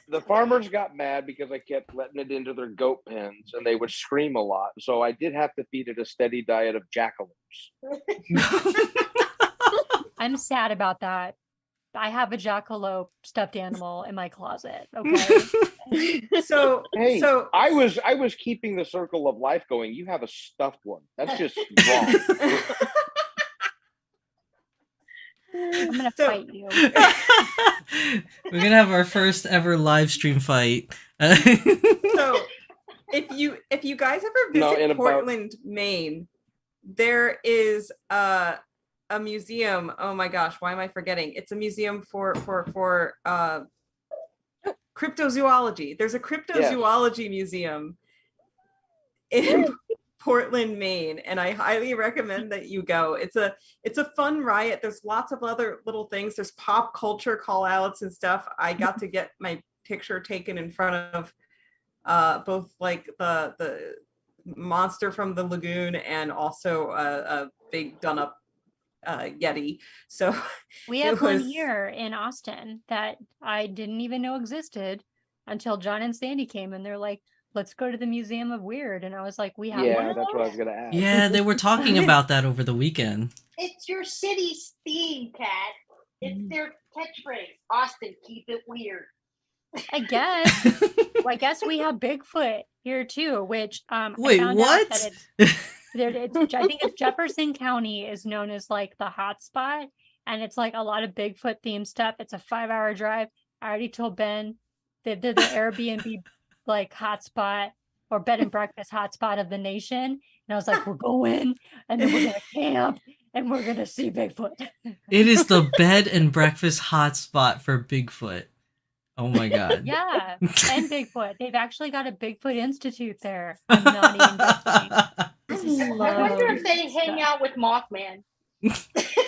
the farmers got mad because I kept letting it into their goat pens and they would scream a lot. So I did have to feed it a steady diet of jackalopes.
I'm sad about that. I have a jackalope stuffed animal in my closet. Okay.
So
I was keeping the circle of life going. You have a stuffed one. That's just wrong.
I'm gonna fight you.
We're gonna have our first ever live stream fight.
So if you guys ever visit Portland, Maine, there is a museum. Oh my gosh, why am I forgetting? It's a museum for cryptozoology. There's a cryptozoology museum in Portland, Maine, and I highly recommend that you go. It's a fun riot. There's lots of other little things. There's pop culture call outs and stuff. I got to get my picture taken in front of both like the monster from the lagoon and also a big done up Yeti. So
we have one here in Austin that I didn't even know existed until John and Sandy came and they're like, let's go to the Museum of Weird. And I was like, we have
Yeah,
one of
that's what I
those?
was gonna ask.
Yeah, they were talking about that over the weekend.
It's your city's theme, Kat. It's their catchphrase. Austin, keep it weird.
I guess. Well, I guess we have Bigfoot here too, which
Wait,
I found
what?
out that I think it's Jefferson County is known as like the hot spot, and it's like a lot of Bigfoot themed stuff. It's a 5-hour drive. I already told Ben that they're the Airbnb like hotspot or bed and breakfast hotspot of the nation. And I was like, we're going and then we're gonna camp and we're gonna see Bigfoot.
It is the bed and breakfast hotspot for Bigfoot. Oh my god.
Yeah, and Bigfoot. They've actually got a Bigfoot Institute there. I'm not even joking.
I wonder if they hang out with Mothman.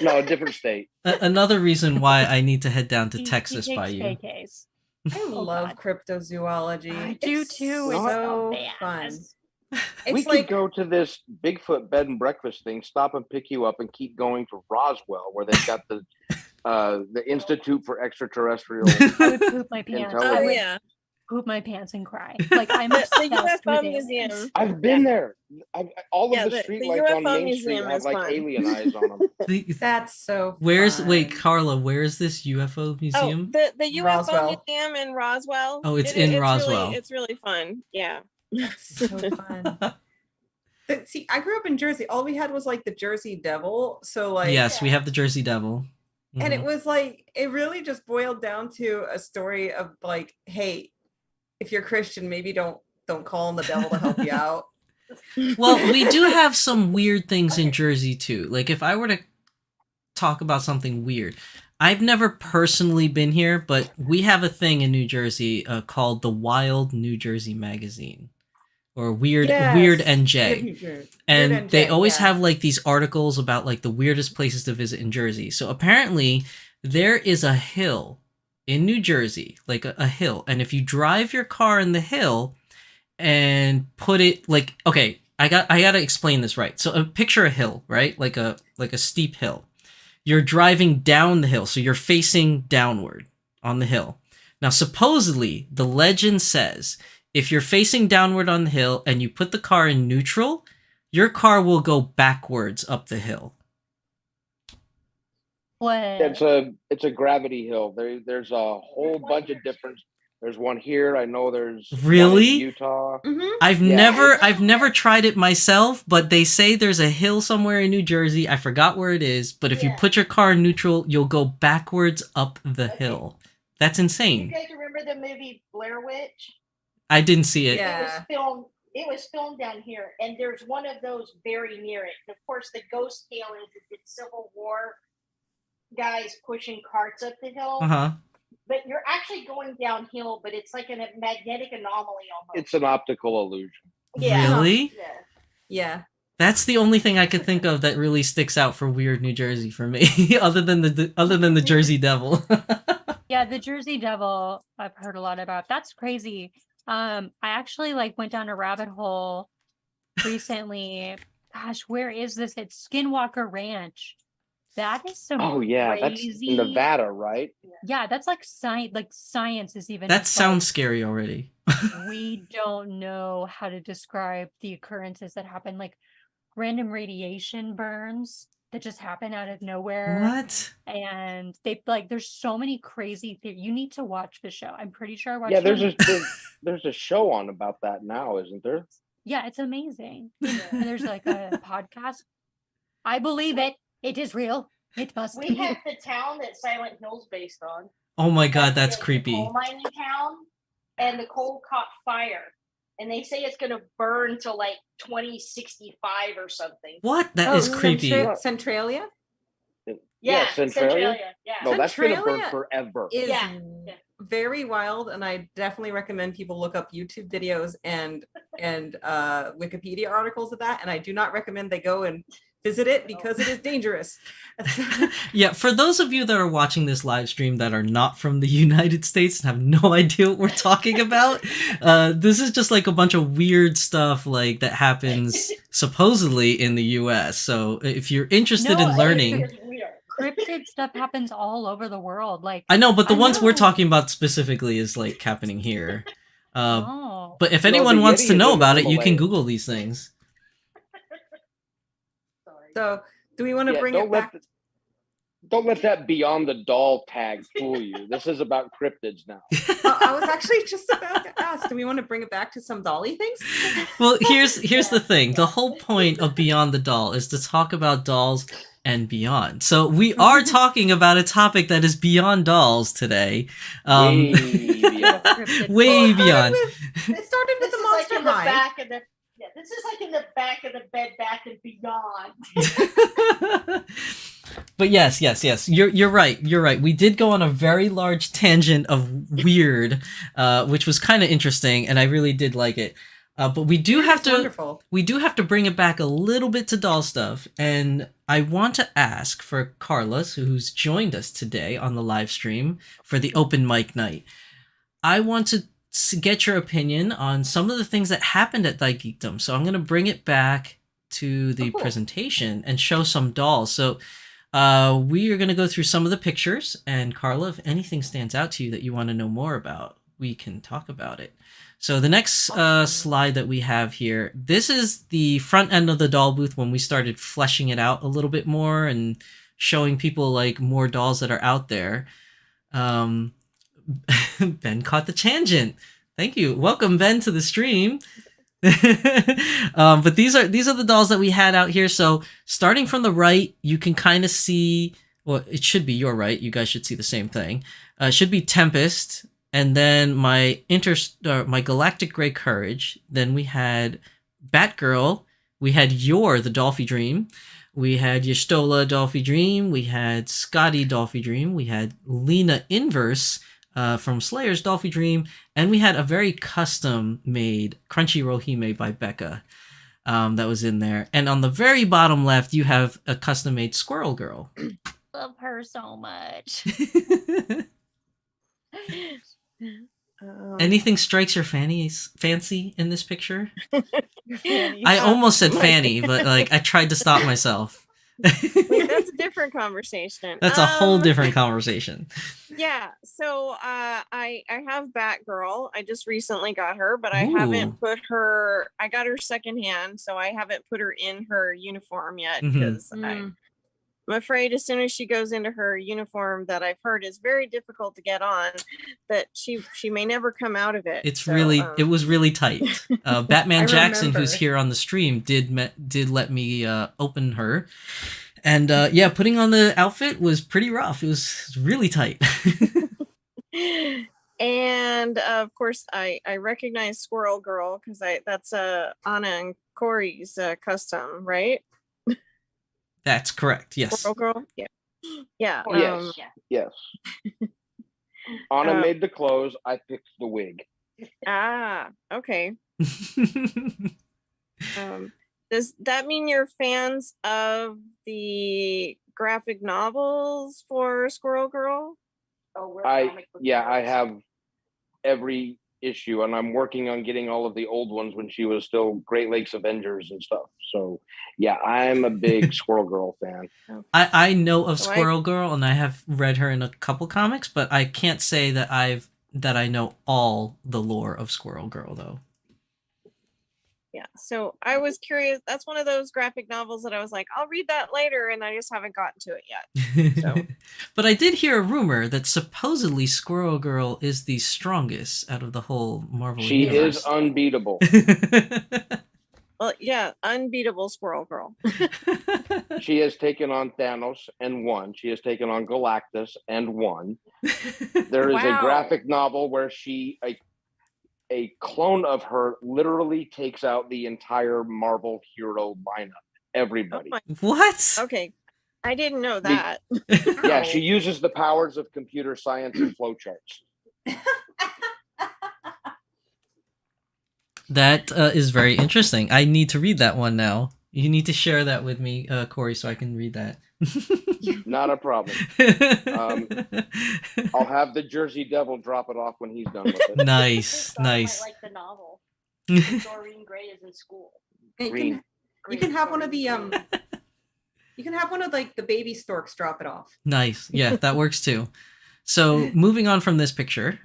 No, a different state.
Another reason why I need to head down to
He
Texas
takes
by you.
vacays.
I love cryptozoology.
I do
It's
too. It's
so
so
fun.
fast.
We
It's
could
like
go to this Bigfoot bed and breakfast thing, stop and pick you up, and keep going to Roswell, where they've got the Institute for Extraterrestrial
I would poop my pants. I
Intelligence.
would
yeah.
poop my pants and cry. Like I'm
The
obsessed
UFO
with it.
museum.
I've been there. All
Yeah,
of the
the
street lights on
UFO
Main Street
museum
have
is
like
fun.
alien eyes on them.
that's so
Wait,
fun.
Carla, where is this UFO
Oh,
museum?
the UFO
Roswell.
museum in Roswell.
Oh, it's in Roswell.
It's really fun. Yeah.
That's so fun. But see, I grew up in Jersey. All we had was like the Jersey Devil. So like
Yes, we have the Jersey Devil.
and it
Mhm.
was like it really just boiled down to a story of like, hey, if you're Christian, maybe don't call on the devil to help you out.
Well, we do have some weird things in Jersey too. Like if I were to talk about something weird, I've never personally been here, but we have a thing in New Jersey called the Wild New Jersey Magazine, or Weird
Yes.
Weird NJ.
Weird
And
NJ,
they always
yeah.
have like these articles about like the weirdest places to visit in Jersey. So apparently there is a hill in New Jersey, like a hill, and if you drive your car in the hill and put it like, okay, I gotta explain this right. So picture a hill, right? Like a steep hill. You're driving down the hill, so you're facing downward on the hill. Now supposedly the legend says if you're facing downward on the hill and you put the car in neutral, your car will go backwards up the hill.
What?
It's a gravity hill. There's a whole bunch of different. There's one here. I know there's
Really?
one in Utah.
Mhm.
I've
Yeah,
never tried it myself, but they say there's a hill somewhere in New Jersey. I forgot where it is, but if you
Yeah.
put your car in neutral, you'll go backwards up the hill. That's
You
insane.
guys remember the movie Blair Witch?
I didn't see it.
Yeah.
It was filmed down here, and there's one of those very near it. And of course, the ghost tale is it's Civil War guys pushing carts up the hill.
Uh-huh.
But you're actually going downhill, but it's like a magnetic anomaly almost.
It's an optical illusion.
Yeah.
Really?
Yeah.
Yeah.
That's the only thing I could think of that really sticks out for weird New Jersey for me, other than the Jersey Devil.
Yeah, the Jersey Devil, I've heard a lot about. That's crazy. I actually like went down a rabbit hole recently. Gosh, where is this? It's Skinwalker Ranch. That is some
Oh yeah, that's
crazy.
in Nevada, right?
Yeah, that's like science. Like science is even.
That
just
sounds scary already.
like, we don't know how to describe the occurrences that happen, like random radiation burns that just happen out of nowhere.
What?
And they like, there's so many crazy things. You need to watch the show. I'm pretty sure I watched.
Yeah,
it.
there's a show on about that now, isn't there?
Yeah, it's amazing. And there's like a podcast. I believe it. It is real. It must
We
be.
have the town that Silent Hill's based on.
Oh my god, that's
a
creepy.
Coal mining town, and the coal caught fire, and they say it's going to burn till like 2065 or something.
What? That is creepy.
Centralia
Yeah,
Centralia.
Yeah.
No, that's gonna burn
Centralia
forever.
is
Yeah.
very wild, and I definitely recommend people look up YouTube videos and Wikipedia articles of that. And I do not recommend they go and visit it because it is dangerous.
Yeah, for those of you that are watching this live stream that are not from the United States and have no idea what we're talking about, this is just like a bunch of weird stuff like that happens supposedly in the US. So if you're interested
No,
in learning,
It's weird.
Cryptid stuff happens all over the world. Like
I know, but the
I
ones we're
know.
talking about specifically is like happening here.
oh,
But if
No,
anyone
the
wants
Yeti
to
is
know
in the
about it, you can
Himalayas.
Google these things.
Sorry.
So, do we want to bring
don't
it back?
Don't let that Beyond the Doll tag fool you. This is about cryptids now.
I was actually just about to ask, do we want to bring it back to some dolly things?
Well, here's the thing. The whole point of Beyond the Doll is to talk about dolls and beyond. So we are talking about a topic that is beyond dolls today.
Way beyond.
Way beyond.
It started with
This
the
is
Monster
like in the
High.
back of the this is like in the back of the bed, back and beyond.
But yes. You're right. You're right. We did go on a very large tangent of weird, which was kind of interesting, and I really did like it. But we do have to
wonderful.
we do have to bring it back a little bit to doll stuff, and I want to ask for Carla, who's joined us today on the live stream for the open mic night. I want to get your opinion on some of the things that happened at Thy Geekdom. So I'm going to bring it back to the presentation and show some dolls. So we are going to go through some of the pictures, and Carla, if anything stands out to you that you want to know more about, we can talk about it. So the next slide that we have here, this is the front end of the doll booth when we started fleshing it out a little bit more and showing people like more dolls that are out there. Ben caught the tangent. Thank you. Welcome, Ben, to the stream. But these are the dolls that we had out here. So starting from the right, you can kind of see, well, it should be your right. You guys should see the same thing. It should be Tempest, and then my Galactic Grey Courage. Then we had Batgirl. We had the Dolphy Dream. We had Yestola Dolphy Dream. We had Scotty Dolphy Dream. We had Lena Inverse from Slayer's Dolphy Dream, and we had a very custom-made Crunchyroll Hime by Becca that was in there. And on the very bottom left, you have a custom-made Squirrel Girl.
Love her so much.
Anything strikes your fancy in this picture?
Fanny.
I almost said Fanny, but like I tried to stop myself.
Wait, that's a different conversation.
That's a whole different conversation.
Yeah, so I have Batgirl. I just recently got her, but I haven't put her. I got her secondhand, so I haven't put her in her uniform yet because I'm afraid as soon as she goes into her uniform that I've heard is very difficult to get on, that she may never come out of it.
It's it was really tight. Batman Jackson, who's here on the stream, did let me open her. And putting on the outfit was pretty rough. It was really tight.
And of course, I recognize Squirrel Girl because that's Anna and Corey's custom, right?
That's correct. Yes.
Squirrel Girl. Yeah. Yeah.
Yes. Anna made the clothes. I picked the wig.
Okay. Does that mean you're fans of the graphic novels for Squirrel Girl?
I have every issue, and I'm working on getting all of the old ones when she was still Great Lakes Avengers and stuff. So yeah, I'm a big Squirrel Girl fan.
I know of Squirrel Girl, and I have read her in a couple comics, but I can't say that I know all the lore of Squirrel Girl though.
Yeah, so I was curious. That's one of those graphic novels that I was like, I'll read that later, and I just haven't gotten to it yet. So.
But I did hear a rumor that supposedly Squirrel Girl is the strongest out of the whole Marvel universe.
She is unbeatable.
Well, yeah, unbeatable Squirrel Girl.
She has taken on Thanos and won. She has taken on Galactus and won. There is a graphic novel where a clone of her literally takes out the entire Marvel hero lineup. Everybody.
What?
Okay. I didn't know that.
Yeah, she uses the powers of computer science and flowcharts.
That is very interesting. I need to read that one now. You need to share that with me, Corey, so I can read that.
Not a problem. I'll have the Jersey Devil drop it off when he's done with it.
Nice.
I like the novel. Doreen Gray is in school.
You can have one of the you can have one of like the baby storks drop it off.
Nice. Yeah, that works too. So moving on from this picture,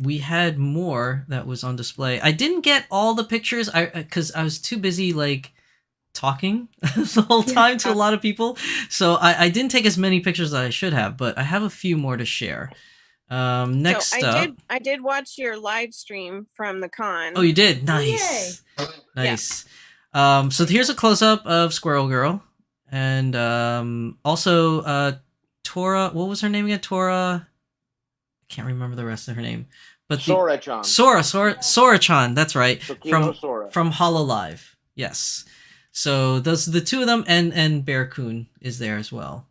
we had more that was on display. I didn't get all the pictures because I was too busy like talking the whole time to a lot of people. So I didn't take as many pictures as I should have, but I have a few more to share. Next
so
up.
I did watch your live stream from the con.
Oh, you did? Nice. Nice. So here's a close up of Squirrel Girl. And also Tora, what was her name again? Tora. I can't remember the rest of her name. But
Sora-chan.
Sora-chan, that's right.
Tsukino Sora.
From Hololive. Yes. So those are the two of them, and Bear-kun is there as well.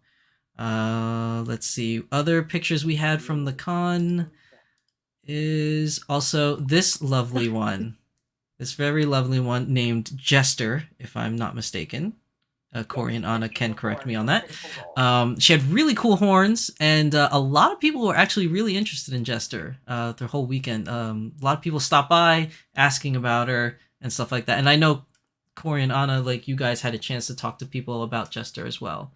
Let's see. Other pictures we had from the con is also this lovely one. This very lovely one named Jester, if I'm not mistaken. Corey and Anna can correct me on that. She had really cool horns, and a lot of people were actually really interested in Jester the whole weekend. A lot of people stopped by asking about her and stuff like that. And I know Corey and Anna, like you guys had a chance to talk to people about Jester as well.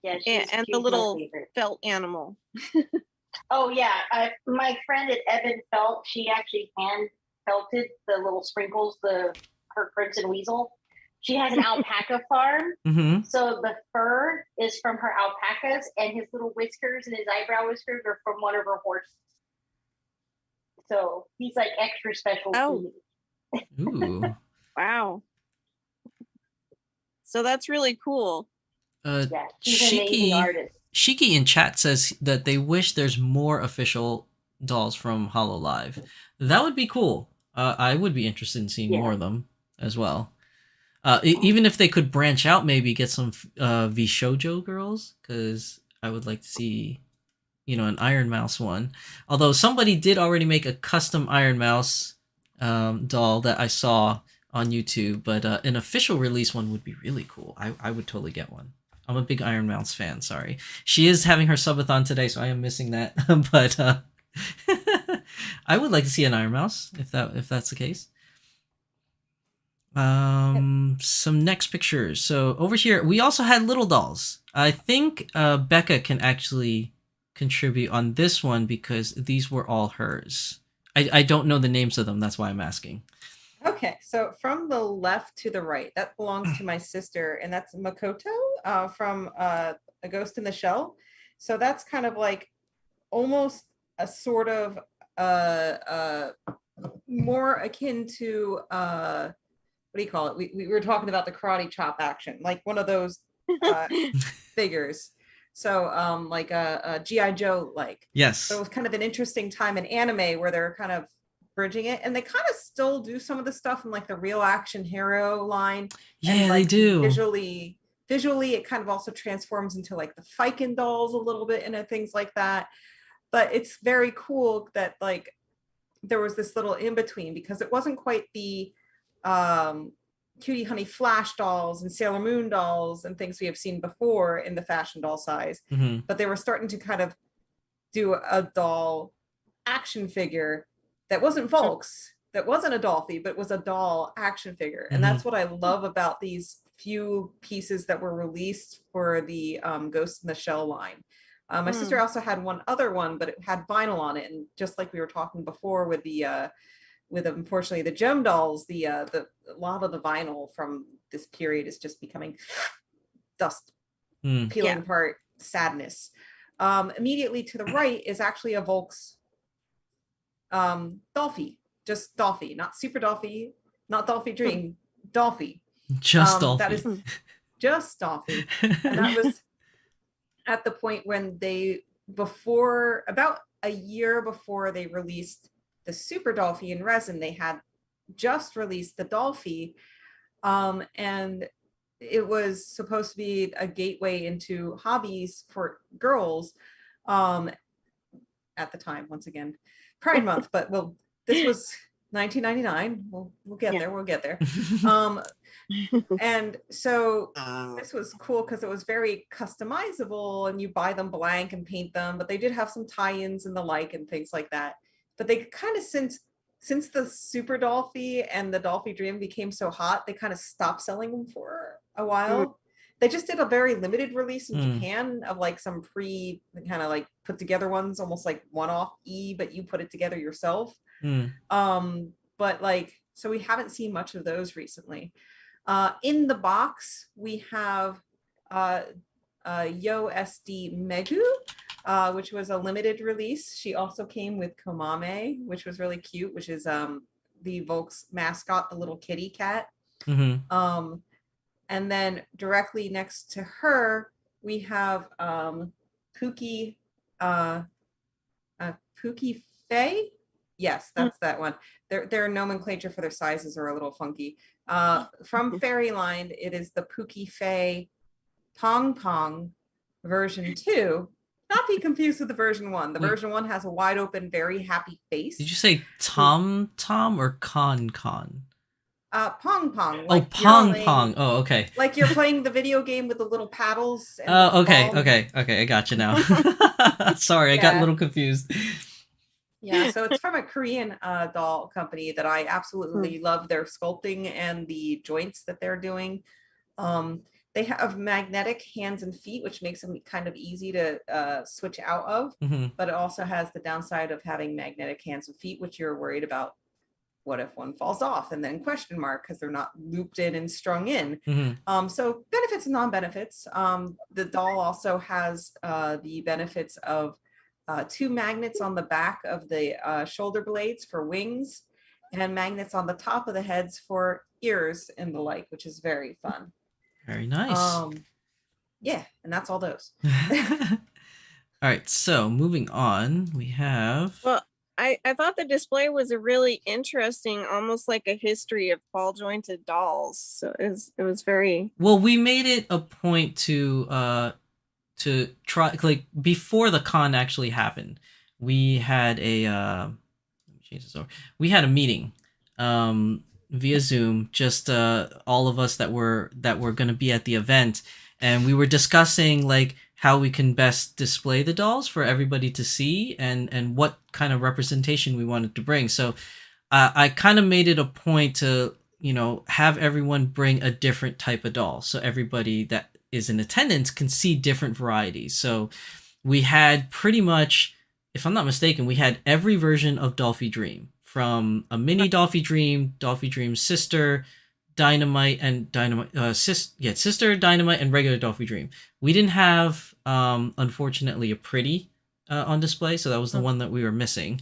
Yeah,
and the little felt animal.
Oh yeah, my friend at Evan Felt, she actually hand felted the little sprinkles, her crimson weasel. She has an alpaca farm, so the fur is from her alpacas, and his little whiskers and his eyebrow whiskers are from one of her horses. So he's like extra special.
Oh,
ooh,
wow! So that's really cool.
Yeah, she's an amazing artist.
Shiki in chat says that they wish there's more official dolls from Hololive. That would be cool. I would be interested in seeing more of them as well. Even if they could branch out, maybe get some V-Shoujo girls, because I would like to see, an Iron Mouse one. Although somebody did already make a custom Iron Mouse doll that I saw on YouTube, but an official release one would be really cool. I would totally get one. I'm a big Iron Mouse fan, sorry. She is having her subathon today, so I am missing that. But I would like to see an Iron Mouse, if that's the case. Some next pictures. So over here, we also had little dolls. I think Becca can actually contribute on this one because these were all hers. I don't know the names of them, that's why I'm asking.
Okay, so from the left to the right, that belongs to my sister, and that's Makoto from A Ghost in the Shell. So that's kind of like almost a sort of more akin to what do you call it? We were talking about the karate chop action, like one of those figures. So like a G.I. Joe like.
Yes.
So it was kind of an interesting time in anime where they're kind of bridging it, and they kind of still do some of the stuff in like the Real Action Hero line.
Yeah,
and, like,
they do.
Visually it kind of also transforms into like the Fiken dolls a little bit and things like that. But it's very cool that like there was this little in between, because it wasn't quite the Cutie Honey Flash dolls and Sailor Moon dolls and things we have seen before in the fashion doll size, but they were starting to kind of do a doll action figure that wasn't Volks, that wasn't a Dolphy, but was a doll action figure. And that's what I love about these few pieces that were released for the Ghost in the Shell line. My sister also had one other one, but it had vinyl on it. And just like we were talking before with the with unfortunately the gem dolls, the a lot of the vinyl from this period is just becoming dust, peeling apart, sadness. Immediately to the right is actually a Volks Dolphy, just Dolphy, not Super Dolphy, not Dolphy Dream, Dolphy.
Just Dolphy.
That is just Dolphy. And that was at the point when about a year before they released the Super Dolphy in resin, they had just released the Dolphy, and it was supposed to be a gateway into hobbies for girls at the time. Once again, Pride Month, but this was 1999. We'll get there. We'll get there. And so this was cool because it was very customizable, and you buy them blank and paint them, but they did have some tie-ins and the like and things like that. But they kind of, since the Super Dolphy and the Dolphy Dream became so hot, they kind of stopped selling them for a while. they just did a very limited release in Japan of like some kind of like put together ones, almost like one-off but you put it together yourself. But like, so we haven't seen much of those recently. In the box, we have Yo SD Megu, which was a limited release. She also came with Komame, which was really cute, which is the Volks mascot, the little kitty cat. And then directly next to her, we have Pookie Pookie Faye. Yes, that's that one. Their nomenclature for their sizes are a little funky. From Fairyline, it is the Pookie Faye Pong Pong version 2. Not be confused with the version 1. The version 1 has a wide open, very happy face.
Did you say Tom or Con?
Pong Pong.
Like Pong Pong. Oh, okay.
Like you're playing the video game with the little paddles.
Oh, okay. I got you now. Sorry, I got a little confused.
Yeah, so it's from a Korean doll company that I absolutely love their sculpting and the joints that they're doing. They have magnetic hands and feet, which makes them kind of easy to switch out of. But it also has the downside of having magnetic hands and feet, which you're worried about. What if one falls off? And then question mark, because they're not looped in and strung in. So benefits and non-benefits. The doll also has the benefits of 2 magnets on the back of the shoulder blades for wings, and magnets on the top of the heads for ears and the like, which is very fun.
Very nice.
Yeah, and that's all those.
All right, so moving on, we have...
Well, I thought the display was a really interesting, almost like a history of ball jointed dolls. So it was very...
Well, we made it a point to try, like, before the con actually happened, we had a we had a meeting via Zoom, just all of us that were going to be at the event, and we were discussing like how we can best display the dolls for everybody to see, and what kind of representation we wanted to bring. So I kind of made it a point to, you know, have everyone bring a different type of doll, so everybody that is in attendance can see different varieties. So we had pretty much, if I'm not mistaken, we had every version of Dolphy Dream, from a mini Dolphy Dream's sister, sister, Dynamite, and regular Dolphy Dream. We didn't have, unfortunately, a pretty on display, so that was the one that we were missing.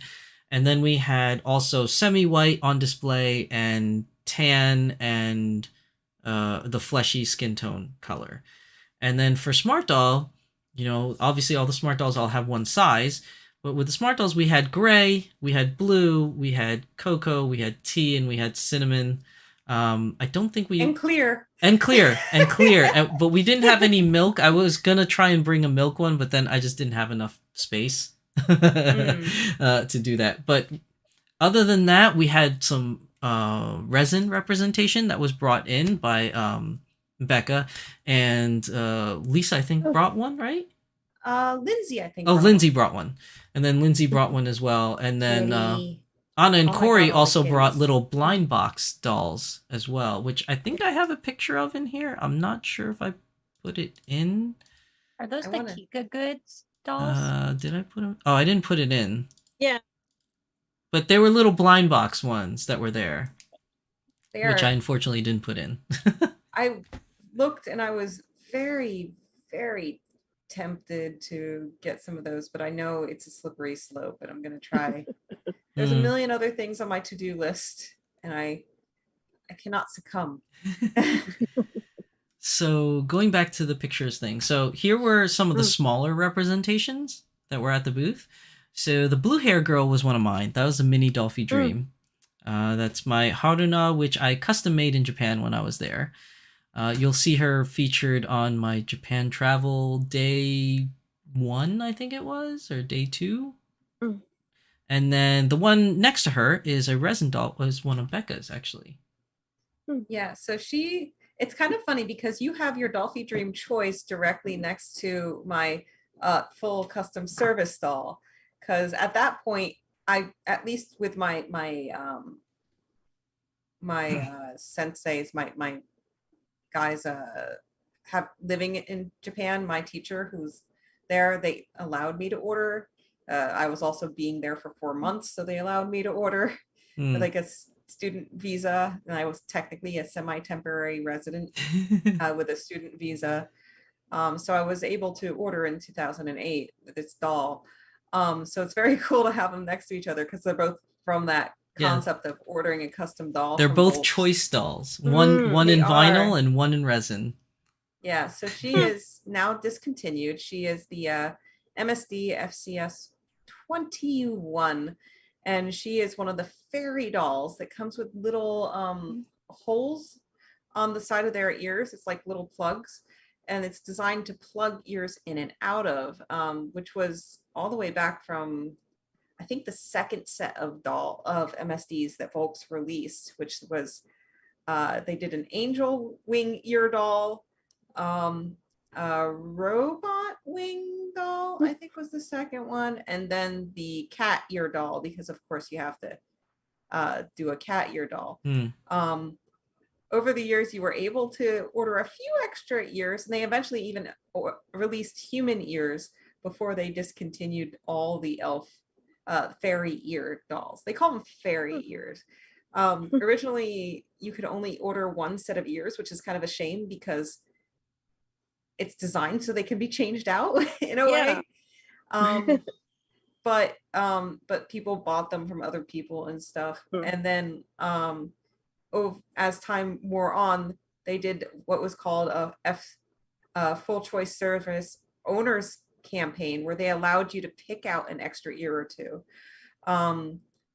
And then we had also semi-white on display, and tan, and the fleshy skin tone color. And then for Smart Doll, you know, obviously all the Smart Dolls all have one size, but with the Smart Dolls we had gray, we had blue, we had cocoa, we had tea, and we had cinnamon. I don't think we...
And clear.
But we didn't have any milk. I was gonna try and bring a milk one, but then I just didn't have enough space to do that. But other than that, we had some resin representation that was brought in by Becca, and Lisa, I think, brought one, right?
Lindsay, I think.
Lindsay brought one, and then Lindsay brought one as well, and then Anna and Corey also brought little blind box dolls as well, which I think I have a picture of in here. I'm not sure if I put it in.
Are those the Kika Goods dolls?
Did I put them? Oh, I didn't put it in.
Yeah.
But they were little blind box ones that were there, which I unfortunately didn't put in.
I looked and I was very, very tempted to get some of those, but I know it's a slippery slope, and I'm going to try. There's a million other things on my to-do list, and I cannot succumb.
So going back to the pictures thing. So here were some of the smaller representations that were at the booth. So the blue hair girl was one of mine. That was a mini Dolphy Dream. That's my Haruna, which I custom made in Japan when I was there. You'll see her featured on my Japan travel day 1, I think it was, or day 2. And then the one next to her is a resin doll, was one of Becca's, actually.
Yeah, so it's kind of funny because you have your Dolphy Dream choice directly next to my full custom service doll. Because at that point, I, at least with my senseis, my guys living in Japan, my teacher who's there, they allowed me to order. I was also being there for 4 months, so they allowed me to order like a student visa, and I was technically a semi-temporary resident with a student visa. So I was able to order in 2008 this doll. So it's very cool to have them next to each other because they're both from that concept of ordering a custom doll.
They're both choice dolls. One in vinyl and one in resin.
Yeah, so she is now discontinued. She is the MSD FCS 21, and she is one of the fairy dolls that comes with little holes on the side of their ears. It's like little plugs, and it's designed to plug ears in and out of, which was all the way back from, I think, the second set of MSDs that Volks released, which was they did an angel wing ear doll, a robot wing doll, I think was the second one, and then the cat ear doll, because of course you have to do a cat ear doll. Over the years, you were able to order a few extra ears, and they eventually even released human ears before they discontinued all the elf fairy ear dolls. They call them fairy ears. Originally, you could only order one set of ears, which is kind of a shame because it's designed so they can be changed out in a way. But people bought them from other people and stuff. And then as time wore on, they did what was called a full choice service owners campaign, where they allowed you to pick out an extra ear or two.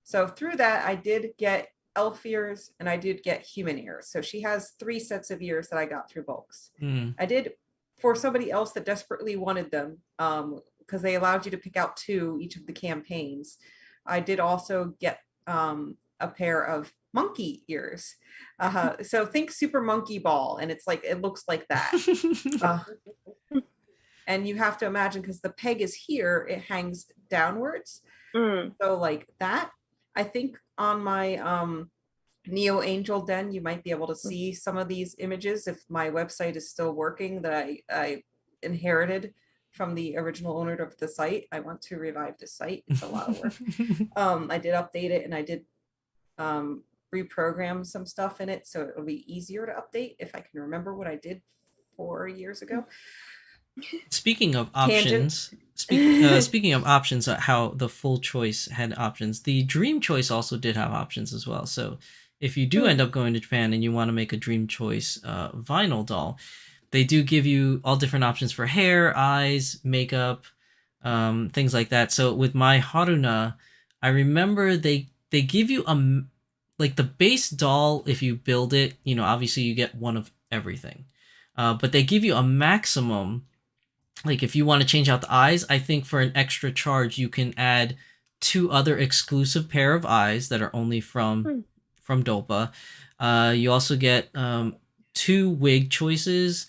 So through that, I did get elf ears and I did get human ears. So she has 3 sets of ears that I got through Volks. I did, for somebody else that desperately wanted them, because they allowed you to pick out 2 each of the campaigns. I did also get a pair of monkey ears. So think Super Monkey Ball, and it's like, it looks like that. And you have to imagine, because the peg is here, it hangs downwards. So like that, I think on my Neo Angel Den, you might be able to see some of these images if my website is still working, that I inherited from the original owner of the site. I want to revive the site. It's a lot of work. I did update it, and I did reprogram some stuff in it, so it'll be easier to update if I can remember what I did 4 years ago.
Speaking of options, speaking of options, how the full choice had options, the dream choice also did have options as well. So if you do end up going to Japan and you want to make a dream choice vinyl doll, they do give you all different options for hair, eyes, makeup, things like that. So with my Haruna, I remember they give you like the base doll. If you build it, you know, obviously you get one of everything, but they give you a maximum. Like if you want to change out the eyes, I think for an extra charge you can add 2 other exclusive pair of eyes that are only from Dolpa. You also get 2 wig choices,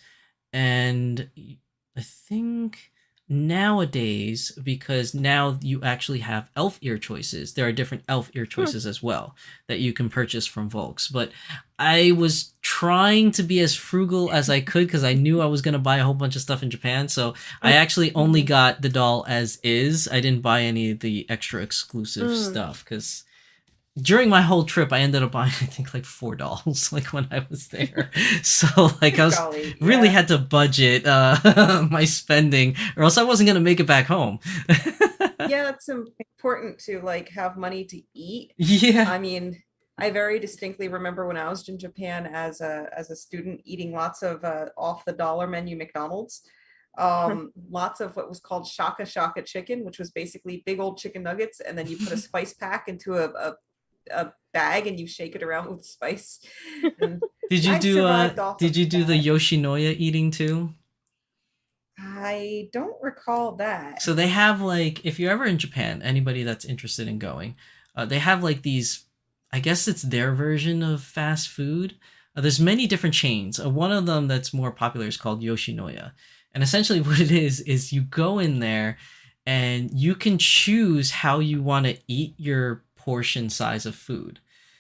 and I think nowadays, because now you actually have elf ear choices, there are different elf ear choices as well that you can purchase from Volks. But I was trying to be as frugal as I could because I knew I was going to buy a whole bunch of stuff in Japan, so I actually only got the doll as is. I didn't buy any of the extra exclusive stuff, because during my whole trip, I ended up buying, I think, like 4 dolls, like when I was there. So, like, I was really had to budget my spending, or else I wasn't gonna make it back home.
Yeah, it's important to like have money to eat.
Yeah,
I mean, I very distinctly remember when I was in Japan as a student eating lots of off the dollar menu McDonald's. Lots of what was called shaka shaka chicken, which was basically big old chicken nuggets, and then you put a spice pack into a bag and you shake it around with spice. And
did you do the Yoshinoya eating too?
I don't recall that.
So they have, like, if you're ever in Japan, anybody that's interested in going, they have like these, I guess it's their version of fast food. There's many different chains. One of them that's more popular is called Yoshinoya. And essentially what it is you go in there and you can choose how you want to eat your portion size of food.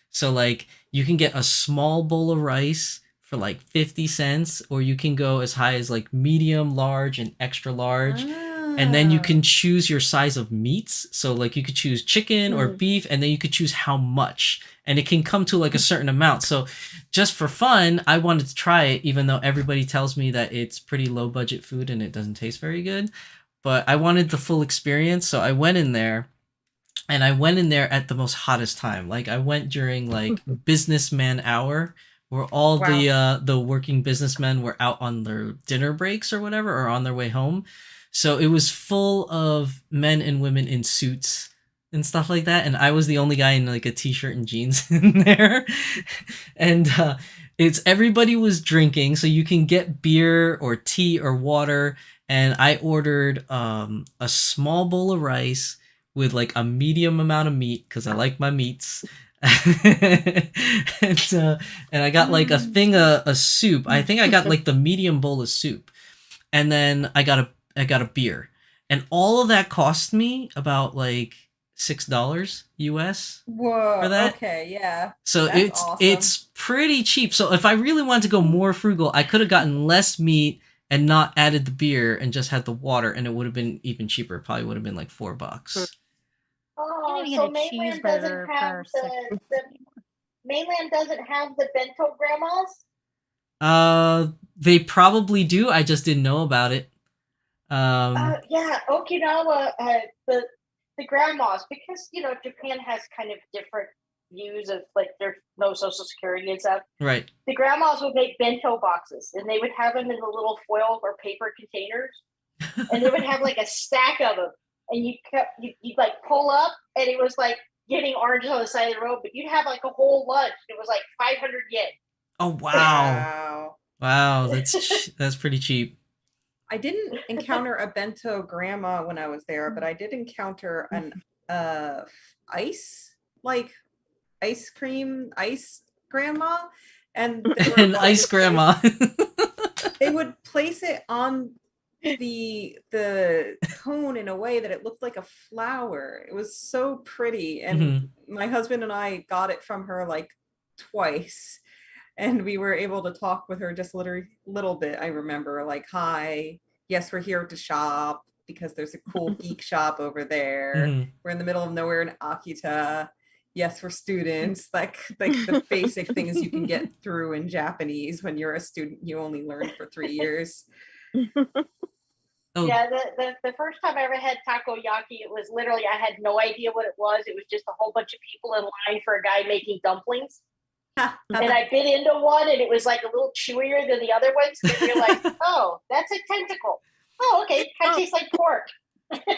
So like you can get a small bowl of rice for like 50 cents, or you can go as high as like medium, large, and extra large. And then you can choose your size of meats. So like you could choose chicken or beef, and then you could choose how much. And it can come to like a certain amount. So just for fun, I wanted to try it, even though everybody tells me that it's pretty low budget food and it doesn't taste very good. But I wanted the full experience, so I went in there. And I went in there at the most hottest time. Like I went during like businessman hour, where all the working businessmen were out on their dinner breaks or whatever, or on their way home. So it was full of men and women in suits and stuff like that, and I was the only guy in like a t-shirt and jeans in there. And it's everybody was drinking, so you can get beer or tea or water. And I ordered a small bowl of rice with like a medium amount of meat because I like my meats. And I got like a thing of soup. I think I got like the medium bowl of soup, and then I got a beer, and all of that cost me about like $6 US.
Whoa!
For that.
Okay, yeah.
So
That's awesome.
It's pretty cheap. So if I really wanted to go more frugal, I could have gotten less meat and not added the beer and just had the water, and it would have been even cheaper. It probably would have been like $4.
Oh, so mainland doesn't have the mainland doesn't have the bento grandmas?
They probably do. I just didn't know about it.
Yeah, Okinawa, the grandmas, because Japan has kind of different views of like there's no social security and stuff.
Right.
The grandmas would make bento boxes, and they would have them in the little foil or paper containers, and they would have like a stack of them. And you'd like pull up, and it was like getting oranges on the side of the road, but you'd have like a whole lunch. It was like 500 yen.
Oh wow! Wow, that's pretty cheap.
I didn't encounter a bento grandma when I was there, but I did encounter an ice cream grandma, and
an ice grandma.
They would place it on the cone in a way that it looked like a flower. It was so pretty, and my husband and I got it from her like twice, and we were able to talk with her just a little bit. I remember like, hi, yes, we're here to shop because there's a cool geek shop over there. We're in the middle of nowhere in Akita. Yes, we're students. Like the basic things you can get through in Japanese when you're a student. You only learn for 3 years.
Oh. Yeah, the first time I ever had takoyaki, it was literally, I had no idea what it was. It was just a whole bunch of people in line for a guy making dumplings. And I bit into one, and it was like a little chewier than the other ones. And you're like, oh, that's a tentacle. Oh, okay, kind of tastes like pork.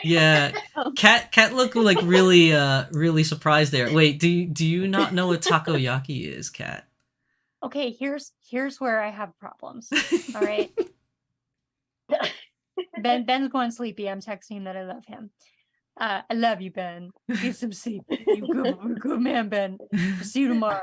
Yeah, Kat looked like really surprised there. Wait, do you not know what takoyaki is, Kat?
Okay, here's where I have problems. All right. Ben's going sleepy. I'm texting that I love him. I love you, Ben. Get some sleep. You good man, Ben. See you tomorrow.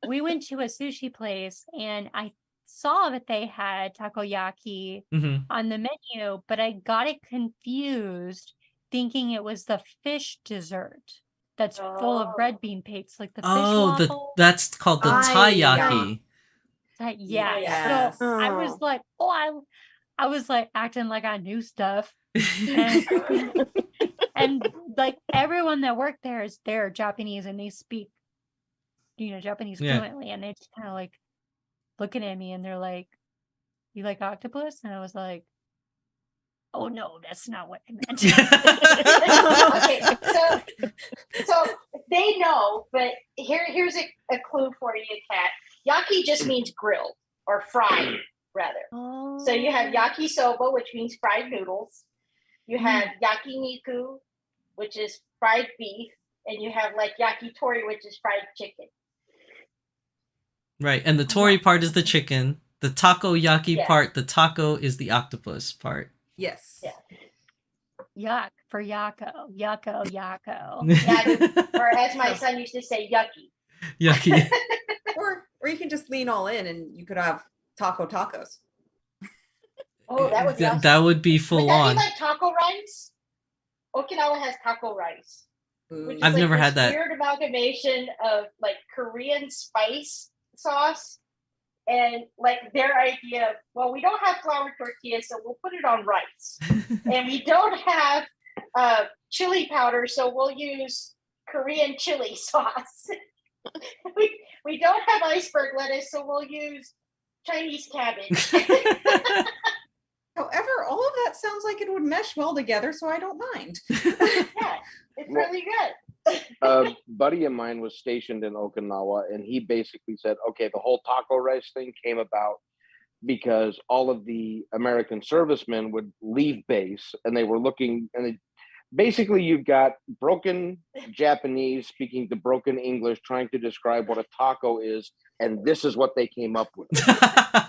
We went to a sushi place, and I saw that they had takoyaki on the menu, but I got it confused, thinking it was the fish dessert that's full of red bean paste, like the fish waffle.
That's called the taiyaki.
Yeah. So I was like, I was like acting like I knew stuff. And like everyone that worked there they're Japanese, and they speak, Japanese fluently, and they just kind of like looking at me, and they're like, "You like octopus?" And I was like, "Oh no, that's not what I meant."
Okay, so they know, but here's a clue for you, Kat. Yaki just means grilled or fried, rather.
Oh.
So you have yakisoba, which means fried noodles. You have yakiniku, which is fried beef, and you have like yakitori, which is fried chicken.
Right, and the tori part is the chicken. The takoyaki part, the taco is the octopus part.
Yes.
Yeah.
Yuck for Yako. Yako.
Yeah, or as my son used to say, yucky.
Yucky.
Or you can just lean all in, and you could have tacos.
Oh, that would be awesome.
That would be full on.
Would that be like taco rice? Okinawa has taco rice.
I've never had that.
Weird amalgamation of like Korean spice sauce. And like their idea, well, we don't have flour tortillas, so we'll put it on rice. And we don't have chili powder, so we'll use Korean chili sauce. we don't have iceberg lettuce, so we'll use Chinese cabbage.
However, all of that sounds like it would mesh well together, so I don't mind.
Yeah, it's really good.
A buddy of mine was stationed in Okinawa, and he basically said, okay, the whole taco rice thing came about because all of the American servicemen would leave base, and they were looking, and basically you've got broken Japanese speaking to broken English trying to describe what a taco is, and this is what they came up with.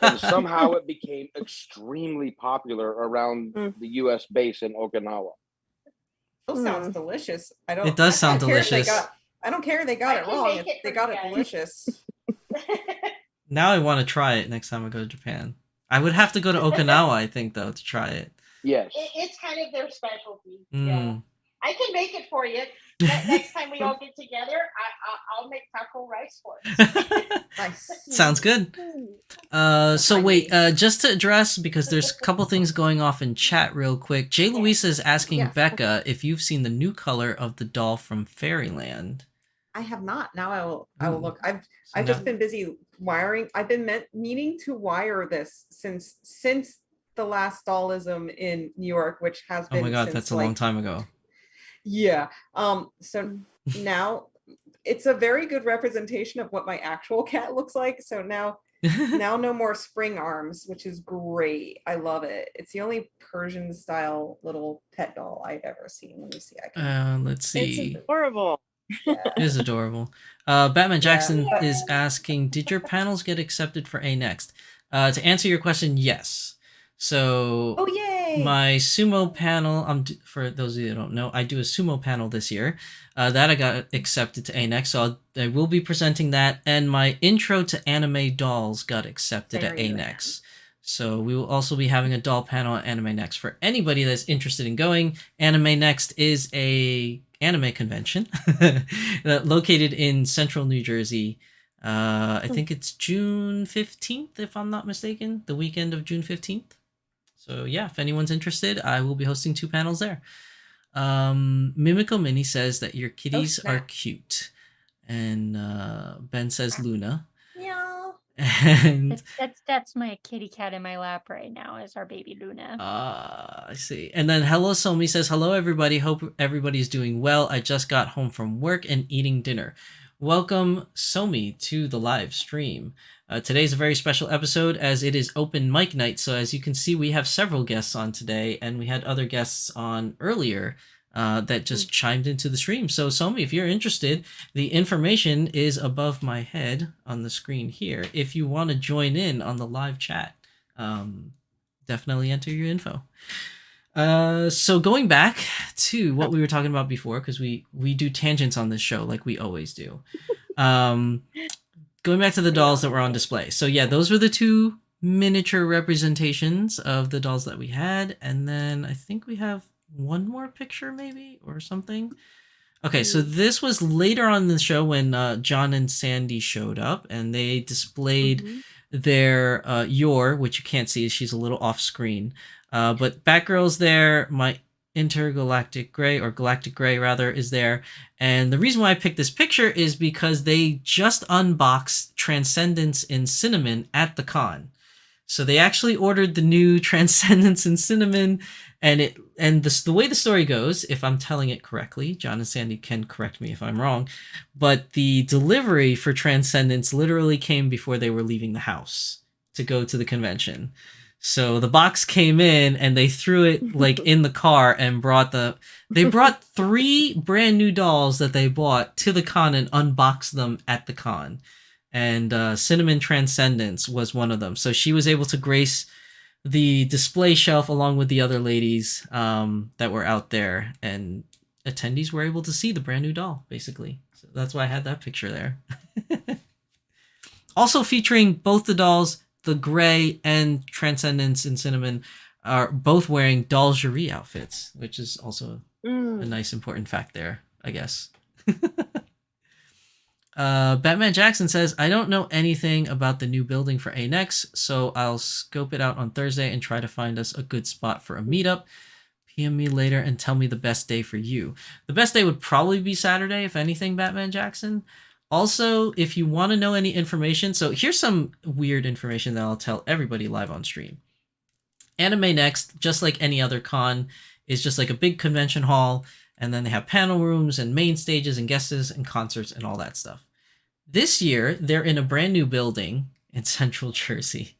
And somehow it became extremely popular around the U.S. base in Okinawa.
Still sounds delicious.
It does sound delicious.
I don't care if they got it wrong. They got it delicious.
Now I want to try it next time I go to Japan. I would have to go to Okinawa, I think, though, to try it.
Yes.
It's kind of their specialty. Yeah. I can make it for you. Next time we all get together, I'll make taco rice for us.
Nice.
Sounds good. So wait, just to address, because there's a couple things going off in chat real quick. Jay Louisa is asking Becca if you've seen the new color of the doll from Fairyland.
I have not. Now I will look. I've just been busy wiring. I've been meaning to wire this since the last dollism in New York, which has been.
Oh my god, that's a long time ago.
Yeah. So now it's a very good representation of what my actual cat looks like. So now no more spring arms, which is great. I love it. It's the only Persian style little pet doll I've ever seen. Let me see.
Let's see.
It's adorable.
Yeah.
It is adorable. Batman Jackson is asking, did your panels get accepted for A Next? To answer your question, yes. So my sumo panel, for those of you who don't know, I do a sumo panel this year. That I got accepted to A Next, so I will be presenting that. And my intro to anime dolls got accepted at A Next. So we will also be having a doll panel at Anime Next. For anybody that's interested in going, Anime Next is a anime convention located in central New Jersey. I think it's June 15th, if I'm not mistaken, the weekend of June 15th. So yeah, if anyone's interested, I will be hosting 2 panels there. Mimico Mini says that your kitties are cute. And Ben says Luna.
Meow.
And
that's my kitty cat in my lap right now, is our baby Luna.
I see. And then Hello Somi says, hello everybody, hope everybody's doing well. I just got home from work and eating dinner. Welcome Somi to the live stream. Today's a very special episode as it is open mic night. So as you can see, we have several guests on today, and we had other guests on earlier that just chimed into the stream. So Somi, if you're interested, the information is above my head on the screen here. If you want to join in on the live chat, definitely enter your info. So going back to what we were talking about before, because we do tangents on this show like we always do. Going back to the dolls that were on display. So yeah, those were the 2 miniature representations of the dolls that we had. And then I think we have one more picture maybe or something. Okay, so this was later on in the show when John and Sandy showed up and they displayed their Yor, which you can't see, she's a little off screen. But Batgirl's there, my Intergalactic Gray, or Galactic Gray rather, is there. And the reason why I picked this picture is because they just unboxed Transcendence in Cinnamon at the con. So they actually ordered the new Transcendence in Cinnamon, and the way the story goes, if I'm telling it correctly, John and Sandy can correct me if I'm wrong, but the delivery for Transcendence literally came before they were leaving the house to go to the convention. So the box came in and they threw it like in the car and they brought 3 brand new dolls that they bought to the con and unboxed them at the con. And Cinnamon Transcendence was one of them. So she was able to grace the display shelf along with the other ladies that were out there, and attendees were able to see the brand new doll, basically. So that's why I had that picture there. Also featuring both the dolls, the Gray and Transcendence in Cinnamon, are both wearing Dolgerie outfits, which is also a nice important fact there, I guess. Batman Jackson says, I don't know anything about the new building for ANX, so I'll scope it out on Thursday and try to find us a good spot for a meetup. PM me later and tell me the best day for you. The best day would probably be Saturday, if anything, Batman Jackson. Also, if you want to know any information, so here's some weird information that I'll tell everybody live on stream. Anime Next, just like any other con, is just like a big convention hall, and then they have panel rooms and main stages and guests and concerts and all that stuff. This year, they're in a brand new building in Central Jersey,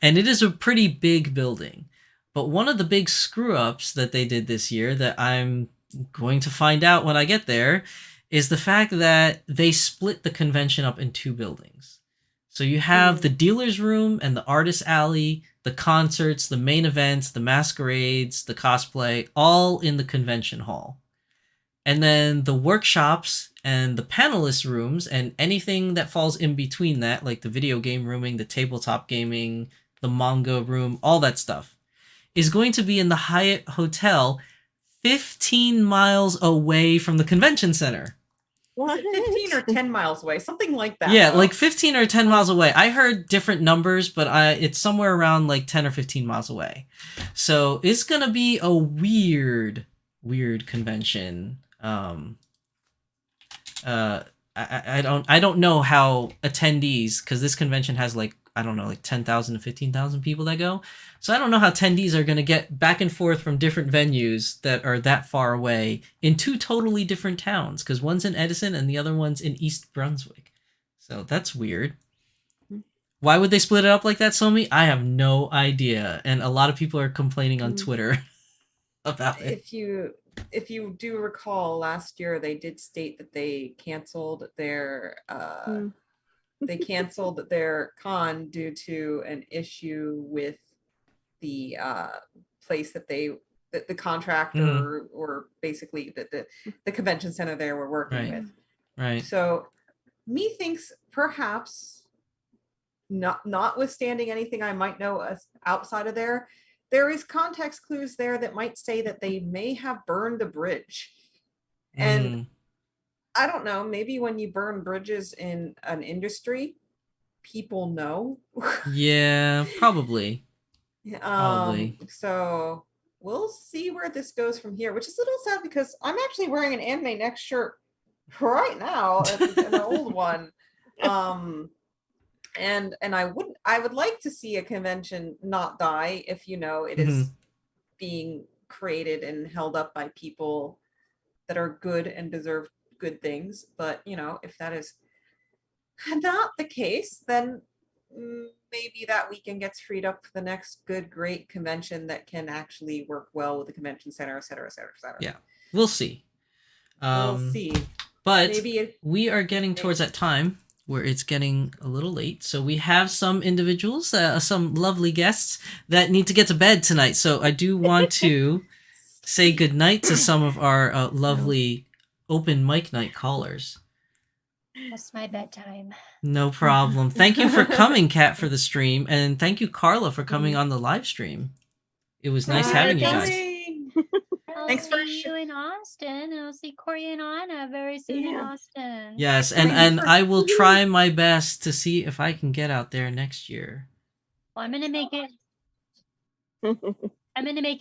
and it is a pretty big building. But one of the big screw-ups that they did this year that I'm going to find out when I get there is the fact that they split the convention up in two buildings. So you have the dealer's room and the artist alley, the concerts, the main events, the masquerades, the cosplay, all in the convention hall. And then the workshops and the panelist rooms and anything that falls in between that, like the video game rooming, the tabletop gaming, the manga room, all that stuff, is going to be in the Hyatt Hotel 15 miles away from the convention center.
What? 15 or 10 miles away, something like that.
Yeah, like 15 or 10 miles away. I heard different numbers, but it's somewhere around like 10 or 15 miles away. So it's going to be a weird convention. I don't know how attendees, because this convention has like, I don't know, like 10,000 to 15,000 people that go. So I don't know how attendees are going to get back and forth from different venues that are that far away in two totally different towns, because one's in Edison and the other one's in East Brunswick. So that's weird. Why would they split it up like that, Somi? I have no idea. And a lot of people are complaining on Twitter about it.
If you do recall, last year they did state that they canceled their con due to an issue with the place that the contractor or basically the convention center they were working with.
Right.
So methinks perhaps notwithstanding anything I might know outside of there is context clues there that might say that they may have burned the bridge. And I don't know, maybe when you burn bridges in an industry, people know.
Yeah, probably.
So we'll see where this goes from here, which is a little sad because I'm actually wearing an Anime Next shirt right now, an old one. And I would like to see a convention not die if it is being created and held up by people that are good and deserve good things. But if that is not the case, then maybe that weekend gets freed up for the next great convention that can actually work well with the convention center, et cetera, et cetera, et cetera.
Yeah, we'll see.
We'll see.
But we are getting towards that time where it's getting a little late. So we have some individuals, some lovely guests that need to get to bed tonight. So I do want to say goodnight to some of our lovely open mic night callers.
That's my bedtime.
No problem. Thank you for coming, Kat, for the stream. And thank you, Carla, for coming on the live stream. It was nice having you guys.
Thanks for you in Austin. I'll see Corey and Anna very soon in Austin.
Yes, and I will try my best to see if I can get out there next year.
Well, I'm gonna make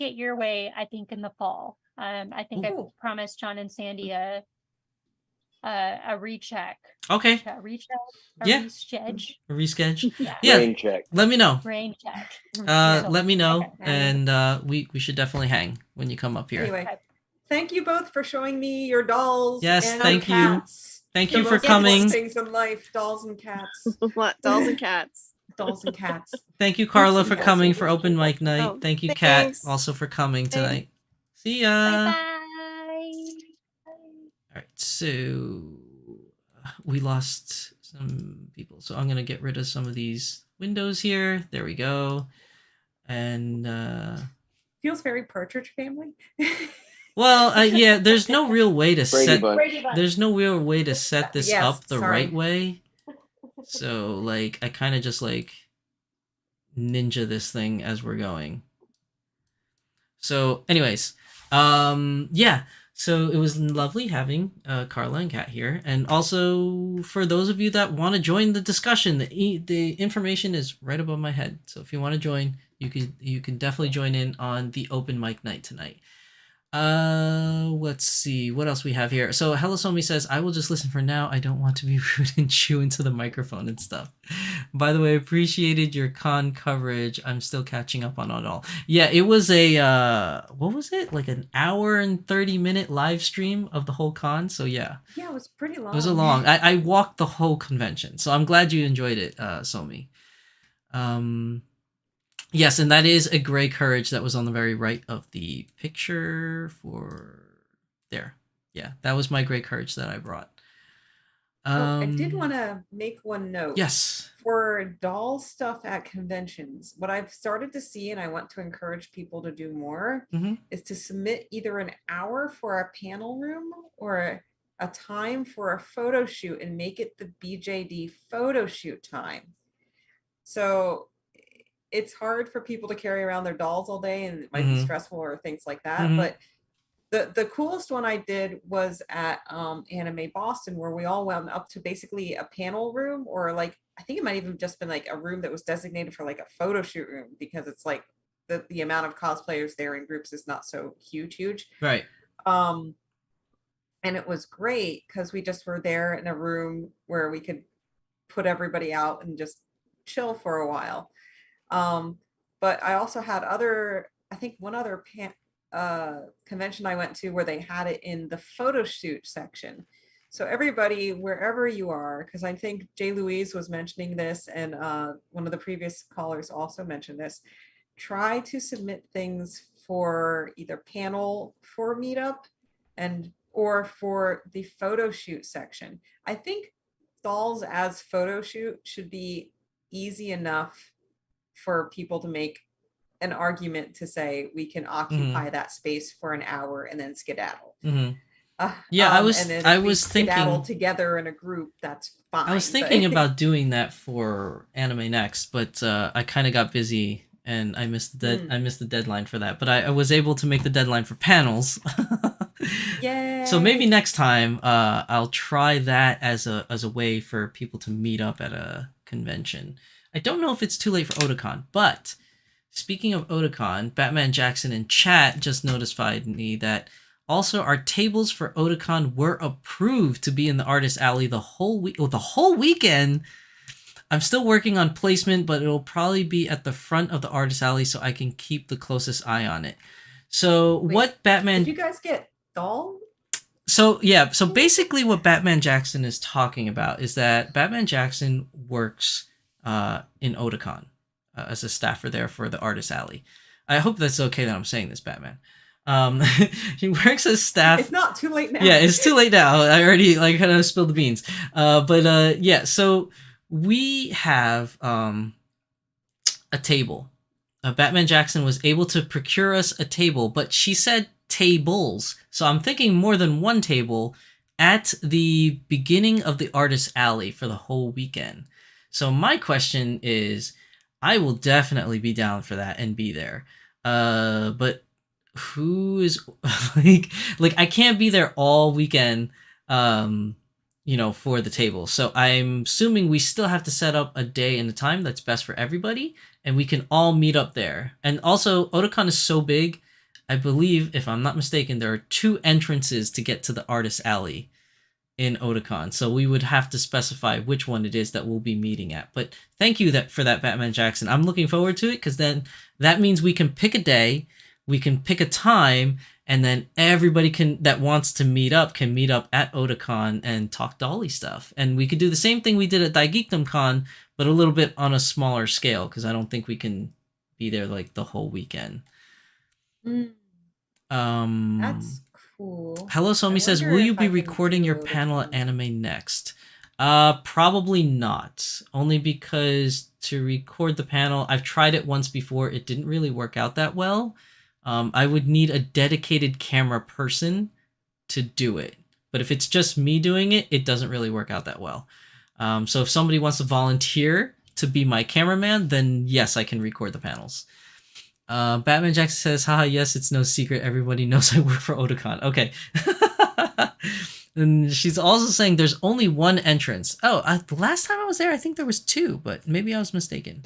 it your way, I think, in the fall. I think I promised John and Sandy a recheck.
Okay.
A reschedule.
A reschedule.
Yeah. Rain check.
Let me know.
Rain check.
Let me know, and we should definitely hang when you come up here.
Anyway, thank you both for showing me your dolls.
Yes,
and
thank
cats.
you. Thank you for coming.
Things in life, dolls and cats.
What? Dolls and cats.
Dolls and cats.
Thank you, Carla, for coming for open mic night.
Oh,
thank you,
thanks.
Kat, also for coming tonight. See ya.
Bye.
All right, so we lost some people, so I'm gonna get rid of some of these windows here. There we go. And
feels very Partridge Family.
Well, yeah, there's no real way to set.
Bunch.
There's no real way to set this
Yes,
up the
sorry.
right way. So like, I kind of just like ninja this thing as we're going. So, anyways, yeah. So it was lovely having Carla and Kat here, and also for those of you that want to join the discussion, the information is right above my head. So if you want to join, you can definitely join in on the open mic night tonight. Let's see what else we have here. So Hello Somi says, I will just listen for now. I don't want to be rude and chew into the microphone and stuff. By the way, appreciated your con coverage. I'm still catching up on it all. Yeah, it was a what was it? Like an hour and 30-minute live stream of the whole con. So yeah.
Yeah, it was pretty long.
It was a long. I walked the whole convention. So I'm glad you enjoyed it, Somi. Yes, and that is a gray courage that was on the very right of the picture for there. Yeah, that was my gray courage that I brought.
I did want to make one note.
Yes.
For doll stuff at conventions, what I've started to see, and I want to encourage people to do more, is to submit either an hour for a panel room or a time for a photo shoot and make it the BJD photo shoot time. So it's hard for people to carry around their dolls all day, and it might be stressful or things like that. But the coolest one I did was at Anime Boston, where we all went up to basically a panel room, or like, I think it might even just been like a room that was designated for like a photo shoot room, because it's like the amount of cosplayers there in groups is not so huge.
Right.
And it was great because we just were there in a room where we could put everybody out and just chill for a while. But I also had one other convention I went to where they had it in the photo shoot section. So everybody, wherever you are, because I think Jay Louise was mentioning this, and one of the previous callers also mentioned this, try to submit things for either panel for meetup or for the photo shoot section. I think dolls as photo shoot should be easy enough for people to make an argument to say we can occupy that space for an hour and then skedaddle.
I was thinking
together in a group. That's fine.
I was thinking about doing that for Anime Next, but I kind of got busy and I missed the deadline for that. But I was able to make the deadline for panels.
Yeah.
So maybe next time I'll try that as a way for people to meet up at a convention. I don't know if it's too late for Otakon, but speaking of Otakon, Batman Jackson in chat just notified me that also our tables for Otakon were approved to be in the Artist Alley the whole weekend. I'm still working on placement, but it'll probably be at the front of the Artist Alley so I can keep the closest eye on it. So what Batman...
Did you guys get doll?
So yeah, so basically what Batman Jackson is talking about is that Batman Jackson works in Otakon as a staffer there for the Artist Alley. I hope that's okay that I'm saying this, Batman. He works as staff.
It's not too late now.
Yeah, it's too late now. I already kind of spilled the beans. Yeah, so we have a table. Batman Jackson was able to procure us a table, but she said tables. So I'm thinking more than one table at the beginning of the Artist Alley for the whole weekend. So my question is, I will definitely be down for that and be there. But who is like I can't be there all weekend, for the table. So I'm assuming we still have to set up a day and a time that's best for everybody, and we can all meet up there. And also, Otakon is so big, I believe, if I'm not mistaken, there are 2 entrances to get to the Artist Alley in Otakon, so we would have to specify which one it is that we'll be meeting at. But thank you for that, Batman Jackson. I'm looking forward to it, because then that means we can pick a day, we can pick a time, and then everybody that wants to meet up can meet up at Otakon and talk dolly stuff. And we could do the same thing we did at Thy Geekdom Con, but a little bit on a smaller scale, because I don't think we can be there like the whole weekend.
That's cool.
Hello Somi says, will you be recording your panel at Anime Next? Probably not. Only because to record the panel, I've tried it once before. It didn't really work out that well. I would need a dedicated camera person to do it. But if it's just me doing it, it doesn't really work out that well. So if somebody wants to volunteer to be my cameraman, then yes, I can record the panels. Batman Jackson says, haha, yes, it's no secret. Everybody knows I work for Otakon. Okay. And she's also saying there's only one entrance. Oh, the last time I was there, I think there was two, but maybe I was mistaken.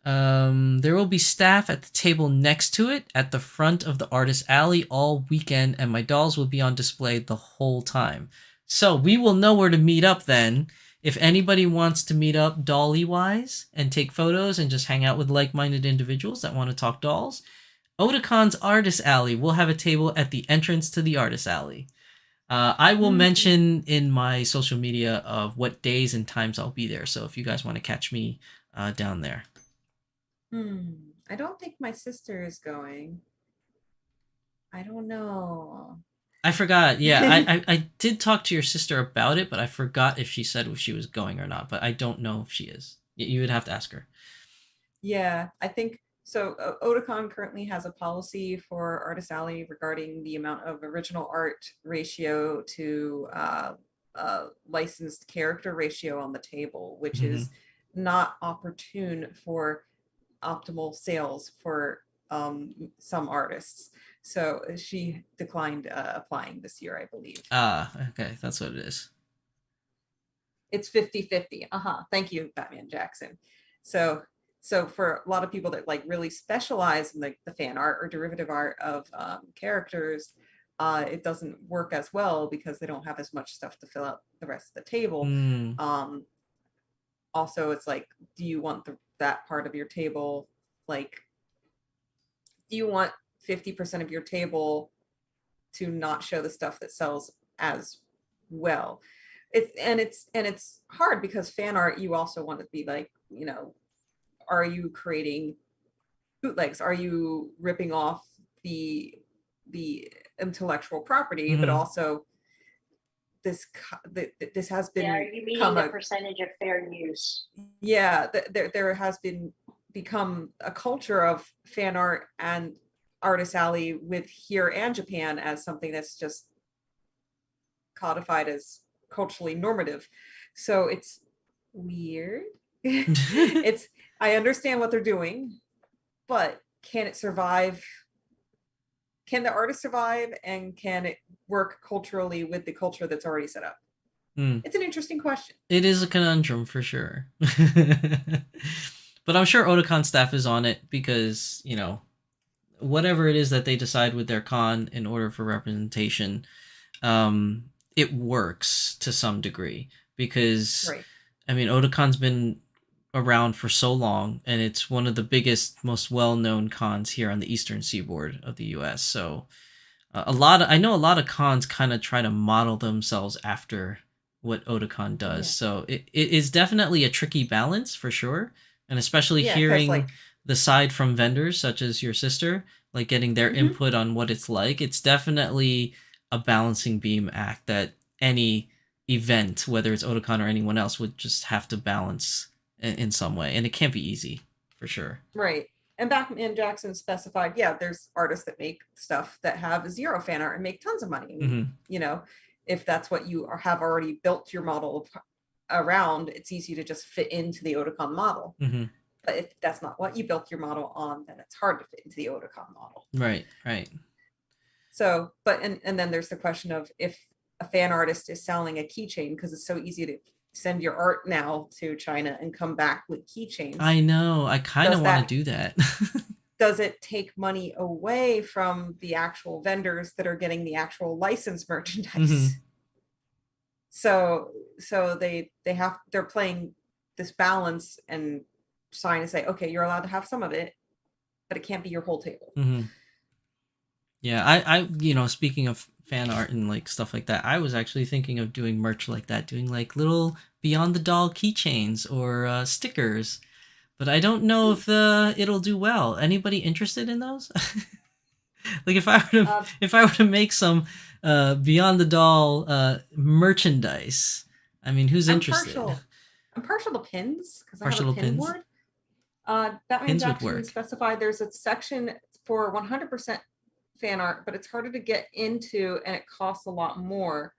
There will be staff at the table next to it at the front of the artist alley all weekend, and my dolls will be on display the whole time. So we will know where to meet up then. If anybody wants to meet up dolly-wise and take photos and just hang out with like-minded individuals that want to talk dolls, Otakon's Artist Alley will have a table at the entrance to the Artist Alley. I will mention in my social media of what days and times I'll be there. So if you guys want to catch me down there.
I don't think my sister is going. I don't know.
I forgot. Yeah, I did talk to your sister about it, but I forgot if she said if she was going or not. But I don't know if she is. You would have to ask her.
Yeah, I think so. Otakon currently has a policy for Artist Alley regarding the amount of original art ratio to licensed character ratio on the table, which is not opportune for optimal sales for some artists. So she declined applying this year, I believe.
Okay, that's what it is.
It's 50-50. Thank you, Batman Jackson. So for a lot of people that like really specialize in like the fan art or derivative art of characters, it doesn't work as well because they don't have as much stuff to fill out the rest of the table. Also, it's like, do you want that part of your table? Like, do you want 50% of your table to not show the stuff that sells as well? It's hard because fan art, you also want to be like, you know, are you creating bootlegs? Are you ripping off the intellectual property? But also this has been,
are you meeting the percentage of fair use?
Yeah, there has become a culture of fan art and Artist Alley with here and Japan as something that's just codified as culturally normative. So it's weird. I understand what they're doing, but can it survive? Can the artist survive, and can it work culturally with the culture that's already set up? It's an interesting question.
It is a conundrum for sure. But I'm sure Otakon staff is on it because, you know, whatever it is that they decide with their con in order for representation, it works to some degree because, I mean, Otakon's been around for so long, and it's one of the biggest, most well-known cons here on the eastern seaboard of the U.S. So I know a lot of cons kind of try to model themselves after what Otakon does. So it is definitely a tricky balance for sure. And especially hearing the side from vendors such as your sister, like getting their input on what it's like. It's definitely a balancing beam act that any event, whether it's Otakon or anyone else, would just have to balance in some way. And it can't be easy for sure.
Right. And Batman Jackson specified, there's artists that make stuff that have zero fan art and make tons of money. You know, if that's what you have already built your model around, it's easy to just fit into the Otakon model. But if that's not what you built your model on, then it's hard to fit into the Otakon model.
Right.
So, but and then there's the question of if a fan artist is selling a keychain, because it's so easy to send your art now to China and come back with keychains.
I know. I kind of want to do that.
Does it take money away from the actual vendors that are getting the actual licensed merchandise? So they're playing this balance and trying to say, okay, you're allowed to have some of it, but it can't be your whole table.
Yeah, I you know, speaking of fan art and like stuff like that, I was actually thinking of doing merch like that, doing like little Beyond the Doll keychains or stickers, but I don't know if it'll do well. Anybody interested in those? Like if I were to make some Beyond the Doll merchandise, I mean, who's interested?
I'm partial to pins because I have a pin board. Batman Jackson specified there's a section for 100% fan art, but it's harder to get into and it costs a lot more.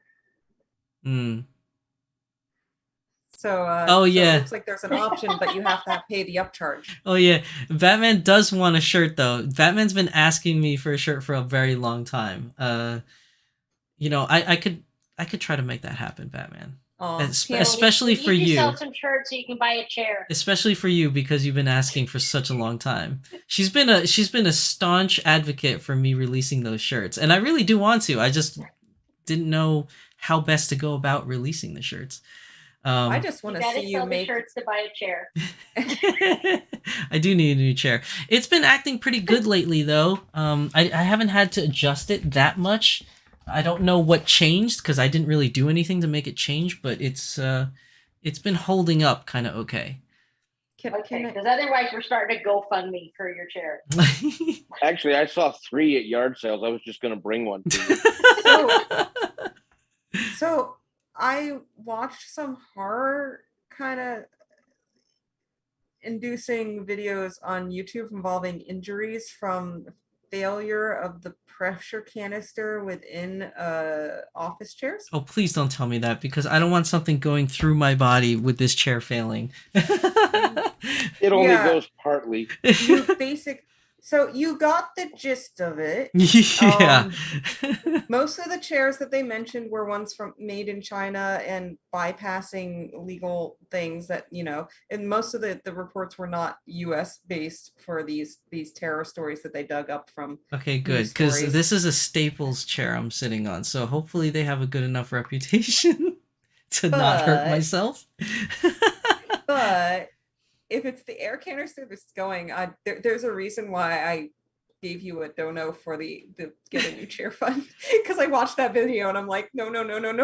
So,
oh yeah,
so it looks like there's an option, but you have to pay the upcharge.
Oh yeah, Batman does want a shirt though. Batman's been asking me for a shirt for a very long time. I could try to make that happen, Batman. Especially for you.
Sell some shirts so you can buy a chair.
Especially for you because you've been asking for such a long time. She's been a staunch advocate for me releasing those shirts, and I really do want to. I just didn't know how best to go about releasing the shirts.
I just want to see you make
shirts to buy a chair.
I do need a new chair. It's been acting pretty good lately, though. I haven't had to adjust it that much. I don't know what changed because I didn't really do anything to make it change, but it's been holding up kind of okay.
Okay, because otherwise we're starting to GoFundMe for your chair.
Actually, I saw 3 at yard sales. I was just going to bring one to
you. So I watched some horror kind of inducing videos on YouTube involving injuries from failure of the pressure canister within office chairs.
Oh, please don't tell me that, because I don't want something going through my body with this chair failing.
It only goes partly.
So you got the gist of it.
Yeah.
Most of the chairs that they mentioned were ones made in China and bypassing legal things that, and most of the reports were not US based for these terror stories that they dug up from.
Okay, good, because this is a Staples chair I'm sitting on, so hopefully they have a good enough reputation to not hurt myself.
But if it's the air canister that's going, there's a reason why I gave you a dono for the get a new chair fund, because I watched that video and I'm like, no.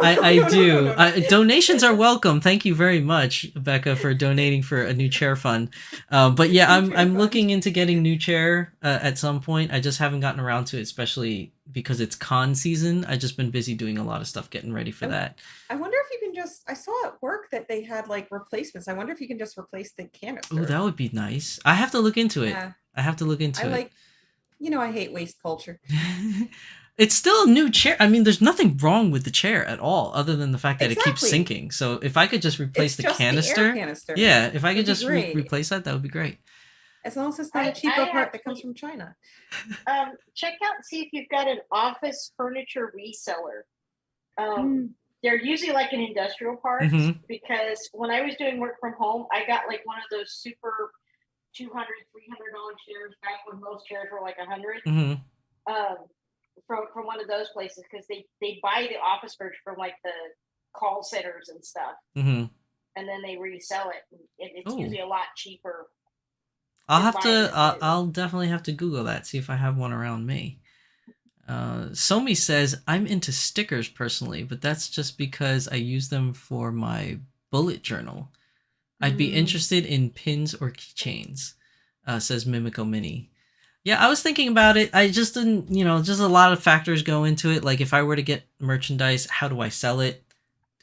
I do. Donations are welcome. Thank you very much, Becca, for donating for a new chair fund. But yeah, I'm looking into getting new chair at some point. I just haven't gotten around to it, especially because it's con season. I've just been busy doing a lot of stuff getting ready for that.
I wonder if you can I saw at work that they had like replacements. I wonder if you can just replace the canister.
Oh, that would be nice. I have to look into it.
Yeah.
I have to look into it.
I hate waste culture.
It's still a new chair. I mean, there's nothing wrong with the chair at all, other than the fact that it keeps sinking. So if I could just replace the canister,
the air canister,
yeah, if I could just replace that would be great.
As long as it's not a cheaper part that comes from China.
Check out and see if you've got an office furniture reseller. They're usually like an industrial parts, because when I was doing work from home, I got like one of those super $200, $300 chairs back when most chairs were like $100. From one of those places, because they buy the office furniture from like the call centers and stuff, and then they resell it. It's usually a lot cheaper.
I'll definitely have to Google that, see if I have one around me. Somi says, I'm into stickers personally, but that's just because I use them for my bullet journal. I'd be interested in pins or keychains, says Mimico Mini. Yeah, I was thinking about it. I just didn't, just a lot of factors go into it. Like if I were to get merchandise, how do I sell it?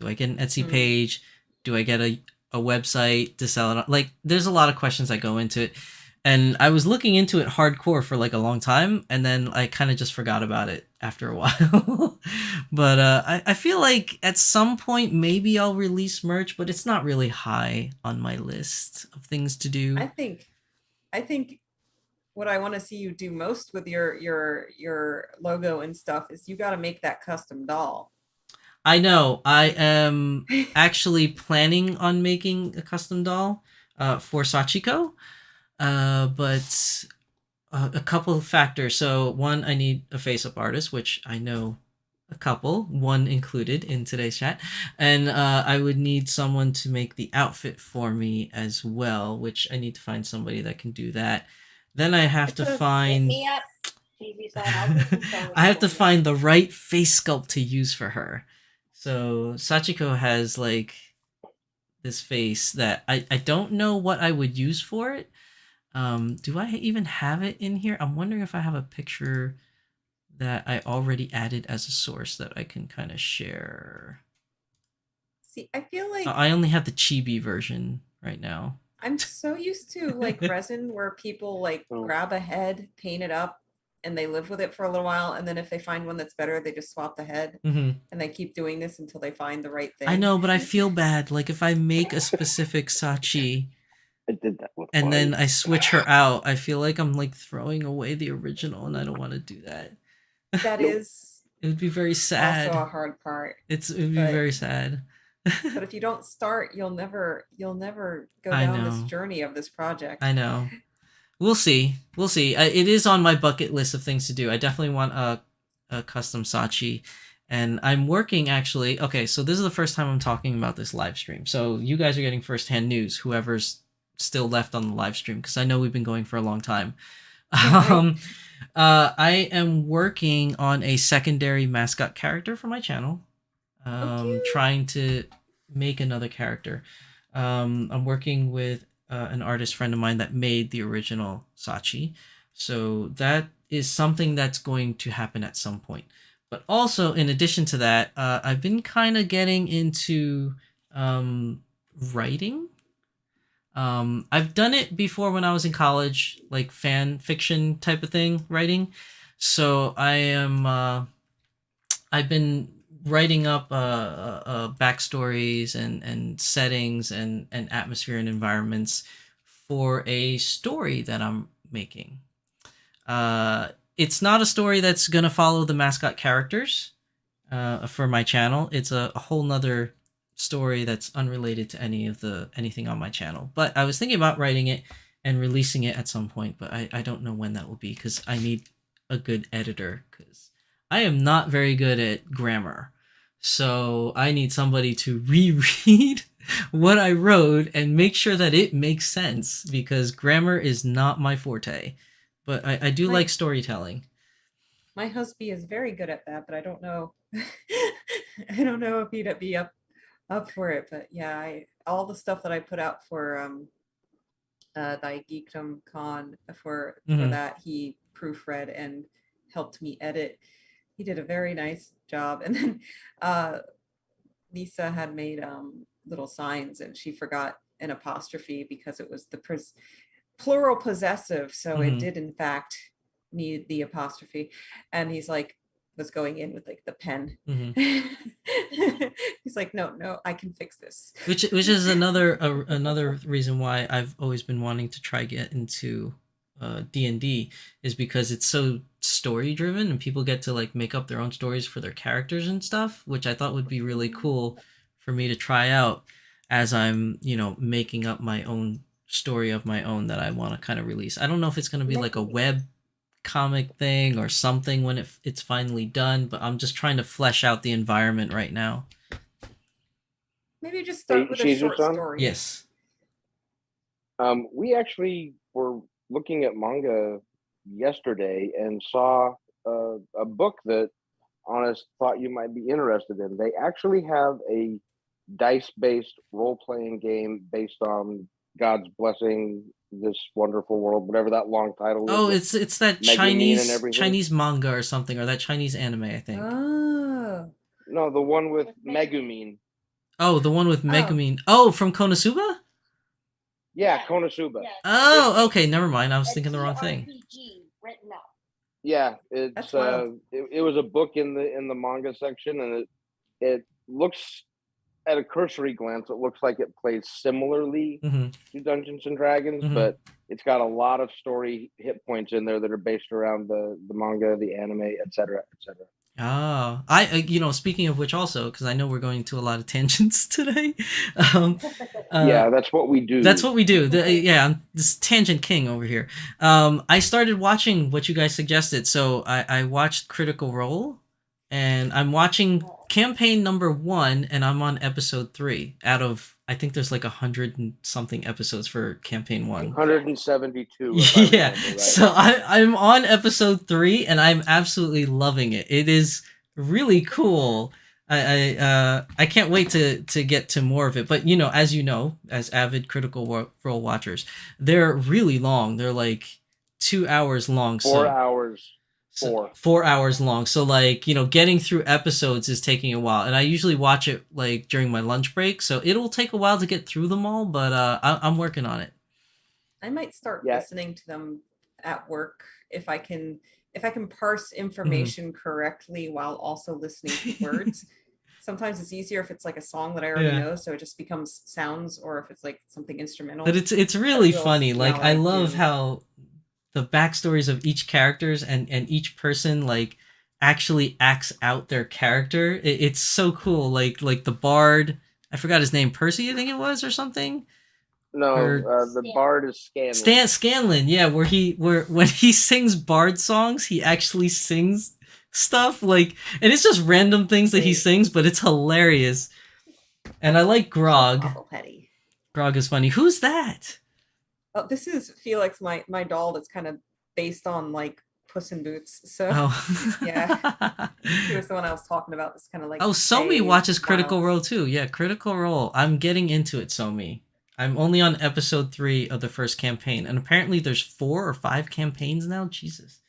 Do I get an Etsy page? Do I get a website to sell it? Like there's a lot of questions that go into it. And I was looking into it hardcore for like a long time, and then I kind of just forgot about it after a while. But I feel like at some point maybe I'll release merch, but it's not really high on my list of things to do.
I think what I want to see you do most with your logo and stuff is you got to make that custom doll.
I know. I am actually planning on making a custom doll for Sachiko. But a couple of factors. So one, I need a face-up artist, which I know a couple, one included in today's chat, and I would need someone to make the outfit for me as well, which I need to find somebody that can do that. Then I have to find I have to find the right face sculpt to use for her. So Sachiko has like this face that I don't know what I would use for it. Do I even have it in here? I'm wondering if I have a picture that I already added as a source that I can kind of share.
See, I feel like
I only have the chibi version right now.
I'm so used to like resin where people like grab a head, paint it up, and they live with it for a little while, and then if they find one that's better, they just swap the head, and they keep doing this until they find the right thing.
I know, but I feel bad. Like if I make a specific Sachi,
I did that with
and
mine.
then I switch her out, I feel like I'm like throwing away the original, and I don't want to do that.
That is.
It would be very sad.
Also a hard part.
It would be very sad.
But if you don't start, you'll never go down this journey of this project.
I know. We'll see. We'll see. It is on my bucket list of things to do. I definitely want a custom Sachi. And I'm working actually. Okay, so this is the first time I'm talking about this live stream. So you guys are getting firsthand news, whoever's still left on the live stream, because I know we've been going for a long time. I am working on a secondary mascot character for my channel. Trying to make another character. I'm working with an artist friend of mine that made the original Sachi. So that is something that's going to happen at some point. But also, in addition to that, I've been kind of getting into writing. I've done it before when I was in college, like fan fiction type of thing, writing. So I've been writing up backstories and settings and atmosphere and environments for a story that I'm making. It's not a story that's gonna follow the mascot characters for my channel. It's a whole nother story that's unrelated to anything on my channel. But I was thinking about writing it and releasing it at some point, but I don't know when that will be, because I need a good editor, because I am not very good at grammar. So I need somebody to reread what I wrote and make sure that it makes sense, because grammar is not my forte. But I do like storytelling.
My husband is very good at that, but I don't know. I don't know if he'd be up for it. But yeah, all the stuff that I put out for Thy Geekdom Con for that, he proofread and helped me edit. He did a very nice job. And then Lisa had made little signs, and she forgot an apostrophe because it was the plural possessive, so it did in fact need the apostrophe. And he's like, was going in with like the pen. He's like, no, I can fix this.
Which is another reason why I've always been wanting to try get into D&D, is because it's so story driven and people get to like make up their own stories for their characters and stuff, which I thought would be really cool for me to try out as I'm, making up my own story of my own that I want to kind of release. I don't know if it's going to be like a web comic thing or something when it's finally done, but I'm just trying to flesh out the environment right now.
Maybe just start with a short story.
Yes.
We actually were looking at manga yesterday and saw a book that Honest thought you might be interested in. They actually have a dice-based role-playing game based on God's blessing this wonderful world, whatever that long title is.
Oh, it's that Chinese manga or something, or that Chinese anime, I think.
Oh.
No, the one with Megumin.
Oh, the one with Megumin. Oh, from Konosuba?
Yeah, Konosuba.
Yeah.
Oh, okay, never mind. I was thinking the wrong thing.
Written up.
Yeah, it's it was a book in the manga section, and it looks, at a cursory glance, it looks like it plays similarly to Dungeons and Dragons, but it's got a lot of story hit points in there that are based around the manga, the anime, etc., etc.
Oh, speaking of which, also, because I know we're going to a lot of tangents today.
Yeah, that's what we do.
That's what we do. I'm this tangent king over here. I started watching what you guys suggested, so I watched Critical Role, and I'm watching campaign number 1, and I'm on episode 3 out of, I think there's like 100 and something episodes for campaign 1.
172.
Yeah, right. So I'm on episode 3, and I'm absolutely loving it. It is really cool. I can't wait to get to more of it. But as avid Critical Role watchers, they're really long. They're like 2 hours long.
4 hours.
4 hours long. So getting through episodes is taking a while, and I usually watch it like during my lunch break, so it'll take a while to get through them all, but I'm working on it.
I might start listening to them at work if if I can parse information correctly while also listening to words. Sometimes it's easier if it's like a song that I already know, so it just becomes sounds, or if it's like something instrumental.
But it's really funny. Like I love how the backstories of each characters and each person like actually acts out their character. It's so cool. Like the bard, I forgot his name, Percy, I think it was, or something.
No, the bard is Scanlan.
Scanlan, yeah, where when he sings bard songs, he actually sings stuff like, and it's just random things that he sings, but it's hilarious. And I like Grog. Grog is funny. Who's that?
Oh, this is Felix, my doll that's kind of based on like Puss in Boots. So yeah, he was the one I was talking about. This kind of like
Somi watches Critical Role too. Yeah, Critical Role. I'm getting into it, Somi. I'm only on episode 3 of the first campaign, and apparently there's 4 or 5 campaigns now. Jesus,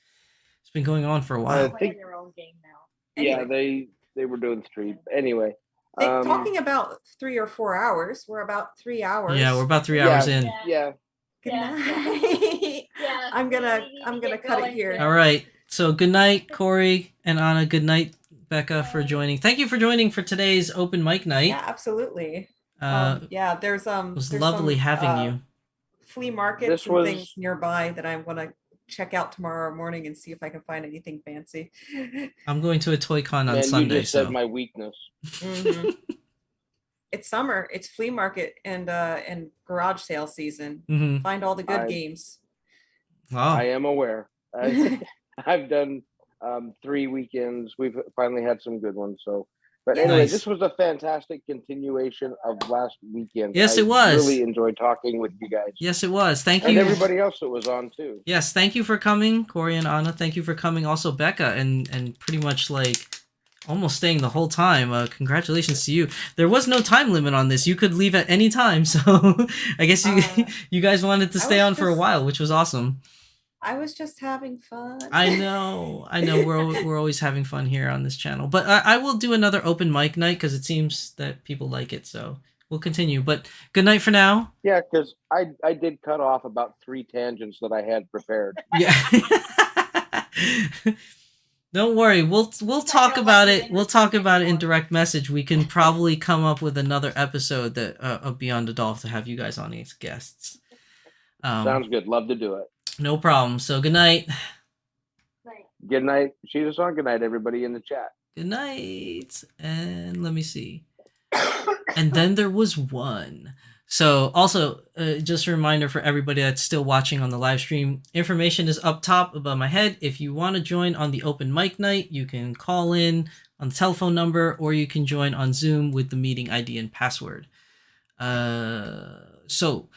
it's been going on for a while.
I think their own game now.
Yeah, they were doing 3. Anyway,
talking about 3 or 4 hours. We're about 3 hours.
Yeah, we're about 3 hours in.
Yeah.
Good night. Yeah. I'm gonna cut it here.
All right. So good night, Corey and Anna. Good night, Becca, for joining. Thank you for joining for today's open mic night.
Yeah, absolutely. There's
it was lovely having you.
Flea markets and things nearby that I want to check out tomorrow morning and see if I can find anything fancy.
I'm going to a toy con on Sunday.
You just said my weakness.
Mm-hmm. It's summer. It's flea market and garage sale season.
Mm-hmm.
Find all the good games.
Wow.
I am aware. I've done 3 weekends. We've finally had some good ones. So, but anyway, This was a fantastic continuation of last weekend.
Yes, it was.
I really enjoyed talking with you guys.
Yes, it was. Thank you.
And everybody else that was on too.
Yes, thank you for coming, Corey and Anna. Thank you for coming, also Becca, and pretty much like almost staying the whole time. Congratulations to you. There was no time limit on this. You could leave at any time. So I guess you guys wanted to stay on for a while, which was awesome.
I was just having fun.
I know. We're always having fun here on this channel. But I will do another open mic night because it seems that people like it. So we'll continue. But good night for now.
Yeah, because I did cut off about 3 tangents that I had prepared.
Yeah. Don't worry. We'll talk about it. We'll talk about it in direct message. We can probably come up with another episode that of Beyond the Dolph to have you guys on as guests.
Sounds good. Love to do it.
No problem. So good night.
Good night. She's a song. Good night, everybody in the chat.
Good night. And let me see. And then there was one. So also, just a reminder for everybody that's still watching on the live stream, information is up top above my head. If you want to join on the open mic night, you can call in on the telephone number, or you can join on Zoom with the meeting ID and password. So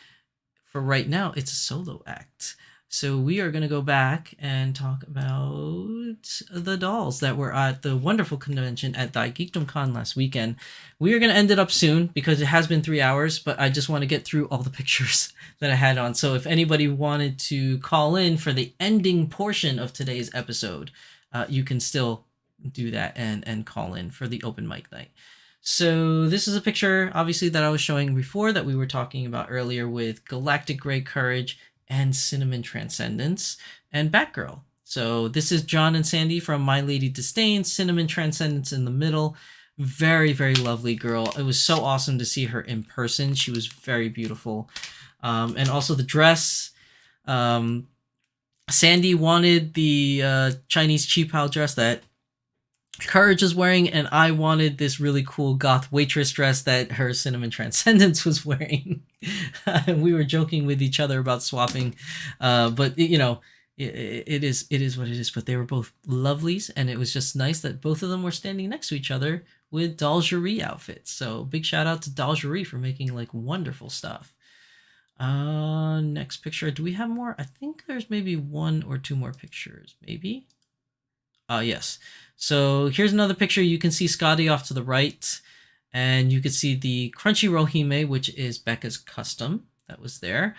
for right now, it's a solo act. So we are going to go back and talk about the dolls that were at the wonderful convention at Thy Geekdom Con last weekend. We are going to end it up soon because it has been 3 hours, but I just want to get through all the pictures that I had on. So if anybody wanted to call in for the ending portion of today's episode, you can still do that and call in for the open mic night. So this is a picture, obviously, that I was showing before that we were talking about earlier with Galactic Grey Courage and Cinnamon Transcendence and Batgirl. So this is John and Sandy from My Lady Disdain, Cinnamon Transcendence in the middle. Very, very lovely girl. It was so awesome to see her in person. She was very beautiful. And also the dress. Sandy wanted the Chinese Qipao dress that Courage is wearing, and I wanted this really cool goth waitress dress that her Cinnamon Transcendence was wearing. We were joking with each other about swapping, but you know, it is what it is. But they were both lovelies, and it was just nice that both of them were standing next to each other with Dalgerie outfits. So big shout out to Dalgerie for making like wonderful stuff. Next picture. Do we have more? I think there's maybe 1 or 2 more pictures. Maybe. Yes. So here's another picture. You can see Scotty off to the right, and you can see the Crunchyroll Hime, which is Becca's custom that was there.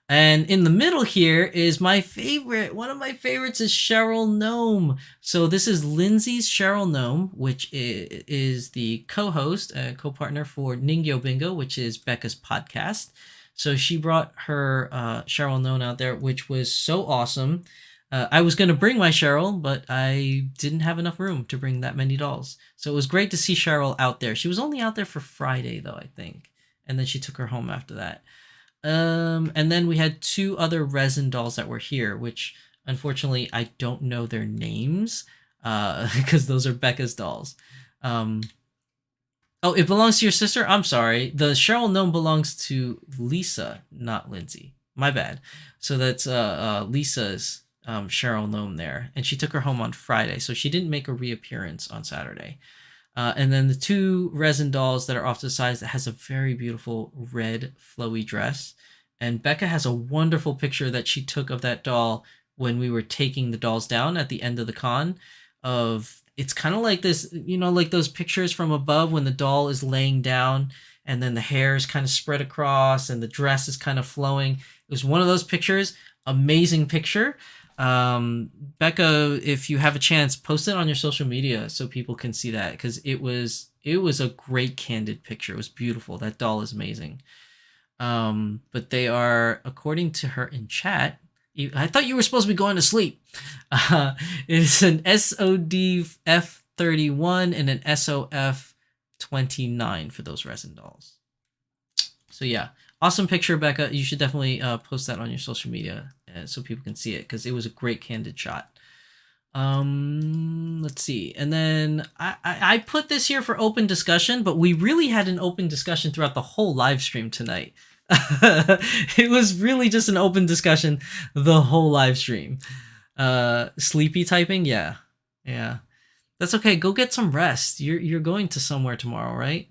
And in the middle here is my favorite. One of my favorites is Cheryl Gnome. So this is Lindsay's Cheryl Gnome, which is the co-host, co-partner for Ningyo Bingo, which is Becca's podcast. So she brought her Cheryl Gnome out there, which was so awesome. I was going to bring my Cheryl, but I didn't have enough room to bring that many dolls. So it was great to see Cheryl out there. She was only out there for Friday, though, I think. And then she took her home after that. And then we had 2 other resin dolls that were here, which unfortunately I don't know their names because those are Becca's dolls. Oh, it belongs to your sister? I'm sorry. The Cheryl gnome belongs to Lisa, not Lindsay. My bad. So that's Lisa's Cheryl gnome there. And she took her home on Friday, so she didn't make a reappearance on Saturday. And then the 2 resin dolls that are off to the sides that has a very beautiful red flowy dress. And Becca has a wonderful picture that she took of that doll when we were taking the dolls down at the end of the con. It's kind of like this, like those pictures from above when the doll is laying down and then the hair is kind of spread across and the dress is kind of flowing. It was one of those pictures. Amazing picture. Becca, if you have a chance, post it on your social media so people can see that, because it was a great candid picture. It was beautiful. That doll is amazing. But they are, according to her in chat, I thought you were supposed to be going to sleep. It's an SODF 31 and an SOF 29 for those resin dolls. So yeah, awesome picture, Becca. You should definitely post that on your social media so people can see it, because it was a great candid shot. Let's see. And then I put this here for open discussion, but we really had an open discussion throughout the whole live stream tonight. It was really just an open discussion the whole live stream. Sleepy typing, yeah. That's okay. Go get some rest. You're going to somewhere tomorrow, right?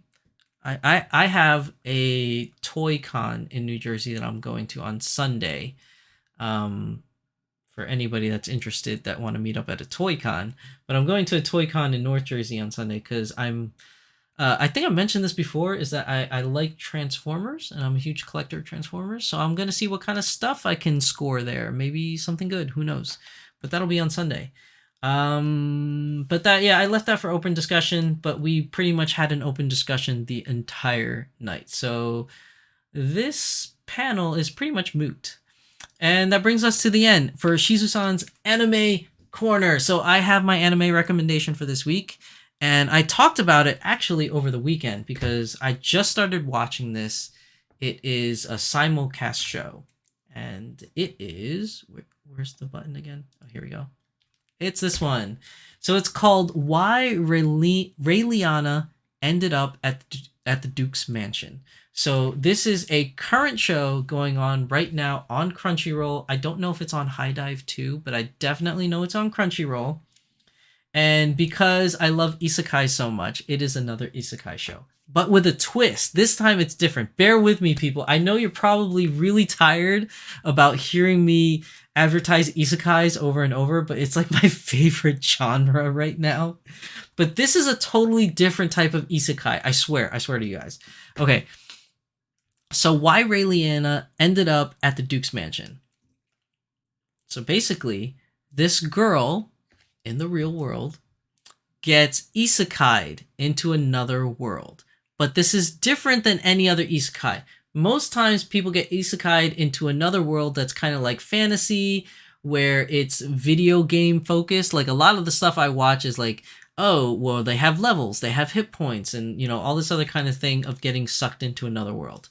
I have a toy con in New Jersey that I'm going to on Sunday. For anybody that's interested that want to meet up at a toy con, but I'm going to a toy con in North Jersey on Sunday because I think I mentioned this before, is that I like Transformers and I'm a huge collector of Transformers. So I'm going to see what kind of stuff I can score there. Maybe something good, who knows, but that'll be on Sunday. But I left that for open discussion, but we pretty much had an open discussion the entire night. So this panel is pretty much moot. And that brings us to the end for Shizu-san's Anime Corner. So I have my anime recommendation for this week. And I talked about it actually over the weekend because I just started watching this. It is a simulcast show. And it is... Where's the button again? Oh, here we go. It's this one. So it's called Why Raeliana Ended Up at the Duke's Mansion. So this is a current show going on right now on Crunchyroll. I don't know if it's on High Dive too, but I definitely know it's on Crunchyroll. And because I love isekai so much, it is another isekai show. But with a twist. This time it's different. Bear with me, people. I know you're probably really tired about hearing me advertise isekais over and over, but it's like my favorite genre right now. But this is a totally different type of isekai. I swear to you guys. Okay. So why Raeliana ended up at the Duke's Mansion. So basically, this girl in the real world gets isekai'd into another world. But this is different than any other isekai. Most times people get isekai'd into another world that's kind of like fantasy, where it's video game focused. Like a lot of the stuff I watch is like, oh, well, they have levels, they have hit points, and all this other kind of thing of getting sucked into another world.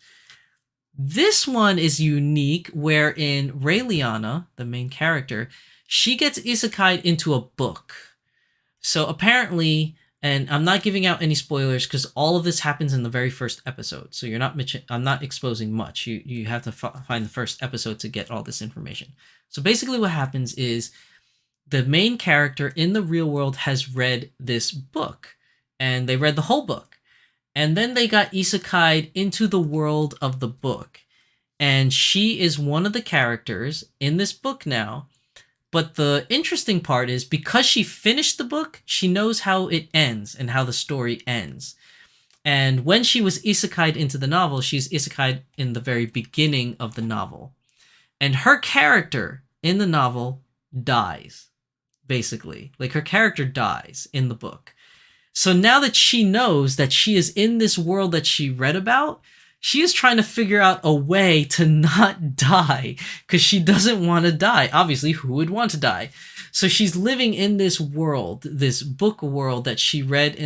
This one is unique, wherein Raeliana, the main character, she gets isekai'd into a book. So apparently, and I'm not giving out any spoilers because all of this happens in the very first episode. So I'm not exposing much. You have to find the first episode to get all this information. So basically what happens is the main character in the real world has read this book, and they read the whole book. And then they got isekai'd into the world of the book. And she is one of the characters in this book now. But the interesting part is because she finished the book, she knows how it ends and how the story ends. And when she was isekai'd into the novel, she's isekai'd in the very beginning of the novel. And her character in the novel dies, basically. Like her character dies in the book. So now that she knows that she is in this world that she read about, she is trying to figure out a way to not die because she doesn't want to die. Obviously, who would want to die? So she's living in this world, this book world that she read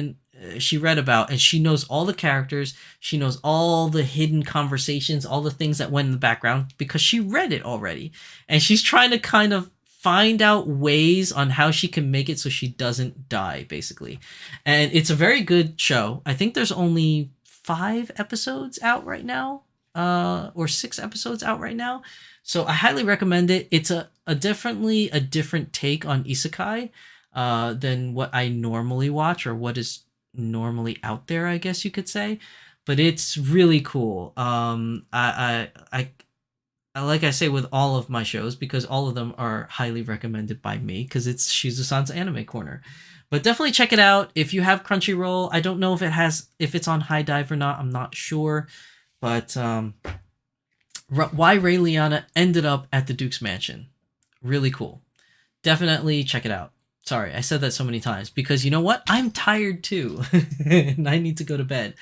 about, and she knows all the characters. She knows all the hidden conversations, all the things that went in the background because she read it already. And she's trying to kind of find out ways on how she can make it so she doesn't die, basically. And it's a very good show. I think there's only 5 episodes out right now, or 6 episodes out right now. So I highly recommend it. It's a definitely a different take on isekai than what I normally watch or what is normally out there, I guess you could say. But it's really cool. I like I say with all of my shows, because all of them are highly recommended by me because it's Shizu-san's Anime Corner. But definitely check it out if you have Crunchyroll. I don't know if it's on High Dive or not. I'm not sure. But why Ray Liana ended up at the Duke's Mansion. Really cool. Definitely check it out. Sorry, I said that so many times because you know what? I'm tired too. And I need to go to bed.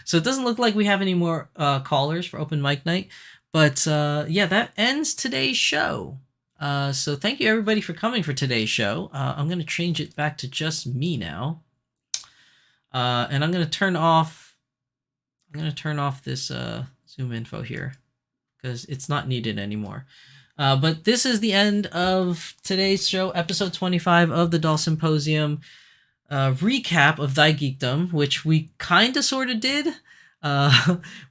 So it doesn't look like we have any more callers for open mic night. But yeah, that ends today's show. So thank you everybody for coming for today's show. I'm going to change it back to just me now. And I'm going to turn off this Zoom info here because it's not needed anymore. But this is the end of today's show, episode 25 of the Doll Symposium recap of Thy Geekdom, which we kind of sort of did.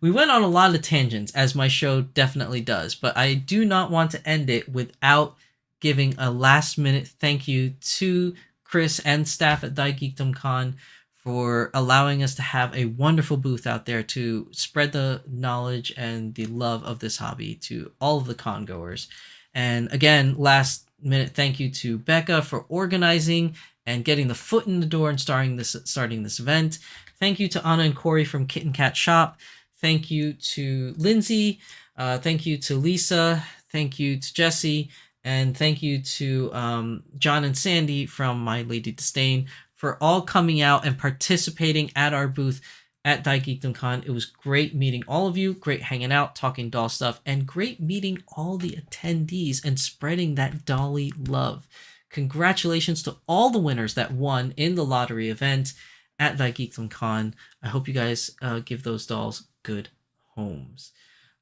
We went on a lot of tangents, as my show definitely does, but I do not want to end it without giving a last minute thank you to Chris and staff at Thy Geekdom Con for allowing us to have a wonderful booth out there to spread the knowledge and the love of this hobby to all of the con goers. And again, last minute thank you to Becca for organizing and getting the foot in the door and starting this event. Thank you to Anna and Corey from Kitten Kat Shop. Thank you to Lindsay. Thank you to Lisa. Thank you to Jesse. And thank you to John and Sandy from My Lady Disdain for all coming out and participating at our booth at Thy Geekdom Con. It was great meeting all of you, great hanging out, talking doll stuff, and great meeting all the attendees and spreading that dolly love. Congratulations to all the winners that won in the lottery event at Thy Geekdom Con. I hope you guys give those dolls good homes.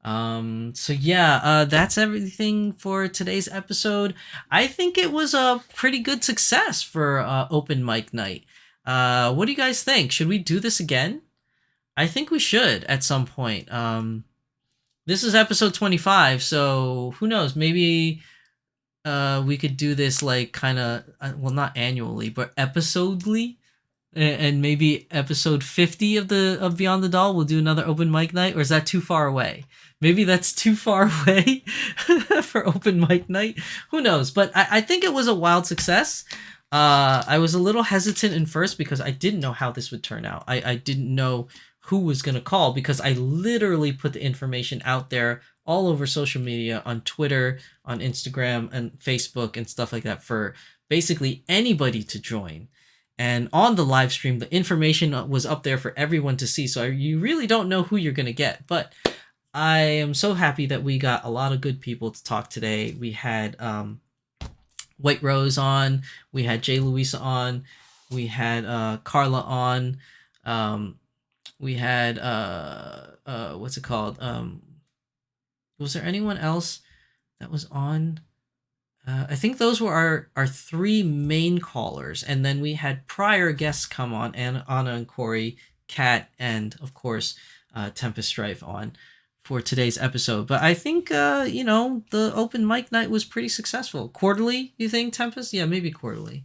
So yeah, that's everything for today's episode. I think it was a pretty good success for open mic night. What do you guys think? Should we do this again? I think we should at some point. This is episode 25, so who knows? Maybe we could do this like kind of, well, not annually, but episodely. And maybe episode 50 of Beyond the Doll, we'll do another open mic night, or is that too far away? Maybe that's too far away for open mic night. Who knows? But I think it was a wild success. I was a little hesitant in first because I didn't know how this would turn out. I didn't know who was going to call because I literally put the information out there all over social media, on Twitter, on Instagram, and Facebook, and stuff like that for basically anybody to join. And on the live stream, the information was up there for everyone to see. So you really don't know who you're going to get. But I am so happy that we got a lot of good people to talk today. We had White Rose on. We had Jay Louisa on. We had Carla on. We had, what's it called? Was there anyone else that was on? I think those were our 3 main callers, and then we had prior guests come on, Anna and Corey, Kat, and of course Tempest Strife on for today's episode. But I think the open mic night was pretty successful. Quarterly, you think, Tempest? Yeah, maybe quarterly.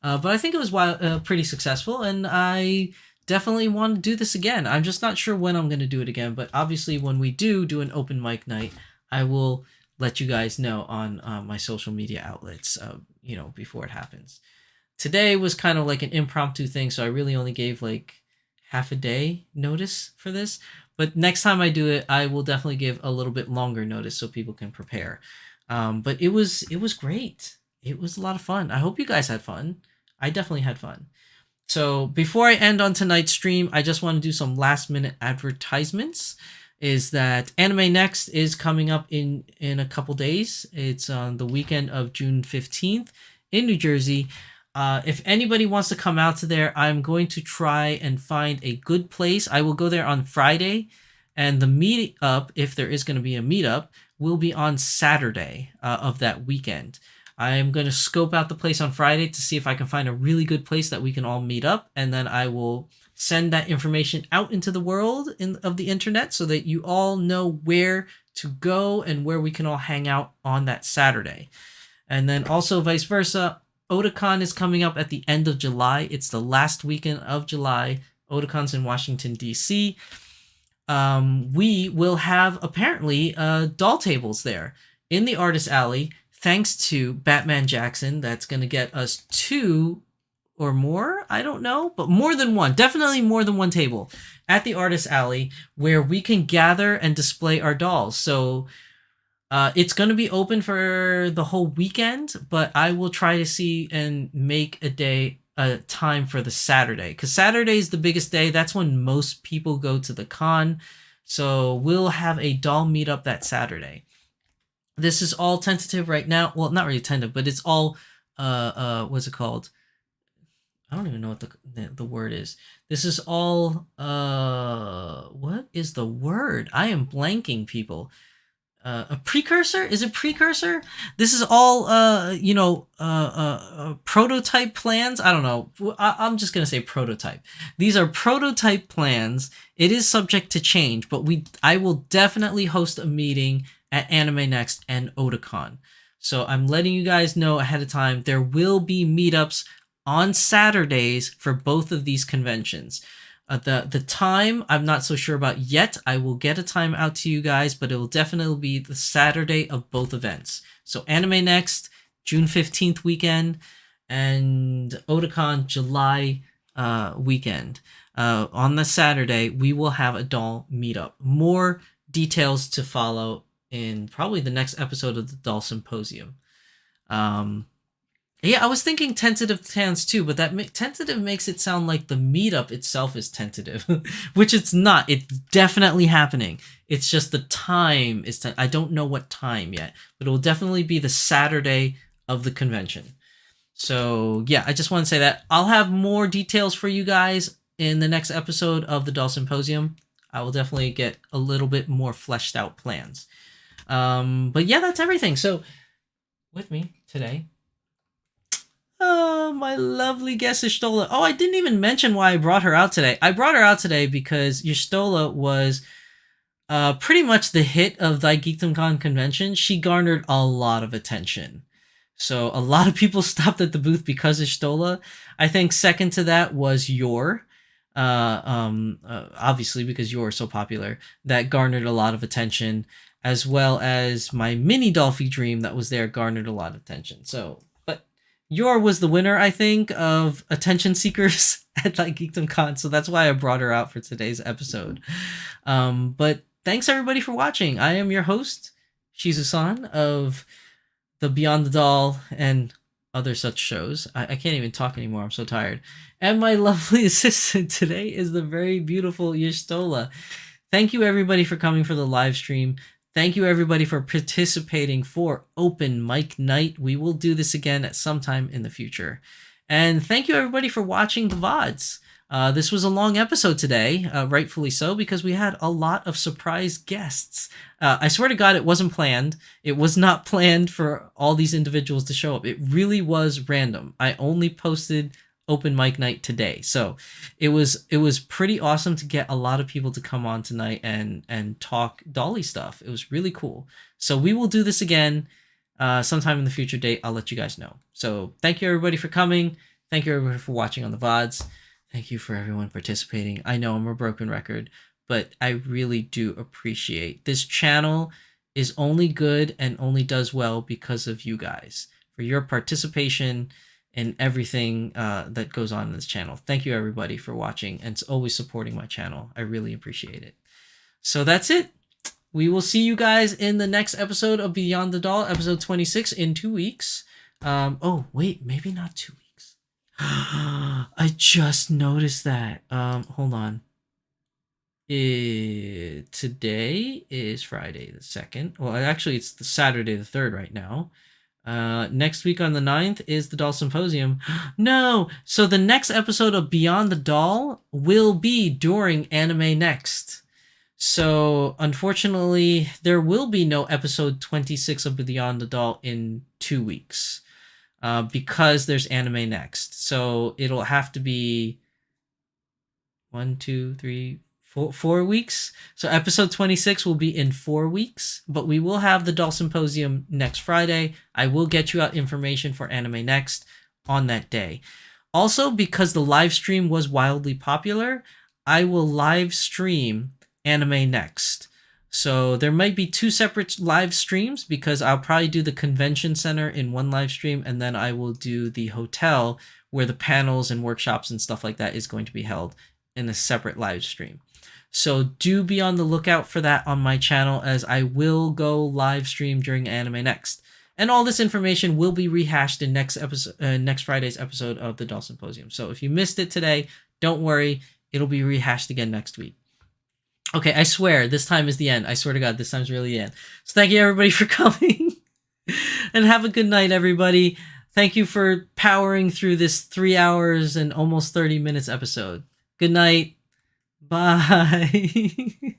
But I think it was pretty successful, and I definitely want to do this again. I'm just not sure when I'm going to do it again, but obviously when we do an open mic night, I will let you guys know on my social media outlets, before it happens. Today was kind of like an impromptu thing, so I really only gave like half a day notice for this. But next time I do it, I will definitely give a little bit longer notice so people can prepare. But it was great. It was a lot of fun. I hope you guys had fun. I definitely had fun. So before I end on tonight's stream, I just want to do some last minute advertisements. is that Anime Next is coming up in a couple days. It's on the weekend of June 15th in New Jersey. If anybody wants to come out to there, I'm going to try and find a good place. I will go there on Friday, and the meetup, if there is going to be a meetup, will be on Saturday of that weekend. I am going to scope out the place on Friday to see if I can find a really good place that we can all meet up, and then I will send that information out into the world of the internet so that you all know where to go and where we can all hang out on that Saturday. And then also vice versa, Otakon is coming up at the end of July. It's the last weekend of July. Otakon's in Washington, D.C. We will have apparently doll tables there in the Artist Alley, thanks to Batman Jackson. That's going to get us 2 or more, I don't know, but more than one, definitely more than one table at the Artist Alley where we can gather and display our dolls. So it's going to be open for the whole weekend, but I will try to see and make a time for the Saturday, because Saturday is the biggest day. That's when most people go to the con. So we'll have a doll meetup that Saturday. This is all tentative right now. Well, not really tentative, but it's all what's it called? I don't even know what the word is. This is all what is the word? I am blanking, people. A precursor? Is it precursor? This is all prototype plans. I don't know. I'm just gonna say prototype. These are prototype plans. It is subject to change, but I will definitely host a meeting at Anime Next and Otakon. So I'm letting you guys know ahead of time. There will be meetups on Saturdays for both of these conventions. The time I'm not so sure about yet. I will get a time out to you guys, but it will definitely be the Saturday of both events. So Anime Next, June 15th weekend, and Otakon July weekend. On the Saturday, we will have a doll meetup. More details to follow in probably the next episode of the Doll Symposium. Yeah, I was thinking tentative plans too, but that tentative makes it sound like the meetup itself is tentative, which it's not. It's definitely happening. It's just the time is. I don't know what time yet, but it will definitely be the Saturday of the convention. So yeah, I just want to say that I'll have more details for you guys in the next episode of the Doll Symposium. I will definitely get a little bit more fleshed out plans. But yeah, that's everything. So with me today. Oh, my lovely guest Ystola. Oh, I didn't even mention why I brought her out today. I brought her out today because Ystola was pretty much the hit of Thy Geekdom Con convention. She garnered a lot of attention. So a lot of people stopped at the booth because of Ystola. I think second to that was Yor. Obviously because Yor is so popular. That garnered a lot of attention. As well as my mini Dolphy Dream that was there garnered a lot of attention. So... Yor was the winner, I think, of attention seekers at Thy Geekdom Con, so that's why I brought her out for today's episode. But thanks everybody for watching. I am your host, Shizu-san, of the Beyond the Doll and other such shows. I can't even talk anymore, I'm so tired. And my lovely assistant today is the very beautiful Ystola. Thank you everybody for coming for the live stream. Thank you everybody for participating for Open Mic Night. We will do this again at some time in the future. And thank you everybody for watching the VODs. This was a long episode today, rightfully so, because we had a lot of surprise guests. I swear to God, it wasn't planned. It was not planned for all these individuals to show up. It really was random. I only posted Open Mic Night today. So it was pretty awesome to get a lot of people to come on tonight and talk dolly stuff. It was really cool. So we will do this again sometime in the future date. I'll let you guys know. So thank you everybody for coming. Thank you everybody for watching on the VODs. Thank you for everyone participating. I know I'm a broken record, but I really do appreciate this channel is only good and only does well because of you guys, for your participation and everything that goes on in this channel. Thank you everybody for watching and always supporting my channel. I really appreciate it. So that's it. We will see you guys in the next episode of Beyond the Doll, episode 26 in 2 weeks. Oh, wait, maybe not 2 weeks. I just noticed that. Hold on. Today is Friday the 2nd. Well, actually, it's the Saturday the 3rd right now. Next week on the 9th is the Doll Symposium. No! So the next episode of Beyond the Doll will be during Anime Next. So, unfortunately, there will be no episode 26 of Beyond the Doll in 2 weeks. Because there's Anime Next. So, it'll have to be 4 weeks. So episode 26 will be in 4 weeks, but we will have the Doll Symposium next Friday. I will get you out information for Anime Next on that day. Also, because the live stream was wildly popular, I will live stream Anime Next. So there might be 2 separate live streams because I'll probably do the convention center in one live stream, and then I will do the hotel where the panels and workshops and stuff like that is going to be held in a separate live stream. So do be on the lookout for that on my channel, as I will go live stream during Anime Next. And all this information will be rehashed in next Friday's episode of the Doll Symposium. So if you missed it today, don't worry, it'll be rehashed again next week. Okay, I swear, this time is the end. I swear to God, this time's really the end. So thank you everybody for coming. And have a good night, everybody. Thank you for powering through this 3 hours and almost 30 minutes episode. Good night. Bye.